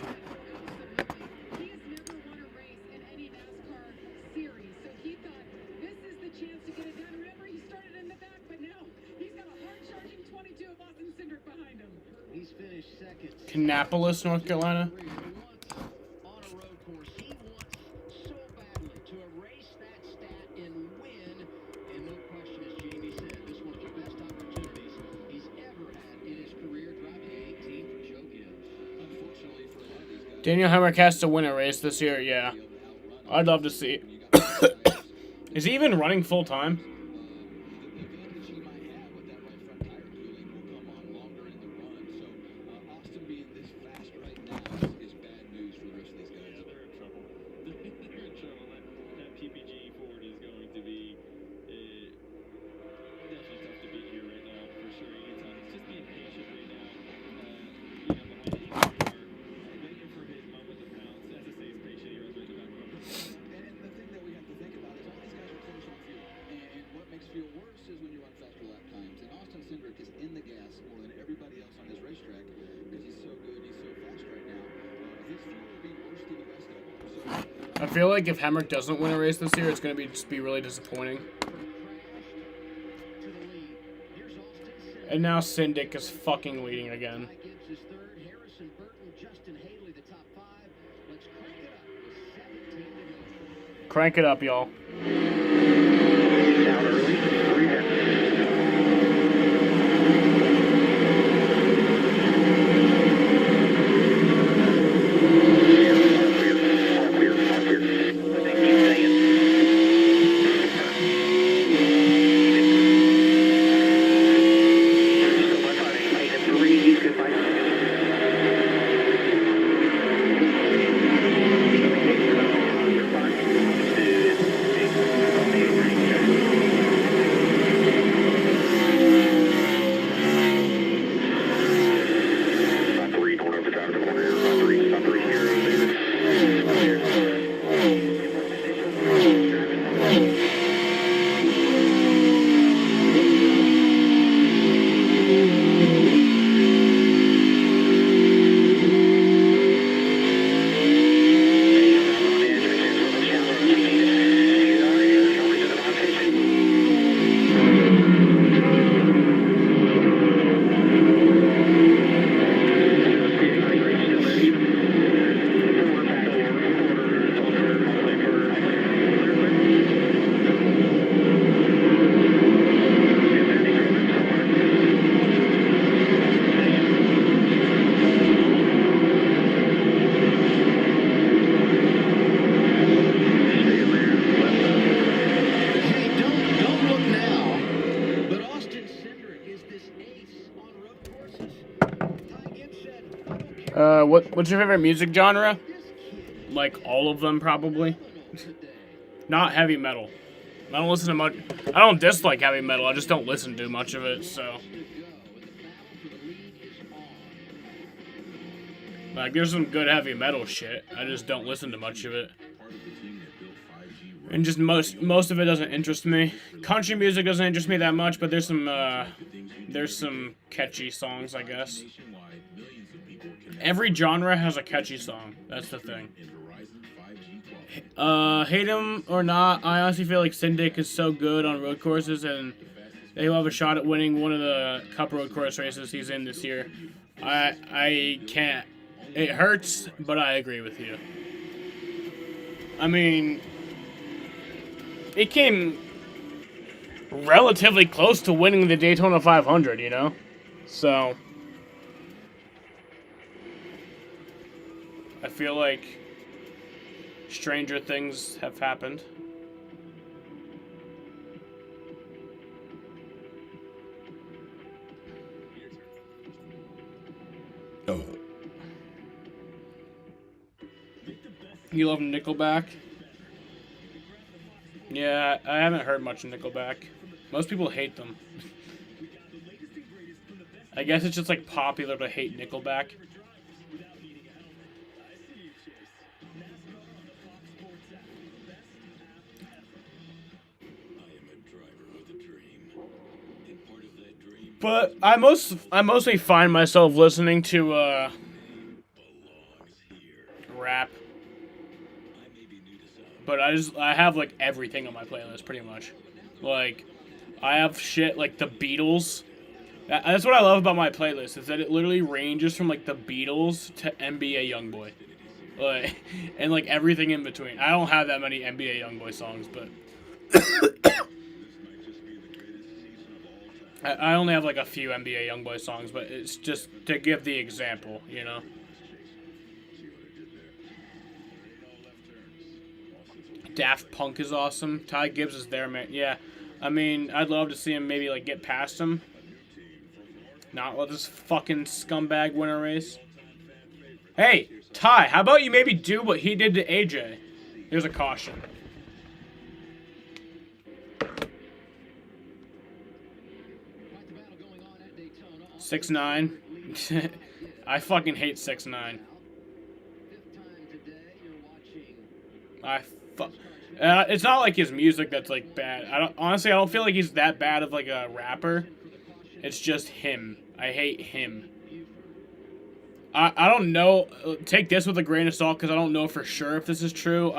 said, absolutely. He has never won a race in any NASCAR series, so he thought this is the chance to get it done. Remember, he started in the back, but now he's got a hard-charging 22 of Austin Cindric behind him. He's finished second. Kannapolis, North Carolina. Daniel Hemrick has to win a race this year. Yeah, I'd love to see. Is he even running full time? I feel like if Hemrick doesn't win a race this year, it's going to just be really disappointing. And now Syndic is fucking leading again. Crank it up, y'all. What's your favorite music genre? Like all of them, probably. Not heavy metal. I don't listen to much. I don't dislike heavy metal. I just don't listen to much of it. So, like, there's some good heavy metal shit. I just don't listen to much of it. And just most of it doesn't interest me. Country music doesn't interest me that much, but there's some catchy songs, I guess. Every genre has a catchy song. That's the thing. Hate him or not, I honestly feel like Syndic is so good on road courses, and he'll have a shot at winning one of the Cup road course races he's in this year. I can't. It hurts, but I agree with you. I mean, it came relatively close to winning the Daytona 500, you know? So, I feel like stranger things have happened. Oh. You love Nickelback? Yeah, I haven't heard much of Nickelback. Most people hate them. I guess it's just like popular to hate Nickelback. But I mostly find myself listening to rap. But I have like everything on my playlist pretty much. Like I have shit like the Beatles. That's what I love about my playlist, is that it literally ranges from like the Beatles to NBA YoungBoy. Like and like everything in between. I don't have that many NBA YoungBoy songs, but I only have like a few NBA YoungBoy songs, but it's just to give the example, you know. Daft Punk is awesome. Ty Gibbs is there, man. Yeah. I mean, I'd love to see him maybe, like, get past him. Not let this fucking scumbag win a race. Hey, Ty, how about you maybe do what he did to AJ? Here's a caution. Quite the battle going on at Daytona. 6'9". I fucking hate 6'9". It's not like his music that's like bad. I don't feel like he's that bad of like a rapper. It's just him. I hate him. I don't know. Take this with a grain of salt because I don't know for sure if this is true.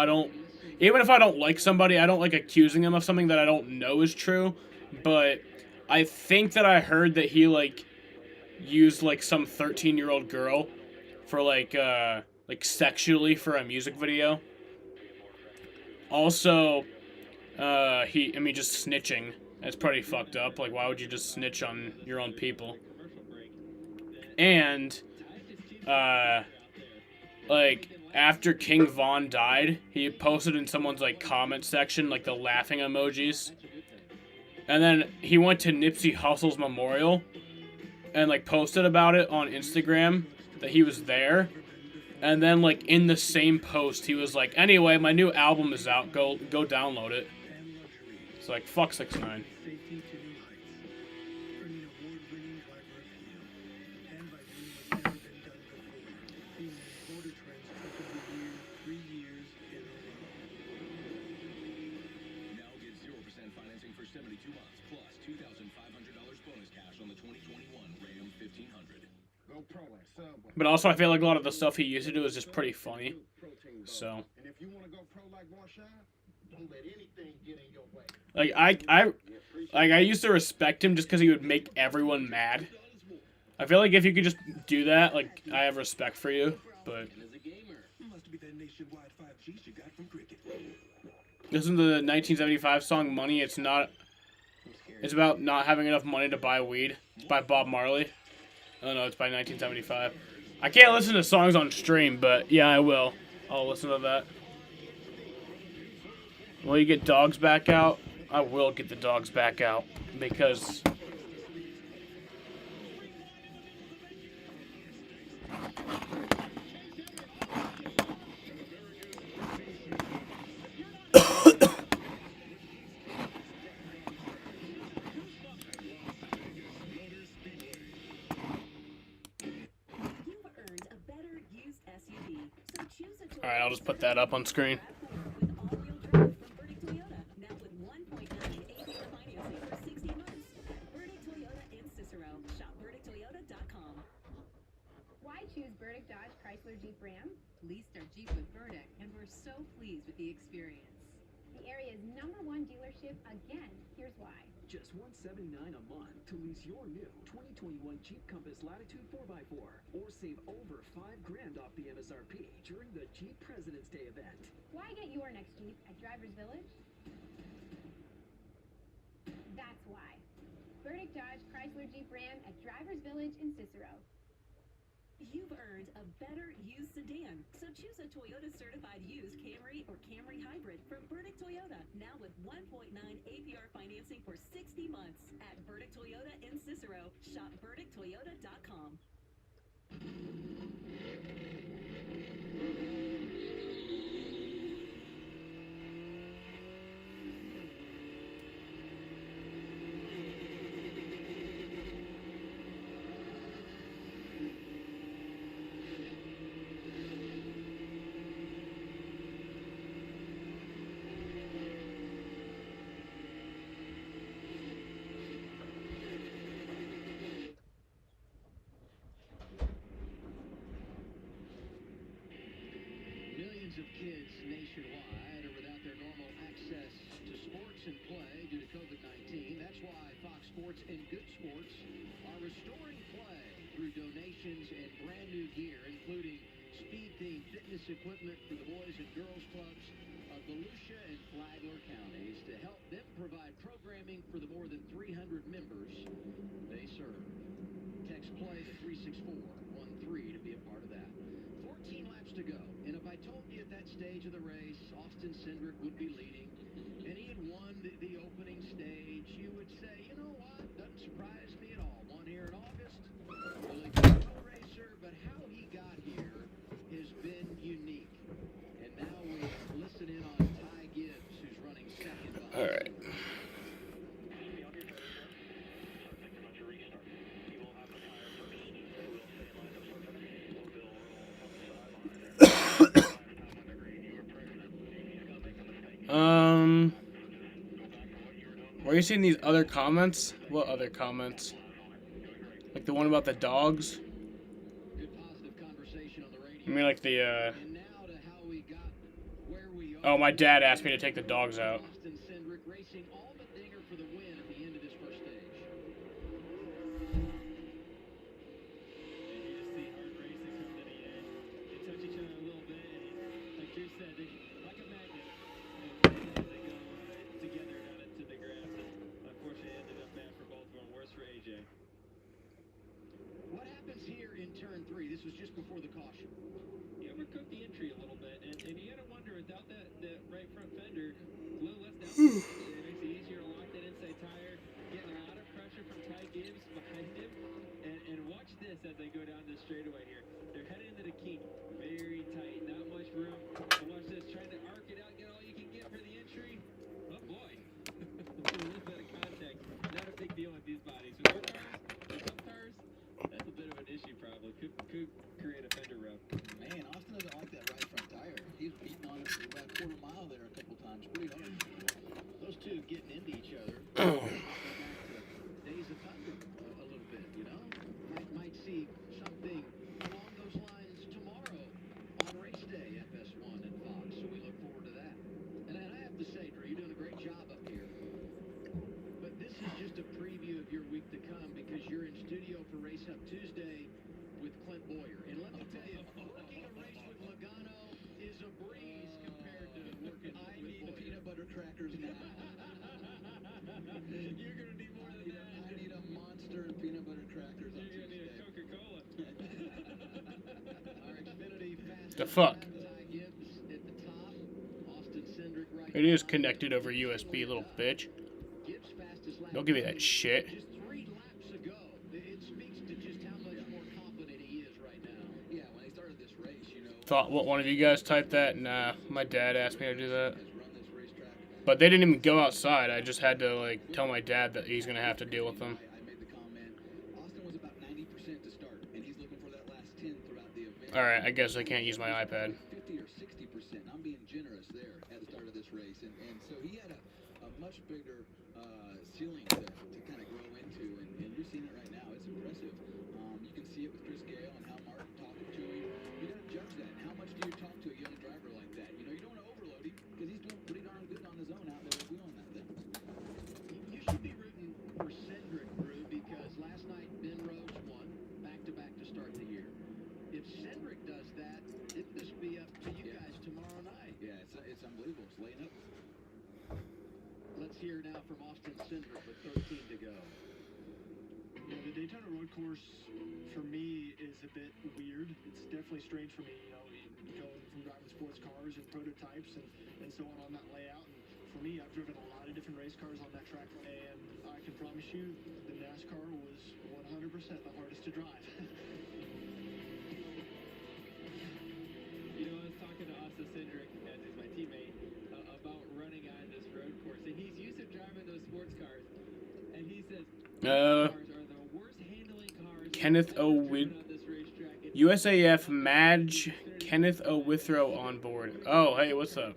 Even if I don't like somebody, I don't like accusing them of something that I don't know is true. But I think that I heard that he like used like some 13-year-old girl for like sexually for a music video. Also, just snitching. That's pretty fucked up. Like, why would you just snitch on your own people? And, like, after King Von died, he posted in someone's, like, comment section, like, the laughing emojis. And then he went to Nipsey Hussle's memorial and, like, posted about it on Instagram that he was there. And then, like, in the same post, he was like, anyway, my new album is out. Go download it. It's like, fuck 6ix9ine. But also, I feel like a lot of the stuff he used to do is just pretty funny. So, like, I used to respect him just because he would make everyone mad. I feel like if you could just do that, like, I have respect for you. But listen to the 1975 song "Money." It's about not having enough money to buy weed. It's by Bob Marley. Oh no, it's by 1975. I can't listen to songs on stream, but yeah, I will. I'll listen to that. Will you get dogs back out? I will get the dogs back out because Alright, I'll just put that up on screen. Why choose Burdick Dodge Chrysler Jeep Ram? Leased our Jeep with Burdick, and we're so pleased with the experience. The area's #1 dealership again. Here's why. Just $179 a month to lease your new 2021 Jeep Compass Latitude 4x4, or save over $5,000 off the MSRP during the Jeep President's Day event. Why get your next Jeep at Drivers Village? That's why. Burdick Dodge Chrysler Jeep Ram at Drivers Village in Cicero. You've earned a better used sedan, so choose a Toyota certified used Camry or Camry Hybrid from Burdick Toyota, now with 1.9 APR financing for 60 months at Burdick Toyota in Cicero. Shop BurdickToyota.com. Millions of kids nationwide are without their normal access to sports and play due to COVID-19. That's why Fox Sports and Good Sports are restoring play through donations and brand new gear, including speed-themed fitness equipment for the boys and girls clubs of Volusia and Flagler counties to help them provide programming for the more than 300 members they serve. Text play to 36413 to be a part of that. 14 laps to go, and if I told you at that stage of the race, Austin Cindric would be leading, and he had won the opening stage, you would say, you know what, doesn't surprise me at all. Won here in August, really good road racer, but how he got here has been unique. And now we listen in on Ty Gibbs, who's running second behind. All right. Were you seeing these other comments? What other comments? Like the one about the dogs? I mean, like the, Oh, my dad asked me to take the dogs out. Austin Cindric racing all but Dinger for the win at the end of this first stage. You just see hard racing come to the end. They touch each other a little bit, and like Drew said, they like a magnet. And they go together down into the grass. And unfortunately, it ended up bad for both of them. Worse for AJ. What happens here in turn 3? This was just before the caution. He overcooked the entry a little bit, and you got to wonder, without that right front fender, a little less down. It makes it easier to lock that inside tire. Getting a lot of pressure from Ty Gibbs behind him. And watch this as they go down this straightaway here. They're heading into the kink. Very tight, not much room. And watch this, trying to arc it out, get all you can get for the entry. Oh boy. A little bit of contact. Not a big deal with these bodies. With our cars, with some cars, that's a bit of an issue probably. Could create a fender rub. Man, Austin doesn't like that right front tire. He's beating on it for about a quarter mile there a couple times. Pretty hard. Those two getting into each other. Days of thunder a little bit, you know? Might see something along those lines tomorrow on race day, FS1 and Fox. So we look forward to that. And I have to say, Drew, you're doing a great job up here. But this is just a preview of your week to come because you're in studio for Race Up Tuesday with Clint Boyer. And let me tell you, working a race with Logano is a breeze compared to working with Boyer. Peanut butter crackers now. You're going to need more than that. I need a monster and peanut butter crackers on You're going to need Tuesday. a Coca-Cola. Our Xfinity fast The fuck? Ty Gibbs at the top. Austin Cindric right It is connected over USB, little bitch. Gibbs fastest lap. Don't give me that shit. Just 3 laps ago. It speaks to just how much more confident he is right now. Yeah, when they started this race, you know, Thought what one of you guys typed that? Nah, my dad asked me to do that. has run this racetrack. But they didn't even go outside. I just had to like tell my dad that he's gonna have to deal with them. I made the comment. Austin was about 90% to start, and he's looking for that last 10 throughout the event. All right, I guess I can't use my iPad. 50 or 60%. I'm being generous there at the start of this race, and so he had a much bigger ceiling to kind of grow into, and you're seeing it right now. It's impressive. You can see it with Chris Gale and how Martin talking to him. You got to judge that. And how much do you talk to a young driver like that? You know, you don't want to overload him because he's doing pretty darn good on his own out there wheeling that thing. You should be rooting for Cindric, Drew, because last night Ben Rhodes won back-to-back to start the year. If Cindric does that, it'd just be up to you guys tomorrow night. Yeah, it's unbelievable. It's laying up. Let's hear now from Austin Cindric with 13 to go. You know, the Daytona road course for me is a bit weird. It's definitely strange for me, you know, going from driving sports cars and prototypes and so on that layout. And for me, I've driven a lot of different race cars on that track, and I can promise you the NASCAR was 100% the hardest to drive. You know, I was talking to Austin Cindric, as is my teammate, about running on this road course, and he's used to driving those sports cars, and he says cars are the worst handling cars Kenneth O. USAF Madge Kenneth O. Withrow on board. Oh, hey, what's up?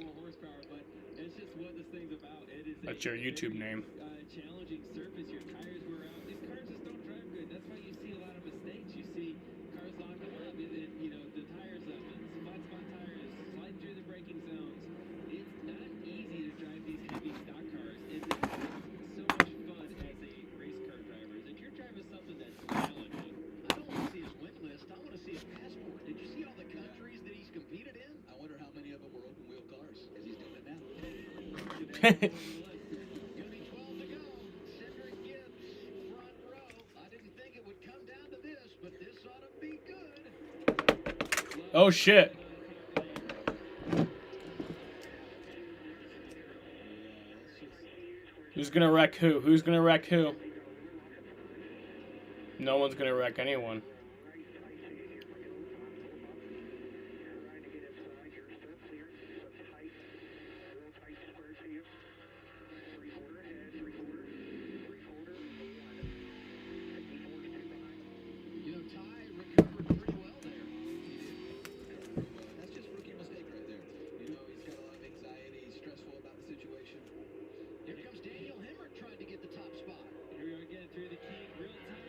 That's your YouTube name. Challenging surface, your tires wear out. These cars just don't drive good. That's why you see a lot of mistakes. You see cars locking up, you know, the tires up, flat spot tires, sliding through the braking zones. It's not easy to drive these heavy stock cars. It's so much fun as a race car driver. If you're driving something that's challenging, I don't want to see his win list. I want to see his passport. Did you see all the countries that he's competed in? I wonder how many of them were open wheel cars, because he's doing it now. Gonna be 12 to go. Cindric Gibbs, front row. I didn't think it would come down to this, but this ought to be good. Oh shit. Who's gonna wreck who? Who's gonna wreck who? No one's gonna wreck anyone. You know, Ty recovered pretty well there. That's just rookie mistake right there. You know, he's got a lot of anxiety. He's stressful about the situation. Here comes Daniel Hemrick trying to get the top spot. Here we are again through the kink, real tight.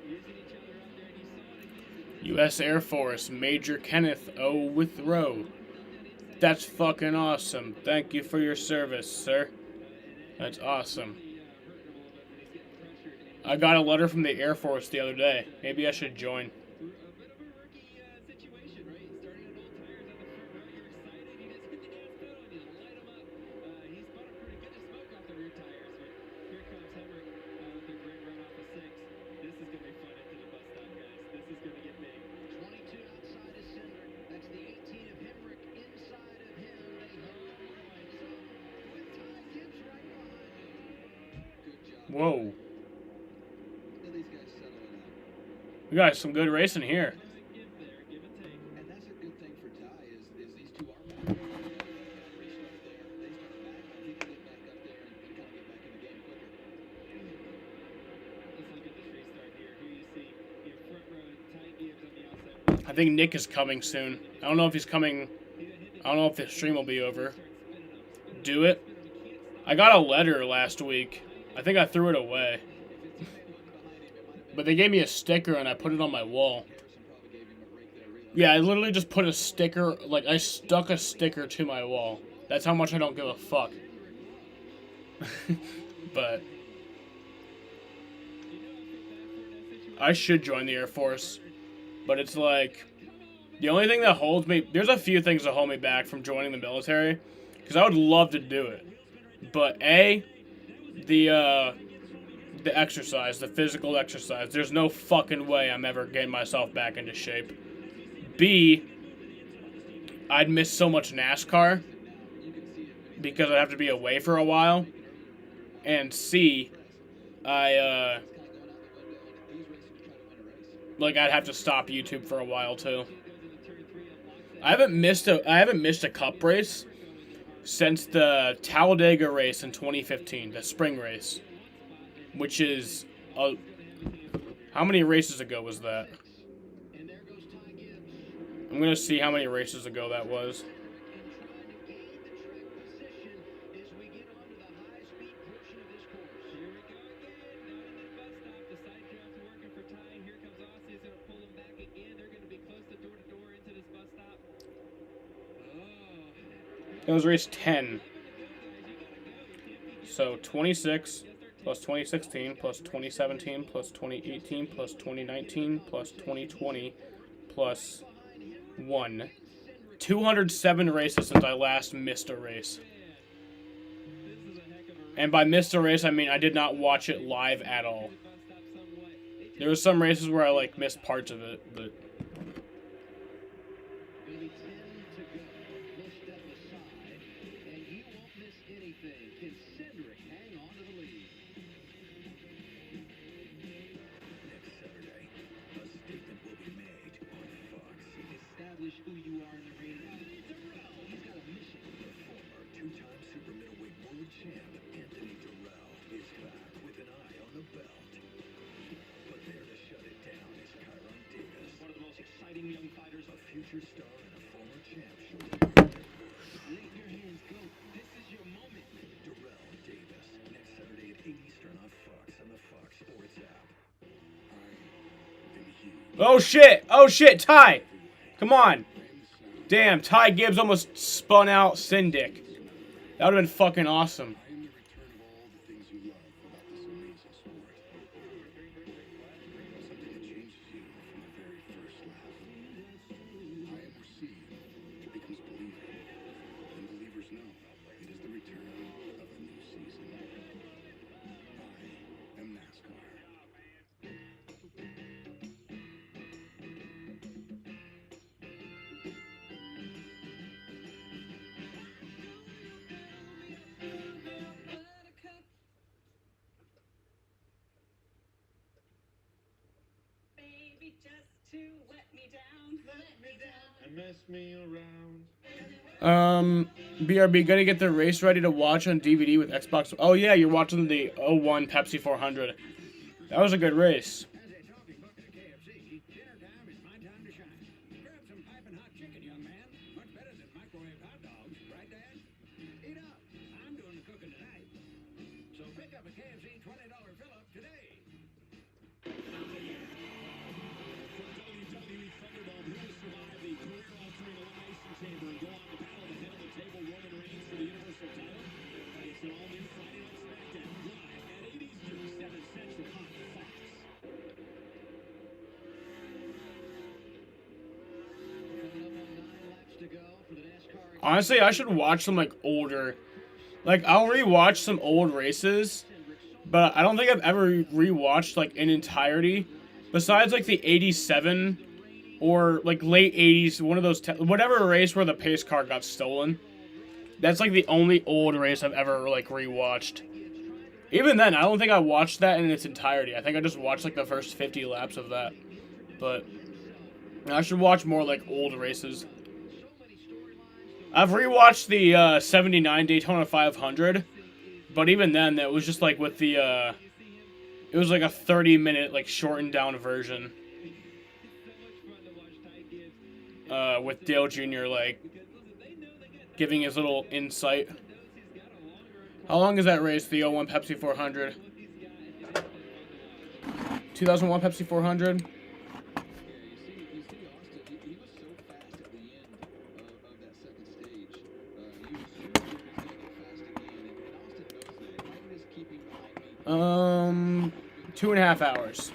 Using each other out there, and you saw it again. U.S. Air Force, Major Kenneth O. Withrow. That's fucking awesome. Thank you for your service, sir. That's awesome. I got a letter from the Air Force the other day. Maybe I should join. Whoa. We got some good racing here. And that's a good thing for Ty is these two are back. Restart there. They started back. He can get back up there and kind of get back in the game quicker. Let's look at this restart here. Here you see your front row, Ty Gibbs on the outside. I think Nick is coming soon. I don't know if he's coming. I don't know if the stream will be over. Do it. I got a letter last week. I think I threw it away. But they gave me a sticker and I put it on my wall. Yeah, I literally just put a sticker, like I stuck a sticker to my wall. That's how much I don't give a fuck. But I should join the Air Force. But it's like, the only thing that holds me, there's a few things that hold me back from joining the military. Because I would love to do it. But A, the exercise, the physical exercise. There's no fucking way I'm ever getting myself back into shape. B, I'd miss so much NASCAR because I'd have to be away for a while. And C, I'd have to stop YouTube for a while too. I haven't missed a cup race since the Talladega race in 2015, the spring race. Which is, how many races ago was that? I'm going to see how many races ago that was. That was race 10. So 26... plus 2016, plus 2017, plus 2018, plus 2019, plus 2020, plus 1. 207 races since I last missed a race. And by missed a race, I mean I did not watch it live at all. There were some races where I, missed parts of it, but... Who you are in the ring. He's got a mission. The former two-time super middleweight world champ, Anthony Durrell, is back with an eye on the belt. But there to shut it down is Kyron Davis. One of the most exciting young fighters. A future star and a former champ. Let your hands go. This is your moment. Durrell Davis. Next Saturday at 8 Eastern on Fox on the Fox Sports app. Oh shit! Oh shit, Ty! Come on! Damn, Ty Gibbs almost spun out Syndic. That would have been fucking awesome. happy just to let me down. Let me down. And mess me around. BRB, gonna get the race ready to watch on DVD with Xbox. Oh yeah, you're watching the 01 Pepsi 400. That was a good race. As a talking book at KFC, dinner time is my time to shine. Grab some piping hot chicken, young man. Much better than microwave hot dogs, right, Dad? Eat up. I'm doing the cooking tonight. So pick up a KFC $20 fill-up today. From WWE Thunderdome, who will survive the career-altering elimination chamber and go on to battle the head of the table, Roman Reigns, for the Universal title? It's an all-new Friday Night SmackDown, live at 8 Eastern, 7 Central on Fox. Honestly, I should watch some like older. Like I'll rewatch some old races, but I don't think I've ever rewatched like in entirety. Besides like the '87 or like late '80s, one of those whatever race where the pace car got stolen. That's like the only old race I've ever like rewatched. Even then, I don't think I watched that in its entirety. I think I just watched like the first 50 laps of that. But I should watch more like old races. I've rewatched the 79 Daytona 500, but even then, that was just like with the, it was like a 30-minute, like, shortened down version. With Dale Jr., like, giving his little insight. How long is that race, the 01 Pepsi 400? 2001 Pepsi 400? Um, 2.5 hours.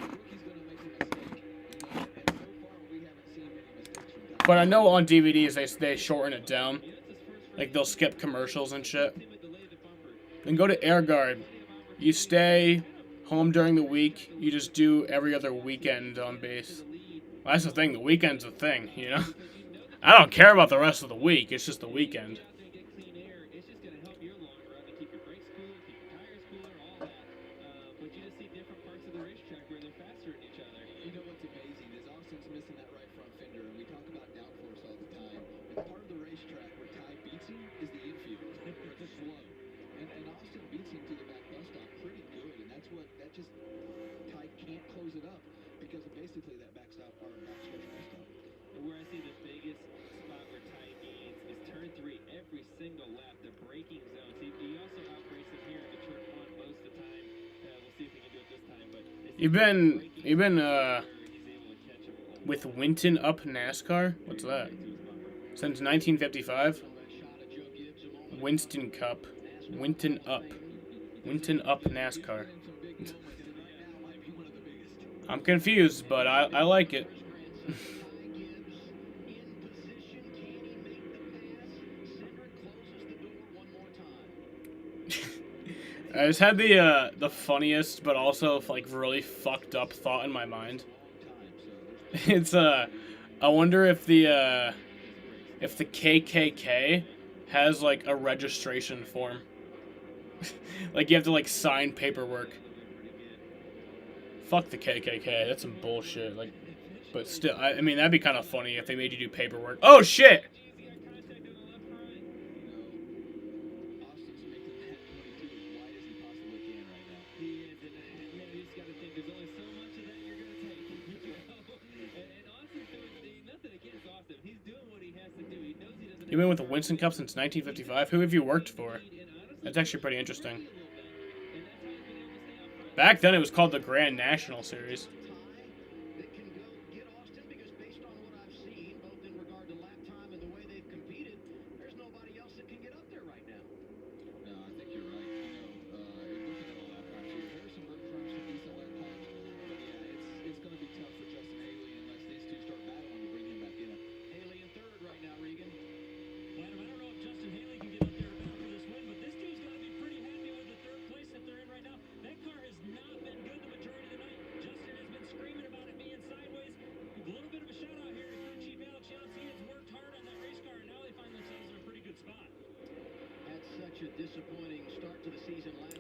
But I know on DVDs they shorten it down. Like they'll skip commercials and shit. Then go to Air Guard. You stay home during the week. You just do every other weekend on base. Well, that's the thing. The weekend's a thing, you know? I don't care about the rest of the week. It's just the weekend. Where I see the biggest spot where Ty gains is turn 3 every single lap, the braking zones. He also outbrakes him here at turn 1 most of the time. We'll see if we can do it this time. But You've been with Winton Up NASCAR? What's that? Since 1955? Winston Cup. Winton Up. Winton Up NASCAR. I'm confused, but I like it. I just had the funniest, but also like really fucked up thought in my mind. It's I wonder if the KKK has like a registration form. Like you have to like sign paperwork. Fuck the KKK. That's some bullshit. Like, but still, I mean that'd be kind of funny if they made you do paperwork. Oh shit! You've been with the Winston Cup since 1955? Who have you worked for? That's actually pretty interesting. Back then it was called the Grand National Series.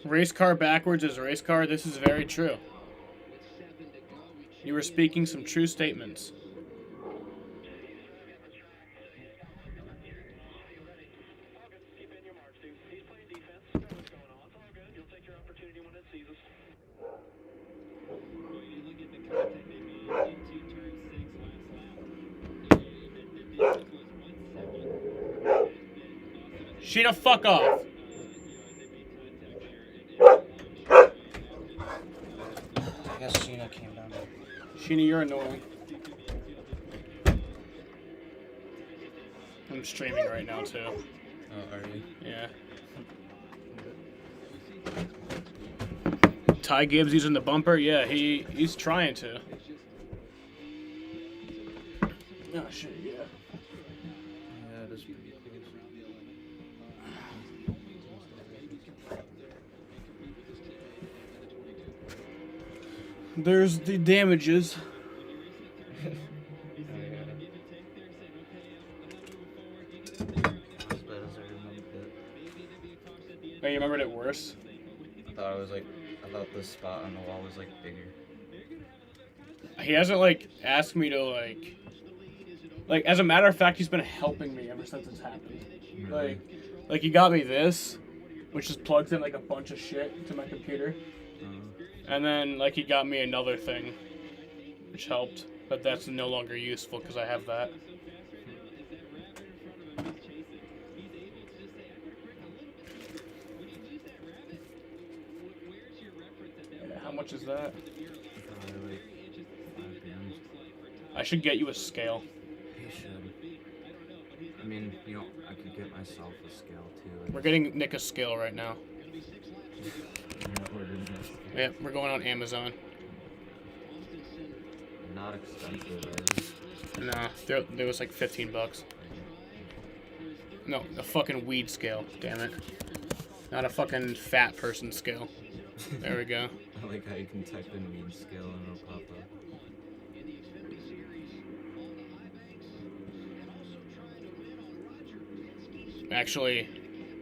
Race car backwards is race car. This is very true. You were speaking some true statements. Sheena, fuck off. I guess Sheena came down. Sheena, you're annoying. I'm streaming right now, too. Oh, are you? Yeah. Ty Gibbs using the bumper? Yeah, he's trying to. Oh, shit, yeah. Yeah, it is pretty close. There's the damages. Oh, you remembered it worse? I thought the spot on the wall was like bigger. He hasn't like asked me to like as a matter of fact, he's been helping me ever since it's happened. Really? Like he got me this, which just plugs in like a bunch of shit to my computer. And then like he got me another thing, which helped, but that's no longer useful because I have that. Yeah, how much is that? Probably like 5 grams. I should get you a scale. You should. I mean, you know, I could get myself a scale too. We're getting Nick a scale right now. Yeah, Yeah, we're going on Amazon. Not expensive, are No, there was like $15. No, a fucking weed scale, damn it. Not a fucking fat person scale. There we go. I like how you can type in weed scale and it'll pop up. Actually,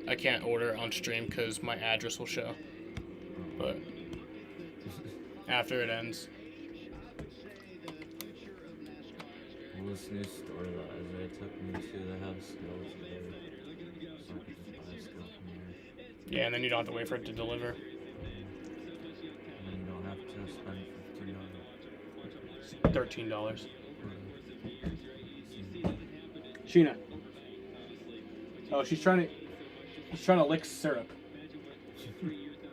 I can't order on stream because my address will show. But after it ends. Well, this new store that Isaiah took me to, they have scales there. So I could just buy a scale from there. Yeah, and then you don't have to wait for it to deliver. And then you don't have to spend $13. Sheena. Oh, she's trying to lick syrup.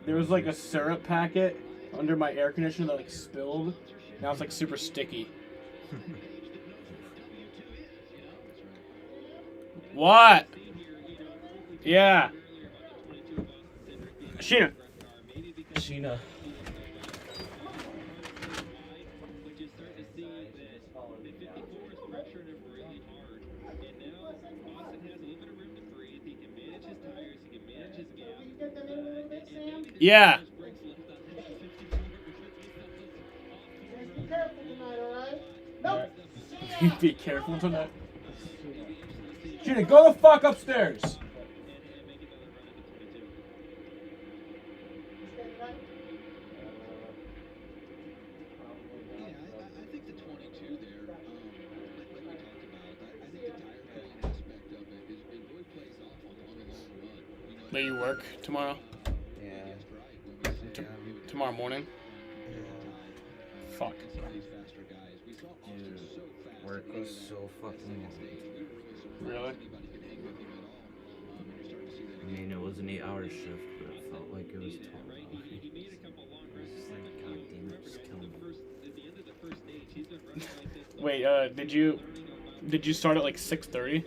There was like a syrup packet under my air conditioner that like spilled. Now it's like super sticky. What? Yeah. Sheena. Sheena. Yeah. Be careful tonight, alright? Nope. Be careful tonight. Sheena, go the fuck upstairs. I think the 22 there, like we talked about, I think the tire pulling aspect of it really plays off on the long run. Will you work tomorrow? Yeah. Tomorrow morning? Yeah. Fuck. Dude, work was so fucking long. Really? I mean, it was an 8-hour shift, but it felt like it was 12 hours. It was just like, god damn it, just kill me. Wait, did you start at like 6:30?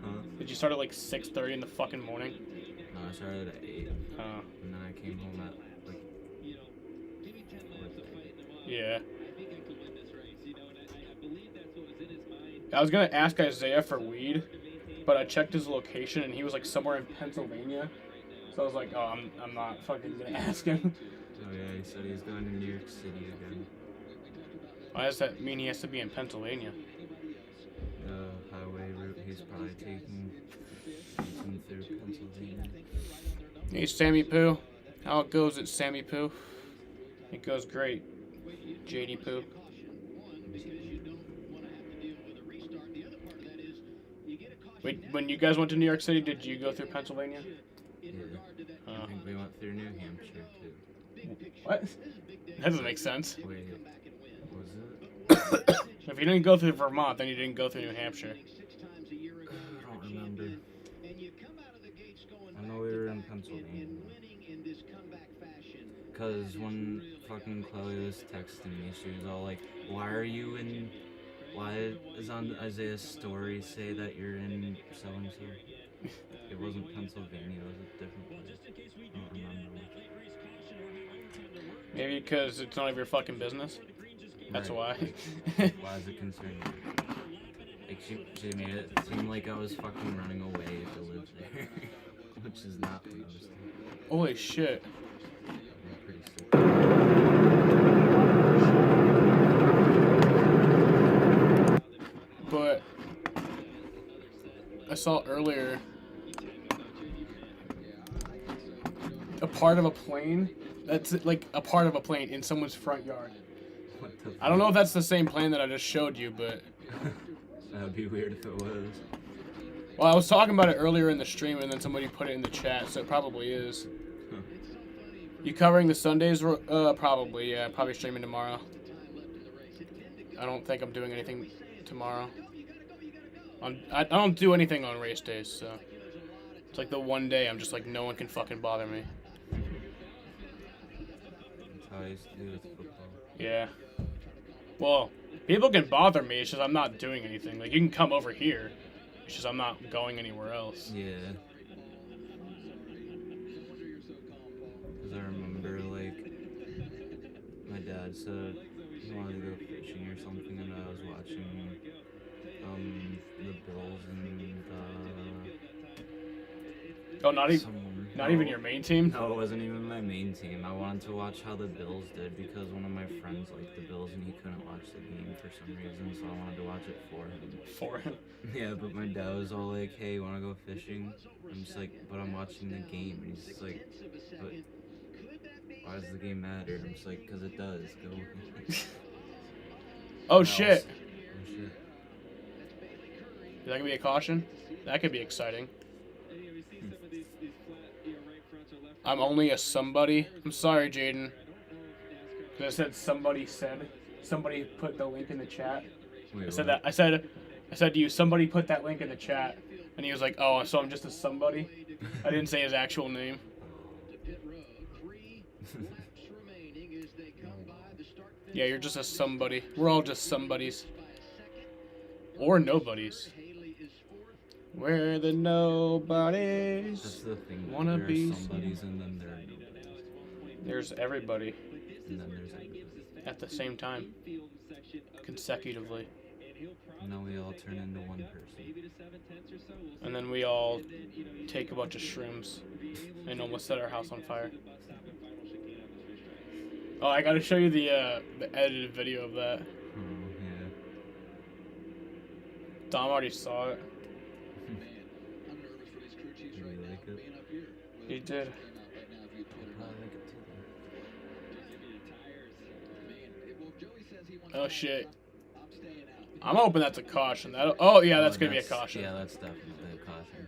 Huh? Did you start at like 6:30 in the fucking morning? No, I started at 8. Oh. And then I came home at like 4:30. Yeah. I was gonna ask Isaiah for weed, but I checked his location and he was like somewhere in Pennsylvania. So I was like, oh, I'm not fucking gonna ask him. Oh yeah, he said he's going to New York City again. Why does that mean he has to be in Pennsylvania? The highway route he's probably taking through Pennsylvania. Hey, Sammy Poo. How it goes at Sammy Poo? It goes great. JD Poo. Wait, when you guys went to New York City, did you go through Pennsylvania? Yeah. I think we went through New Hampshire too. What? That doesn't make sense. Wait, was it? If you didn't go through Vermont, then you didn't go through New Hampshire. I don't remember. I know we were in Pennsylvania. Because when fucking Chloe was texting me, she was all like, why is on Isaiah's story say that you're in so-and-so? It wasn't Pennsylvania, it was a different place. I don't remember. Maybe because it's none of your fucking business. That's Right. why. Why is it concerning you? Like, she made it seem like I was fucking running away to live there. Which is not what I was doing. Holy shit. I'm pretty sick. But I saw earlier a part of a plane that's like a part of a plane in someone's front yard. I don't know if that's the same plane that I just showed you, but That would be weird if it was. well, I was talking about it earlier in the stream, and then somebody put it in the chat, so it probably is. You covering the Sundays? Probably, yeah. Probably streaming tomorrow. I don't think I'm doing anything tomorrow. I don't do anything on race days, so it's like the one day I'm just like, no one can fucking bother me. That's how I used to do with football. Yeah. Well, people can bother me, it's just I'm not doing anything. Like, you can come over here, it's just I'm not going anywhere else. Yeah. Because I remember, like, my dad said he wanted to go fishing or something, and I was watching, the Bills and, Oh, not even your main team? No, it wasn't even my main team. I wanted to watch how the Bills did because one of my friends liked the Bills and he couldn't watch the game for some reason, so I wanted to watch it for him. For him? Yeah, but my dad was all like, hey, you want to go fishing? I'm just like, but I'm watching the game. And he's just like, but why does the game matter? I'm just like, because it does. Go. Oh, shit. Oh, shit. Is that gonna be a caution? That could be exciting. I'm only a somebody. I'm sorry, Jaden. I said somebody said. Somebody put the link in the chat. Wait, I said what? that. I said to you, somebody put that link in the chat, and he was like, "Oh, so I'm just a somebody." I didn't say his actual name. Yeah, you're just a somebody. We're all just somebodies. Or nobodies. We're the nobodies. That's the thing. Wanna there be are somebodies and then there are nobodies. There's everybody. And then there's everybody. At the same time. Consecutively. And then we all turn into one person. And then we all take a bunch of shrooms and almost set our house on fire. Oh, I gotta show you the edited video of that. Oh, yeah. Dom already saw it. Do you like it? He did. I like it too. Oh shit. I'm hoping that's a caution. Oh yeah, that's gonna be a caution. Yeah, that's definitely a caution.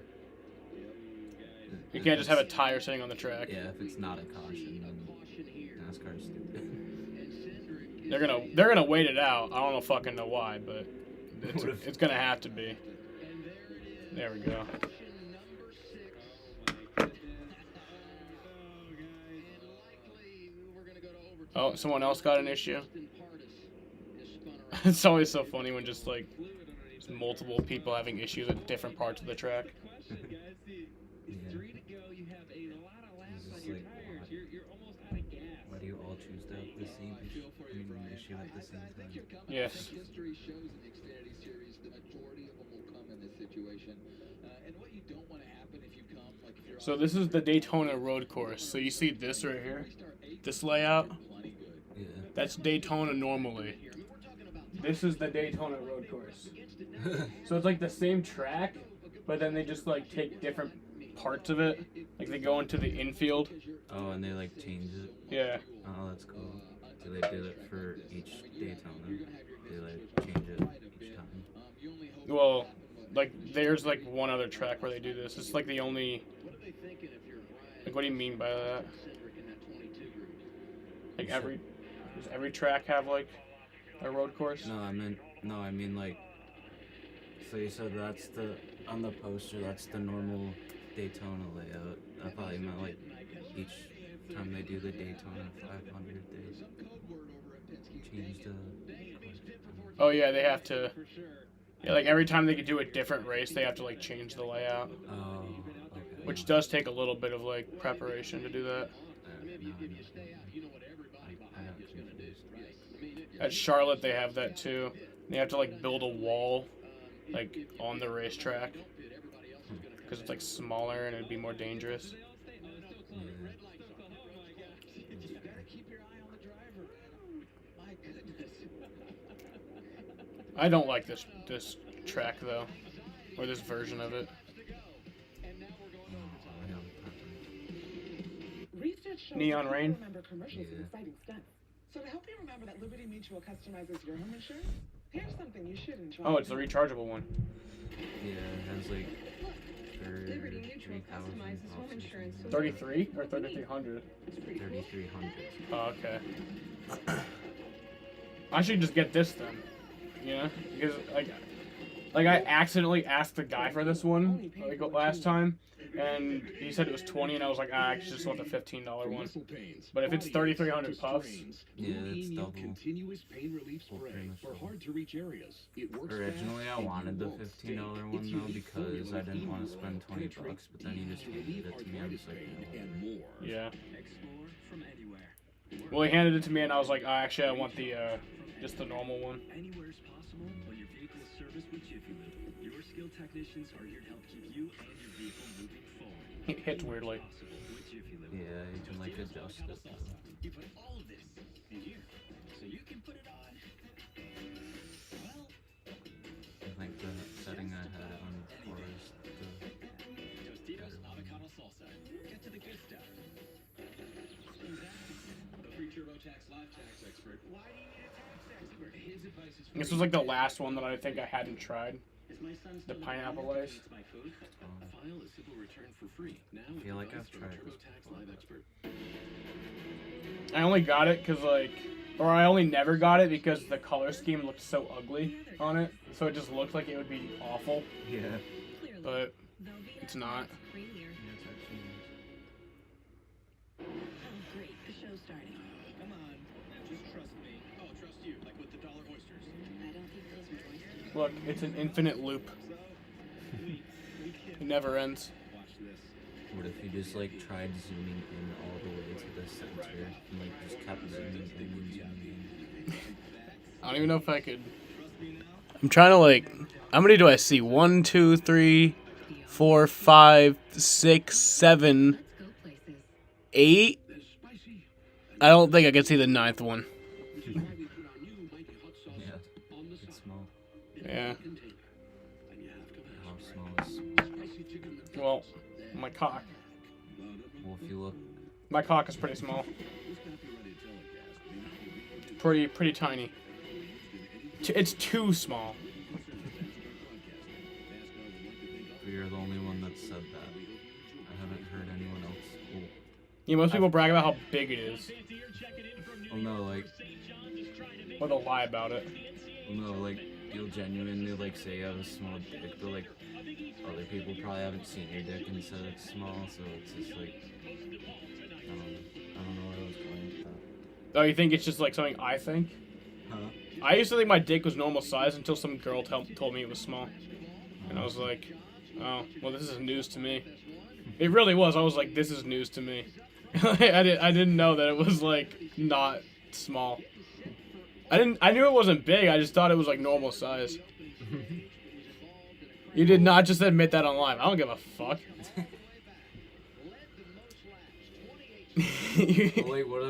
You can't just have a tire sitting on the track. Yeah, if it's not a caution, then NASCAR's stupid. They're gonna wait it out. I don't know fucking know why, but it's gonna have to be. There we go. Oh, someone else got an issue? It's always so funny when just like there's multiple people having issues at different parts of the track. Why do you all choose to have the same issue at the same time? Yes. History shows in the Xfinity series, the majority of them will come in this situation. And what you don't want to happen if you come, like if you're So this is the Daytona road course. So you see this right here? This layout? Yeah. That's Daytona normally. This is the Daytona road course. So it's like the same track, but then they just like take different parts of it. Like they go into the infield. Oh, and they like change it? Yeah. Oh, that's cool. Do they do it for each Daytona? They like change it each time? Well, like there's like one other track where they do this. It's like the only. Like, what do you mean by that? Like does every track have like a road course? No, I mean like. So you said that's on the poster. That's the normal Daytona layout. I thought you meant like each time they do the Daytona 500, they change the. Oh yeah, they have to. Yeah, like every time they could do a different race, they have to like change the layout. Oh, okay. Which does take a little bit of like preparation to do that. At Charlotte, they have that too. They have to like build a wall, like on the racetrack, because it's like smaller and it'd be more dangerous. I don't like this track though, or this version of it. Neon Rain. Remember commercials and exciting stunts. So to help you remember that Liberty Mutual customizes your home insurance, here's something you shouldn't try. Oh, it's the rechargeable one. Yeah, it has like Liberty Mutual customizes home insurance. 33 or 3300? 3300. Oh, okay. I should just get this then. Yeah, because like I accidentally asked the guy for this one like last time, and he said it was 20, and I was like, I actually just want the $15 one. But if it's 3,300 puffs, yeah, it's double. Continuous pain relief spray for hard to reach areas. It works. Originally, I wanted the $15 one though because I didn't want to spend $20, but then he just handed it to me. I was like, yeah. Well, he handed it to me, and I was like, actually, I want the just the normal one. Anywhere is possible when your vehicle is serviced with Jiffy Lube. Your skilled technicians are here to help keep you and your vehicle moving forward. It hits weirdly. Yeah, you can like adjust it. You put all of this in here, so you can put it on. Well, I think the setting I had on before is Tostitos avocado salsa. Get to the good stuff. The free TurboTax live tax expert. Why do you need a tax expert? His advice is This was like the last one that I think I hadn't tried. The pineapple ice. File a simple return for free. Now I feel like I've tried this TurboTax live expert. I only got it because I only never got it because the color scheme looked so ugly on it. So it just looked like it would be awful. Yeah. But it's not. Oh, great. The show's starting. Come on. Just trust me. Oh, trust you. Like with the dollar oysters. I don't think those are oysters. Look, it's an infinite loop. It never ends. What if you just like tried zooming in all the way to the center and like just kept zooming in and zooming in? I don't even know if I could. I'm trying to like. How many do I see? 1, 2, 3, 4, 5, 6, 7, 8. I don't think I can see the 9th one. Yeah, it's small. Yeah. How small is? Well, my cock. Well, if you look. My cock is pretty small. Pretty tiny. It's too small. You're the only one that said that. I haven't heard anyone else. Well, Yeah, most people brag about how big it is. well, no, like. Or they'll lie about it. No, like, you'll genuinely, like, say you have a small dick, but, like, other people probably haven't seen your dick and said it's small, so it's just, like, I don't know where I was going with that. Oh, you think it's just, like, something I think? Huh? I used to think my dick was normal size until some girl told me it was small. And I was like, oh, well, this is news to me. It really was. I was like, this is news to me. I didn't know that it was, like, not small. I knew it wasn't big. I just thought it was, like, normal size. You did not just admit that on live. I don't give a fuck. Wait, what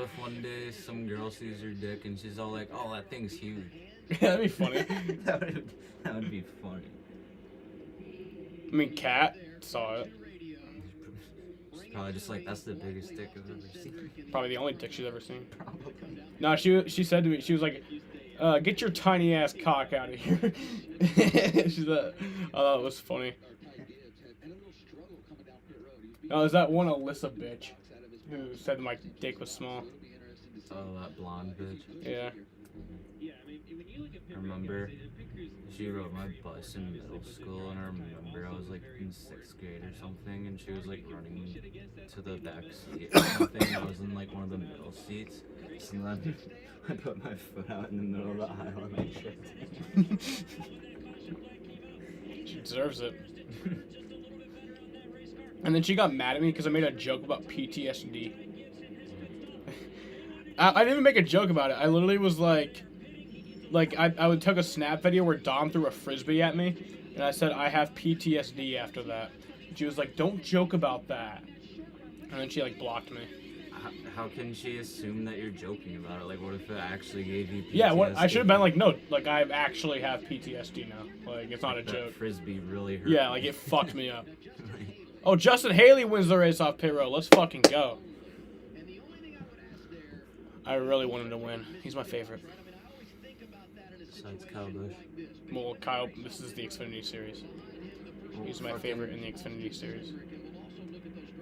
if one day some girl sees your dick and she's all like, oh, that thing's huge? That'd be funny. that would be funny. I mean, Kat saw it. She's probably just like, that's the biggest dick I've ever seen. Probably the only dick she's ever seen. Probably. No, she said to me, she was like, Get your tiny ass cock out of here. She's that. Oh, that was funny. Oh, is that one Alyssa bitch who said my dick was small? Oh, that blonde bitch. Yeah. I remember she rode my bus in middle school, and I remember I was like in 6th grade or something, and she was like running to the back seat or something, and I was in like one of the middle seats. So then I put my foot out in the middle of the aisle and I tripped. She deserves it. And then she got mad at me because I made a joke about PTSD. I didn't even make a joke about it. I literally was like I would took a snap video where Dom threw a frisbee at me, and I said I have PTSD after that. And she was like, "Don't joke about that," and then she like blocked me. How can she assume that you're joking about it? Like, what if it actually gave you PTSD? Yeah, what I should have been like, no, like I actually have PTSD now. Like it's not a that joke. Frisbee really hurt. Yeah, like it fucked me up. Oh, Justin Haley wins the race off pit road. Let's fucking go. I really want him to win. He's my favorite. Besides Kyle Busch. Well, Kyle, this is the Xfinity Series. He's my favorite in the Xfinity Series.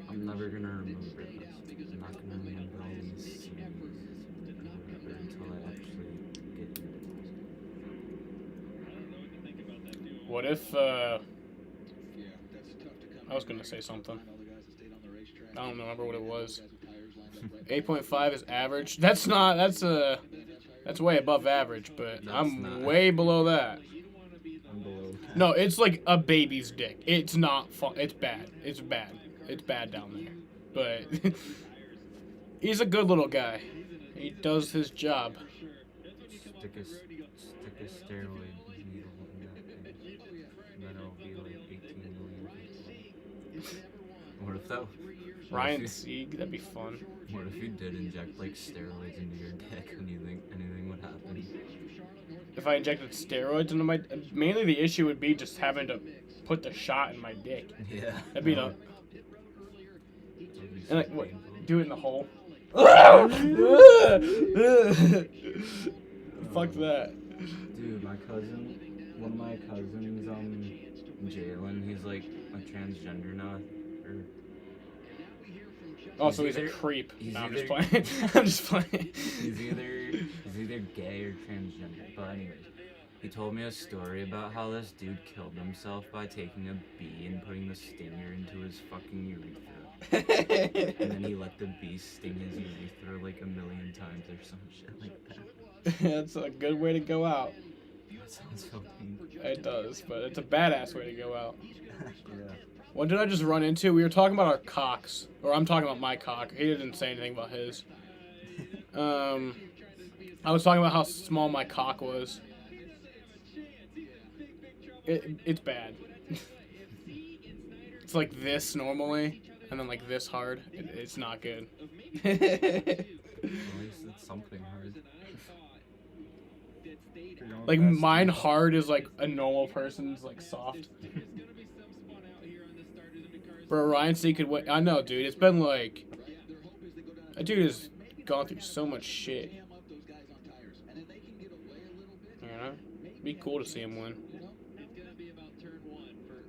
I'm never gonna remember this. I'm not gonna remember all these scenes until I actually get into this. What if, I was gonna say something. I don't remember what it was. 8.5 is average. That's not, that's way above average, but I'm way below that. I'm below that. No, it's like a baby's dick. It's not fun. It's bad. It's bad. It's bad down there. But he's a good little guy. He does his job. Stick a steroid needle in that thing. And then it'll be like 18 million people. What if that... Ryan Sieg, that'd be fun. What if you did inject like steroids into your dick and you think anything would happen? If I injected steroids into my... Mainly the issue would be just having to put the shot in my dick. Yeah. That'd be the... And like, what? Do it in the hole? Fuck that. Dude, my cousin, one of my cousins, Jalen, he's like a transgender now. Oh, so he's a creep. No, I'm just playing. I'm just playing. He's either gay or transgender. But anyways, he told me a story about how this dude killed himself by taking a bee and putting the stinger into his fucking urethra. And then he let the bee sting his urethra like 1,000,000 times or some shit like that. That's a good way to go out. That sounds so painful. It does, but it's a badass way to go out. Yeah. What did I just run into? We were talking about our cocks. Or I'm talking about my cock. He didn't say anything about his. I was talking about how small my cock was. It's bad. It's like this normally, and then like this hard. It's not good. At least it's something hard. Like mine hard is like a normal person's like soft. Bro, Ryan C could win. I know, dude. It's been like... That dude has gone through so much shit. You know? It'd be cool to see him win.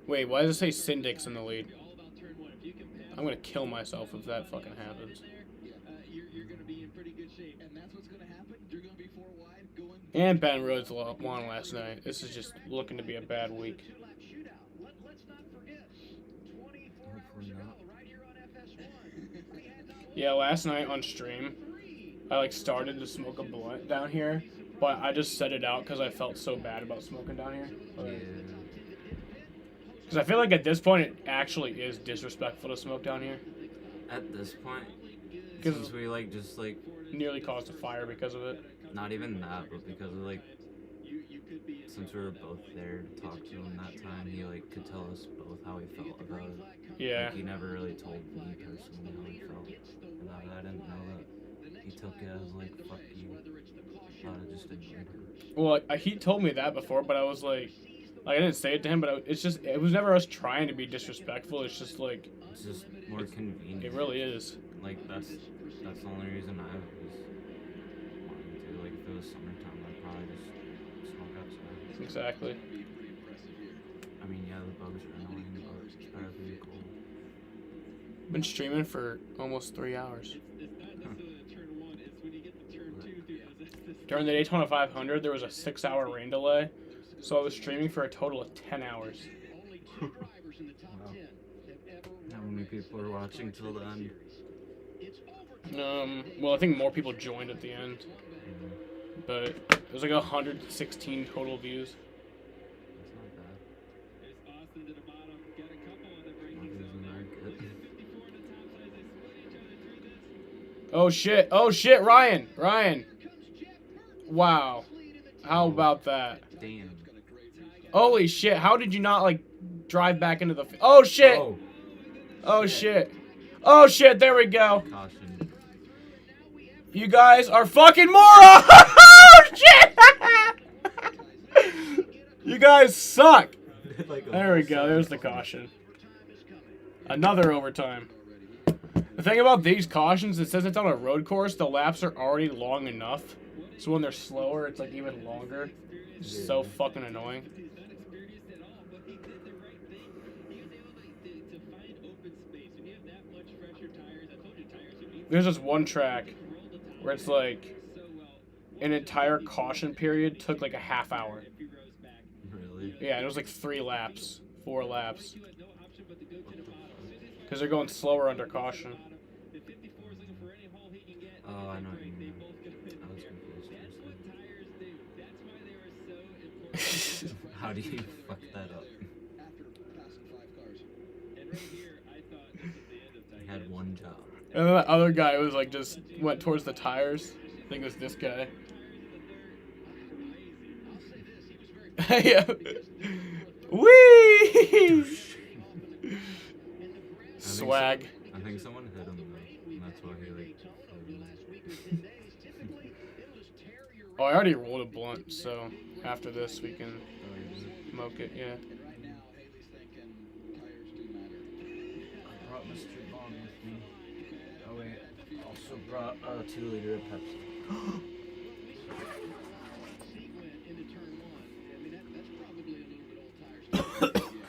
Wait, why does it say Syndic's in the lead? I'm gonna kill myself if that fucking happens. And Ben Rhodes won last night. This is just looking to be a bad week. Yeah, last night on stream, I like started to smoke a blunt down here, but I just set it out because I felt so bad about smoking down here. Because I feel like at this point it actually is disrespectful to smoke down here. At this point, since we like just like nearly caused a fire because of it. Not even that, but because of like, since we were both there to talk to him that time, he like could tell us both how he felt about it. Yeah. Like, he never really told me personally how he felt about it. I didn't know that he took it as like, fuck you. Thought it just annoyed him. Well, he told me that before, but I was like I didn't say it to him, but it was never us trying to be disrespectful. It's just like... It's just more convenient. It really is. Like, that's the only reason I was wanting to. Like, if it was summertime, I'd probably just smoke outside. Exactly. I mean, yeah, the bugs are annoying, but it's better than the cold. Been streaming for almost 3 hours. During the Daytona 500, there was a 6-hour rain delay, so I was streaming for a total of 10 hours. Wow. How many people are watching till the end? Well, I think more people joined at the end, but it was like 116 total views. Oh shit! Oh shit! Ryan! Wow. How about that? Damn. Holy shit! How did you not like drive back into the? Oh shit! Oh shit! Oh shit! There we go. Caution. You guys are fucking morons! Oh shit! You guys suck. There we go. There's the caution. Another overtime. The thing about these cautions, it says it's on a road course. The laps are already long enough, so when they're slower, it's like even longer. It's so fucking annoying. There's this one track where it's like an entire caution period took like a half hour. Really? Yeah, and it was like 3 laps, 4 laps. Because they're going slower under caution. Oh, I know what you mean. I was confused. How do you fuck that up? I had one job. And then the other guy was like just went towards the tires. I think it was this guy. Yeah. Whee! Swag. I think someone hit him though, and that's why he like. Oh, I already rolled a blunt, so after this we can smoke it. Yeah. I brought Mr. Bond with me. Oh wait, also brought a 2-liter of Pepsi.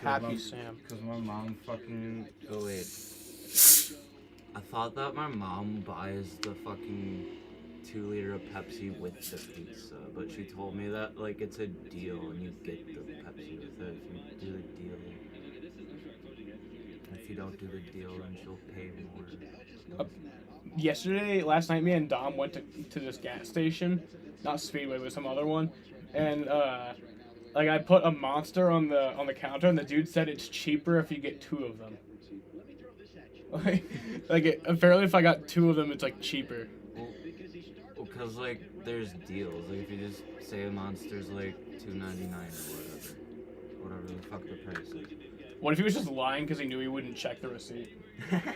Happy Sam. Because my mom fucking. Oh wait. I thought that my mom buys the fucking 2-liter of Pepsi with the pizza, but she told me that like it's a deal and you get the Pepsi with it if you do the deal. If you don't do the deal, then she'll pay more. Last night, me and Dom went to this gas station, not Speedway, but some other one, and like I put a Monster on the counter, and the dude said it's cheaper if you get 2 of them. Apparently, if I got 2 of them, it's like cheaper. Well, cause like there's deals. Like if you just say a Monster's like $2.99 or whatever the fuck the price is. What if he was just lying because he knew he wouldn't check the receipt? That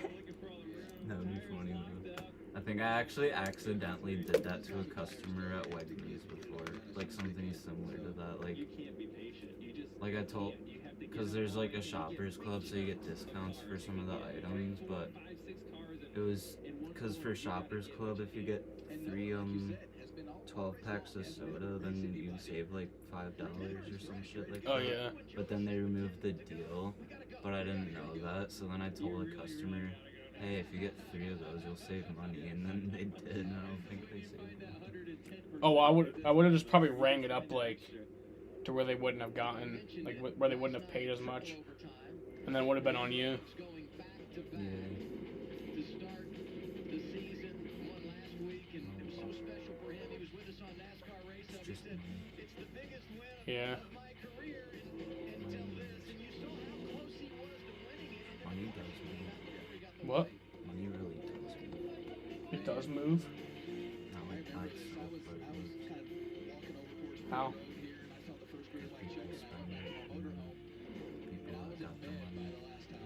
would be funny though. I think I actually accidentally did that to a customer at Wegmans before. Like something similar to that. Like I told, because there's like a shoppers club, so you get discounts for some of the items, but it was because for shoppers club, if you get 3 12 packs of soda, then you save like $5 or some shit like that. Oh yeah. But then they removed the deal, but I didn't know that, so then I told a customer, hey, if you get 3 of those, you'll save money, and then they did, and I don't think they saved money. Oh, I would have just probably rang it up like to where they wouldn't have gotten like where they wouldn't have paid as much, and then it would have been on you. Yeah. It's just me. Yeah. Money does move. What? Money really does move. It does move. Not like that stuff, but it moves. How? Because people spend it, and then people that got the money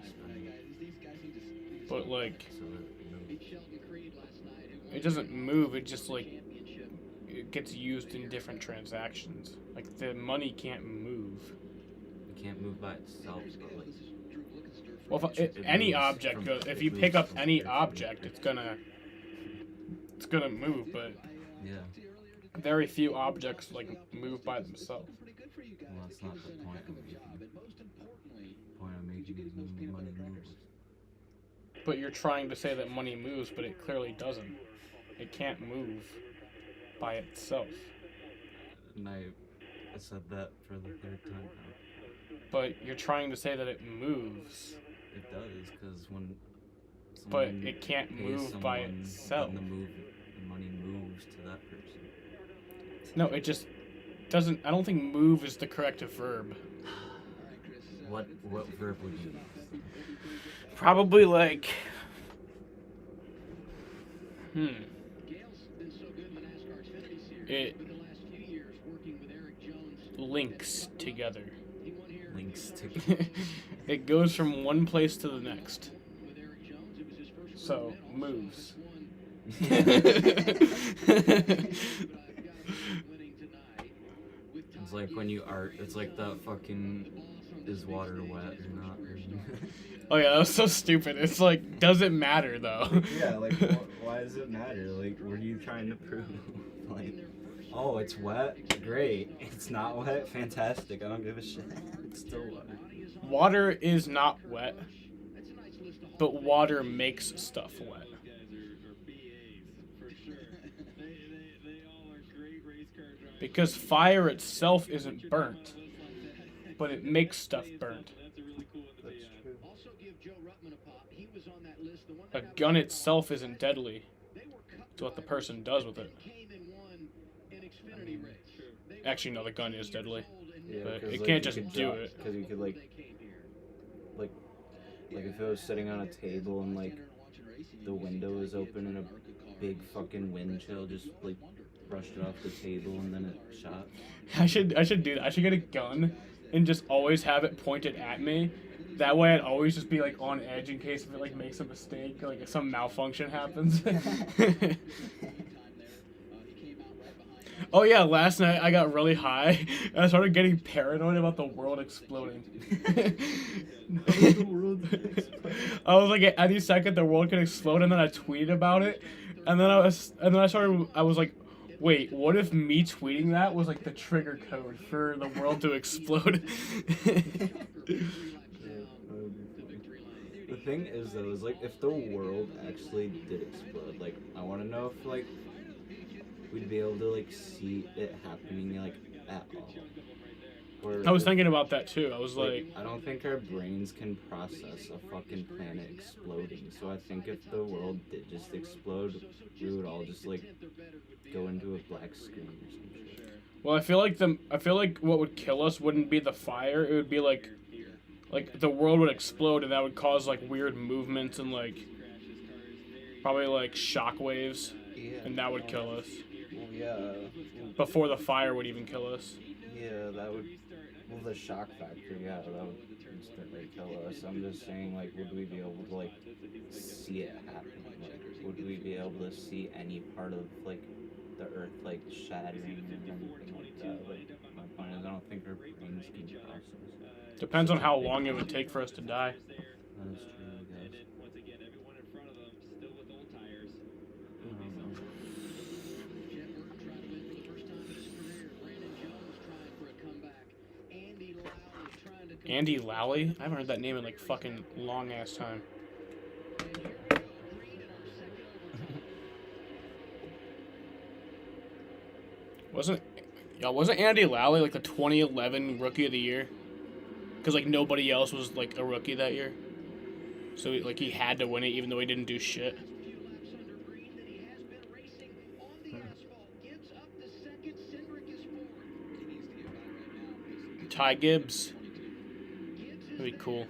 spend it. But like, So that it moves. it doesn't move. It just like it gets used in different transactions. Like the money can't move. It can't move by itself, but like. Well, if any object goes, if you pick up any object, it's gonna move. But yeah. very few objects like move by themselves. Well, that's not the point I'm making. The point I'm making is money moves. But you're trying to say that money moves, but it clearly doesn't. It can't move by itself. And I said that for the third time now. But you're trying to say that it moves. It does, because when But someone it can't pays move by someone, itself. then the money moves to that person. No, it just doesn't. I don't think move is the corrective verb. What verb would you use? Probably like. Gail's been so good in the NASCAR Xfinity series, It but the last few years working with Eric Jones. links together. Links together. It goes from one place to the next. So, moves. It's like when you art, it's like that fucking, is water wet or not? Oh yeah, that was so stupid. It's like, does it matter though? Yeah, like, why does it matter? Like, what are you trying to prove? Like, oh, it's wet? Great. It's not wet? Fantastic. I don't give a shit. It's still water. Water is not wet, but water makes stuff wet. Because fire itself isn't burnt, but it makes stuff burnt. A gun itself isn't deadly. It's what the person does with it. Actually, no, the gun is deadly. Yeah, But 'cause, it like, can't you just could do drop- it. Because you could, like if it was sitting on a table and, like, the window is open and a big fucking wind chill just, like, brushed it off the table and then it shot. I should do that. I should get a gun and just always have it pointed at me. That way I'd always just be like on edge in case if it like makes a mistake, like if some malfunction happens. Oh yeah, last night I got really high and I started getting paranoid about the world exploding. I was like, at any second the world could explode, and then I tweeted about it, and then I was like, wait, what if me tweeting that was like the trigger code for the world to explode? The thing is though, is like if the world actually did explode, like I want to know if like we'd be able to like see it happening like at all. Or I was thinking about that too. I was like, I don't think our brains can process a fucking planet exploding. So I think if the world did just explode, we would all just like go into a black screen or some shit. well, I feel like what would kill us wouldn't be the fire. It would be like the world would explode, and that would cause like weird movements and like probably like shock waves, and that would kill us. Well, yeah. Before the fire would even kill us. Yeah, that would. Well, the shock factor, yeah, that would instantly kill us. I'm just saying, like, would we be able to like see it happen? Like, would we be able to see any part of like the Earth like shattering or anything like that? Like, my point is, I don't think our brains can process. Depends on how long it would take for us to die. That is true, I guess. Andy Lally? I haven't heard that name in like fucking long ass time. Wasn't Andy Lally like the 2011 Rookie of the Year? Because like nobody else was like a rookie that year, so like he had to win it even though he didn't do shit. Ty Gibbs. That'd be cool.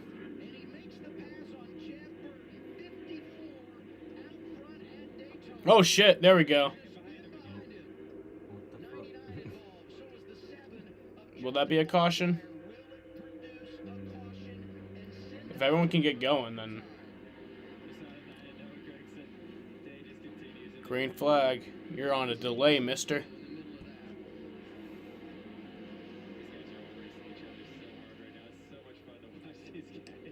Oh shit, there we go. Will that be a caution? If everyone can get going, then... Green flag. You're on a delay, mister.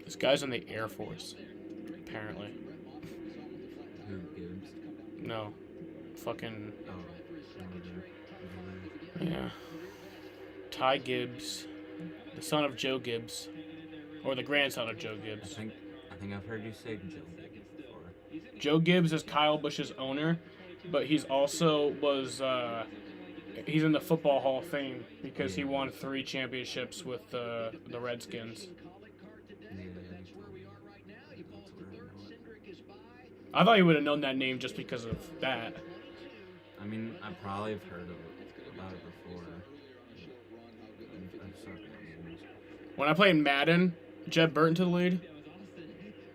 This guy's in the Air Force, apparently. Who, Gibbs? No. Fucking... Yeah. Ty Gibbs, the son of Joe Gibbs, or the grandson of Joe Gibbs. I think I've heard you say Joe Gibbs before. Joe Gibbs is Kyle Busch's owner, but he's also he's in the Football Hall of Fame because he won 3 championships with the Redskins. I thought you would have known that name just because of that. I mean, I probably have heard about it before. I'm sorry. When I played Madden, Jeb Burton to the lead.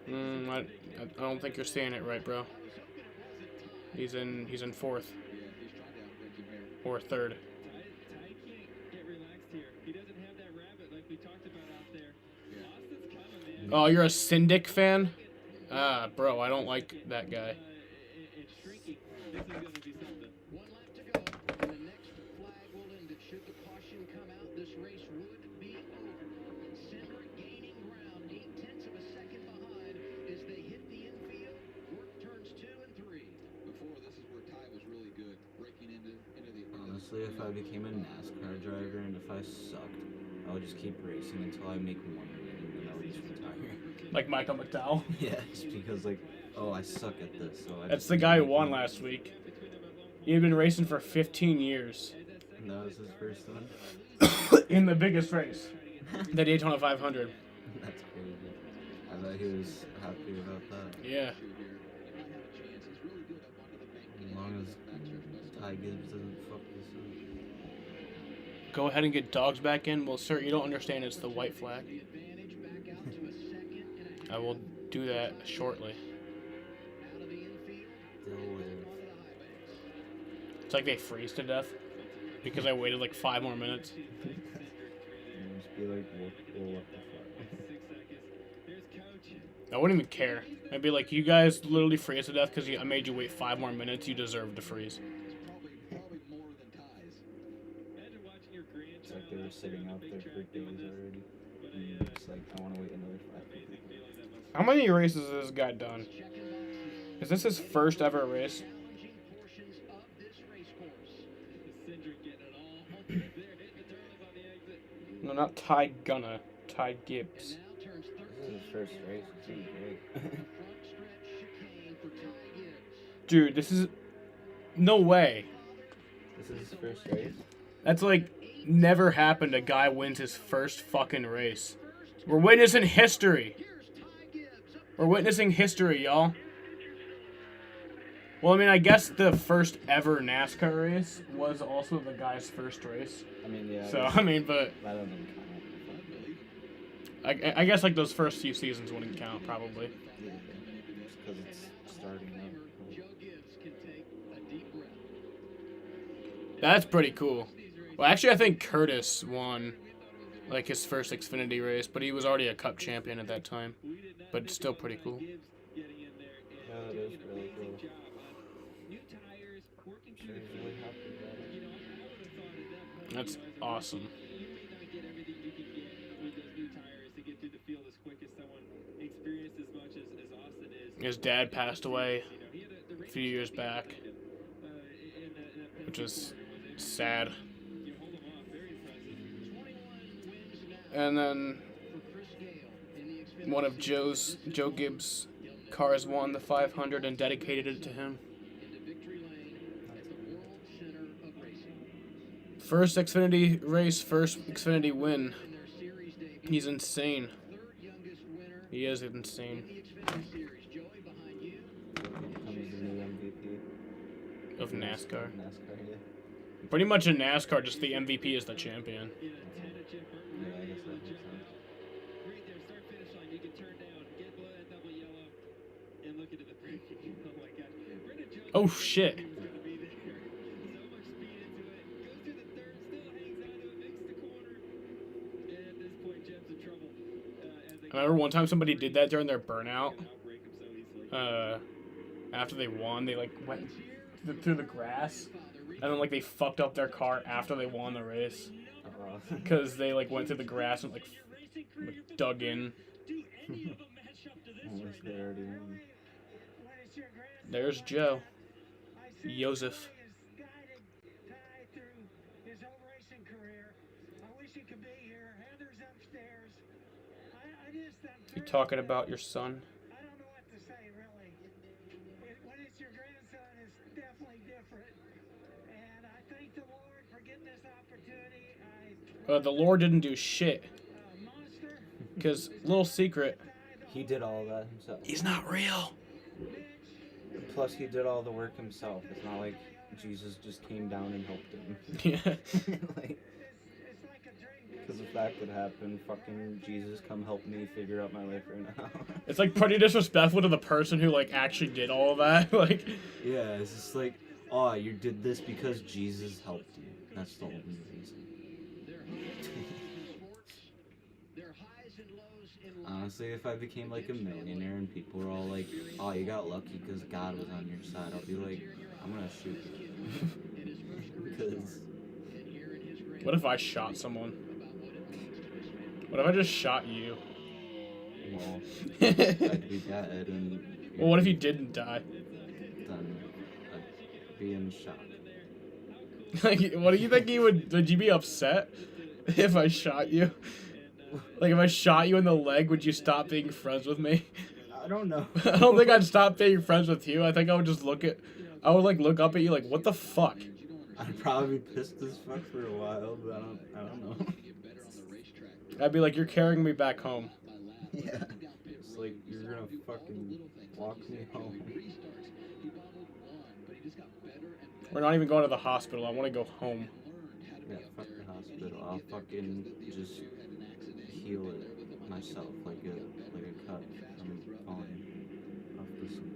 I don't think you're saying it right, bro. He's in 4th or 3rd. Oh, you're a Syndic fan? Ah, bro, I don't like that guy. Honestly, if I became a NASCAR driver and if I sucked, I would just keep racing until I make 1 win and then I would just retire. Like Michael McDowell? Yeah, just because I suck at this. So That's the guy who won last week. He had been racing for 15 years. And that was his first one? In the biggest race. The Daytona 500. That's crazy. I bet he was happy about that. Yeah. As long as Ty Gibbs doesn't fuck this up. Go ahead and get dogs back in. Well, sir, you don't understand. It's the white flag. I will do that shortly. It's like they freeze to death because I waited like 5 more minutes. Just be like, well, what the fuck? I wouldn't even care. I'd be like, you guys literally freeze to death because I made you wait 5 more minutes. You deserve to freeze. It's like they were sitting out there for days already. And it's like, I want to wait another 5 minutes. How many races has this guy done? Is this his first ever race? No, not Ty Gunna. Ty Gibbs. This is his first race. It's gonna be great. Dude, this is... No way. This is his first race? That's like never happened. A guy wins his first fucking race. We're witnessing history. We're witnessing history, y'all. Well, I mean, I guess the first ever NASCAR race was also the guy's first race. I mean, yeah. So, I mean, but... That doesn't count. I guess, like, those first few seasons wouldn't count, probably. Yeah, just because it's starting up. That's pretty cool. Well, actually, I think Curtis won, like, his first Xfinity race, but he was already a Cup champion at that time. But it's still pretty cool. Yeah, that is really cool. That's awesome. His dad passed away a few years back, which is sad. And then one of Joe Gibbs' cars won the 500 and dedicated it to him. First Xfinity race, first Xfinity win. He's insane. He is insane. Of NASCAR. Pretty much in NASCAR, just the MVP is the champion. Yeah, I guess that makes sense. Oh shit. I remember one time somebody did that during their burnout. After they won, they like went through the grass, and then like they fucked up their car after they won the race because they like went through the grass and like dug in. There's Joe. Joseph. You talking about your son? I don't know what to say, really. When it's your grandson, it's definitely different. And I thank the Lord for getting this opportunity. The Lord didn't do shit. Because, little secret. He did all that himself. He's not real. Plus, he did all the work himself. It's not like Jesus just came down and helped him. Yeah. Because if that could happen, fucking Jesus, come help me figure out my life right now. It's like pretty disrespectful to the person who like actually did all of that. Like. Yeah, it's just like, oh, you did this because Jesus helped you. That's the only reason. Honestly, if I became like a millionaire and people were all like, oh, you got lucky because God was on your side, I'll be like, I'm gonna shoot you. Because... What if I shot someone? What if I just shot you? Well, I'd be dead and... Well, what if you didn't die? Then I'd be in shock. Like, what do you think would you be upset if I shot you? Like, if I shot you in the leg, would you stop being friends with me? I don't know. I don't think I'd stop being friends with you. I think I would just look up at you like, what the fuck? I'd probably be pissed as fuck for a while, but I don't know. I'd be like, you're carrying me back home. Yeah. It's like, you're gonna fucking walk me home. We're not even going to the hospital. I want to go home. Yeah, fuck the hospital. I'll fucking just heal it myself, like a cut from falling off the swing.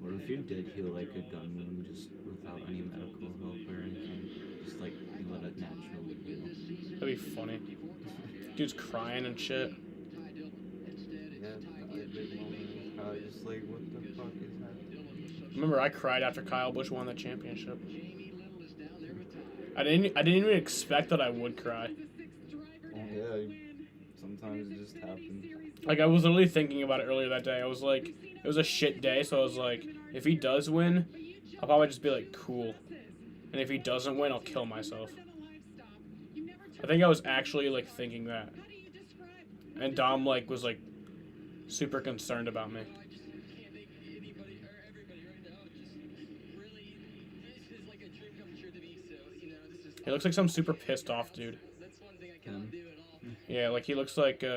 What if you did heal like a gun wound just without any medical help or anything? Just like you let it naturally heal. That'd be funny. Dude's crying and shit. Yeah, probably a big moment. Probably just like, what the fuck is that? Remember, I cried after Kyle Busch won the championship. I didn't even expect that I would cry. Oh, yeah, sometimes it just happens. Like, I was literally thinking about it earlier that day. I was like, it was a shit day, so I was like, if he does win, I'll probably just be like, cool. And if he doesn't win, I'll kill myself. I think I was actually, like, thinking that. And Dom, like, was, like, super concerned about me. He looks like some super pissed off dude. Yeah, like he looks like he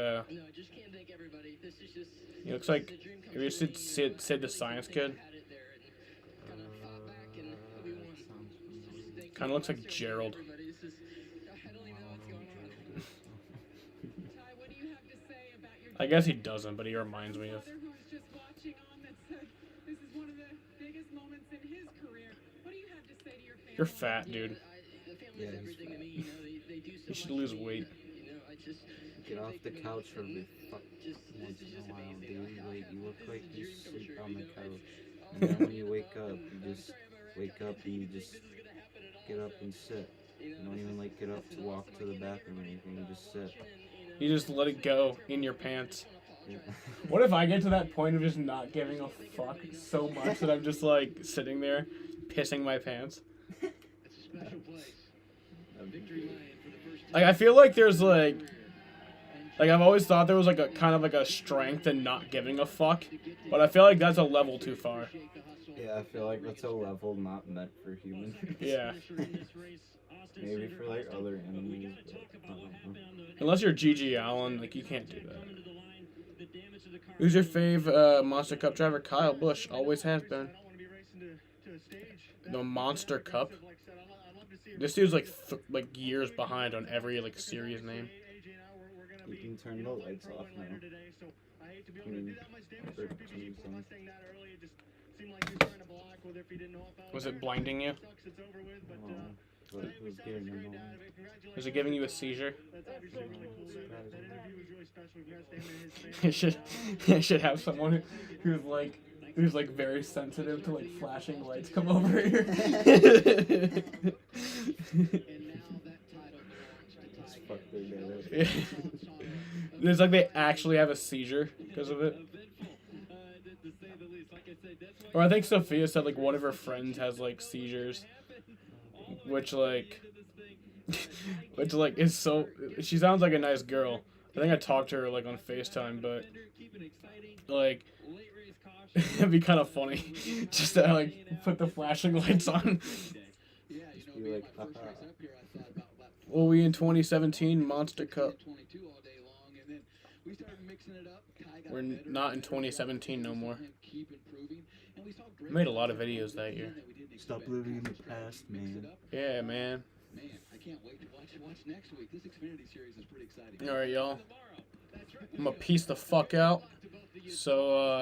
looks like, have you seen Sid the Science Kid? Kind of looks like Gerald. I guess he doesn't, but he reminds me of. You're fat, dude. Yeah, he's fat. You should lose weight. Get off the couch for a fuck once in a while, dude. Like, you look like you sleep on the couch. And then when you wake up, you just wake up and you just get up and sit. You don't even, like, get up to walk to the bathroom or anything. You just sit. You just let it go in your pants. Yeah. What if I get to that point of just not giving a fuck so much that I'm just, like, sitting there pissing my pants? Like, I feel like there's, like, I've always thought there was, like, a kind of, like, a strength in not giving a fuck, but I feel like that's a level too far. Yeah, I feel like that's a level not meant for humans. Yeah. Maybe for, like, other animals, but Unless you're G.G. Allen, like, you can't do that. Who's your fave Monster Cup driver? Kyle Busch, always has been. The Monster Cup? This dude's, like, years behind on every, like, series name. you can turn the lights off now. I mean, was it blinding you? But it was getting annoying. Was it giving you a seizure? I should have someone who's like very sensitive to like flashing lights come over here. It's like they actually have a seizure because of it. Or I think Sophia said like one of her friends has like seizures, which like Which, like, is so... She sounds like a nice girl. I think I talked to her, like, on FaceTime, but... Like... It'd be kind of funny. Just to, like, put the flashing lights on. Just be like, haha. Well, we in 2017 Monster Cup. We're not in 2017 no more. I made a lot of videos that year. Stop living in the past, man. Yeah, man. Man, I can't wait to watch next week. This Xfinity series is pretty exciting. Alright, y'all. I'm gonna peace the fuck out. So,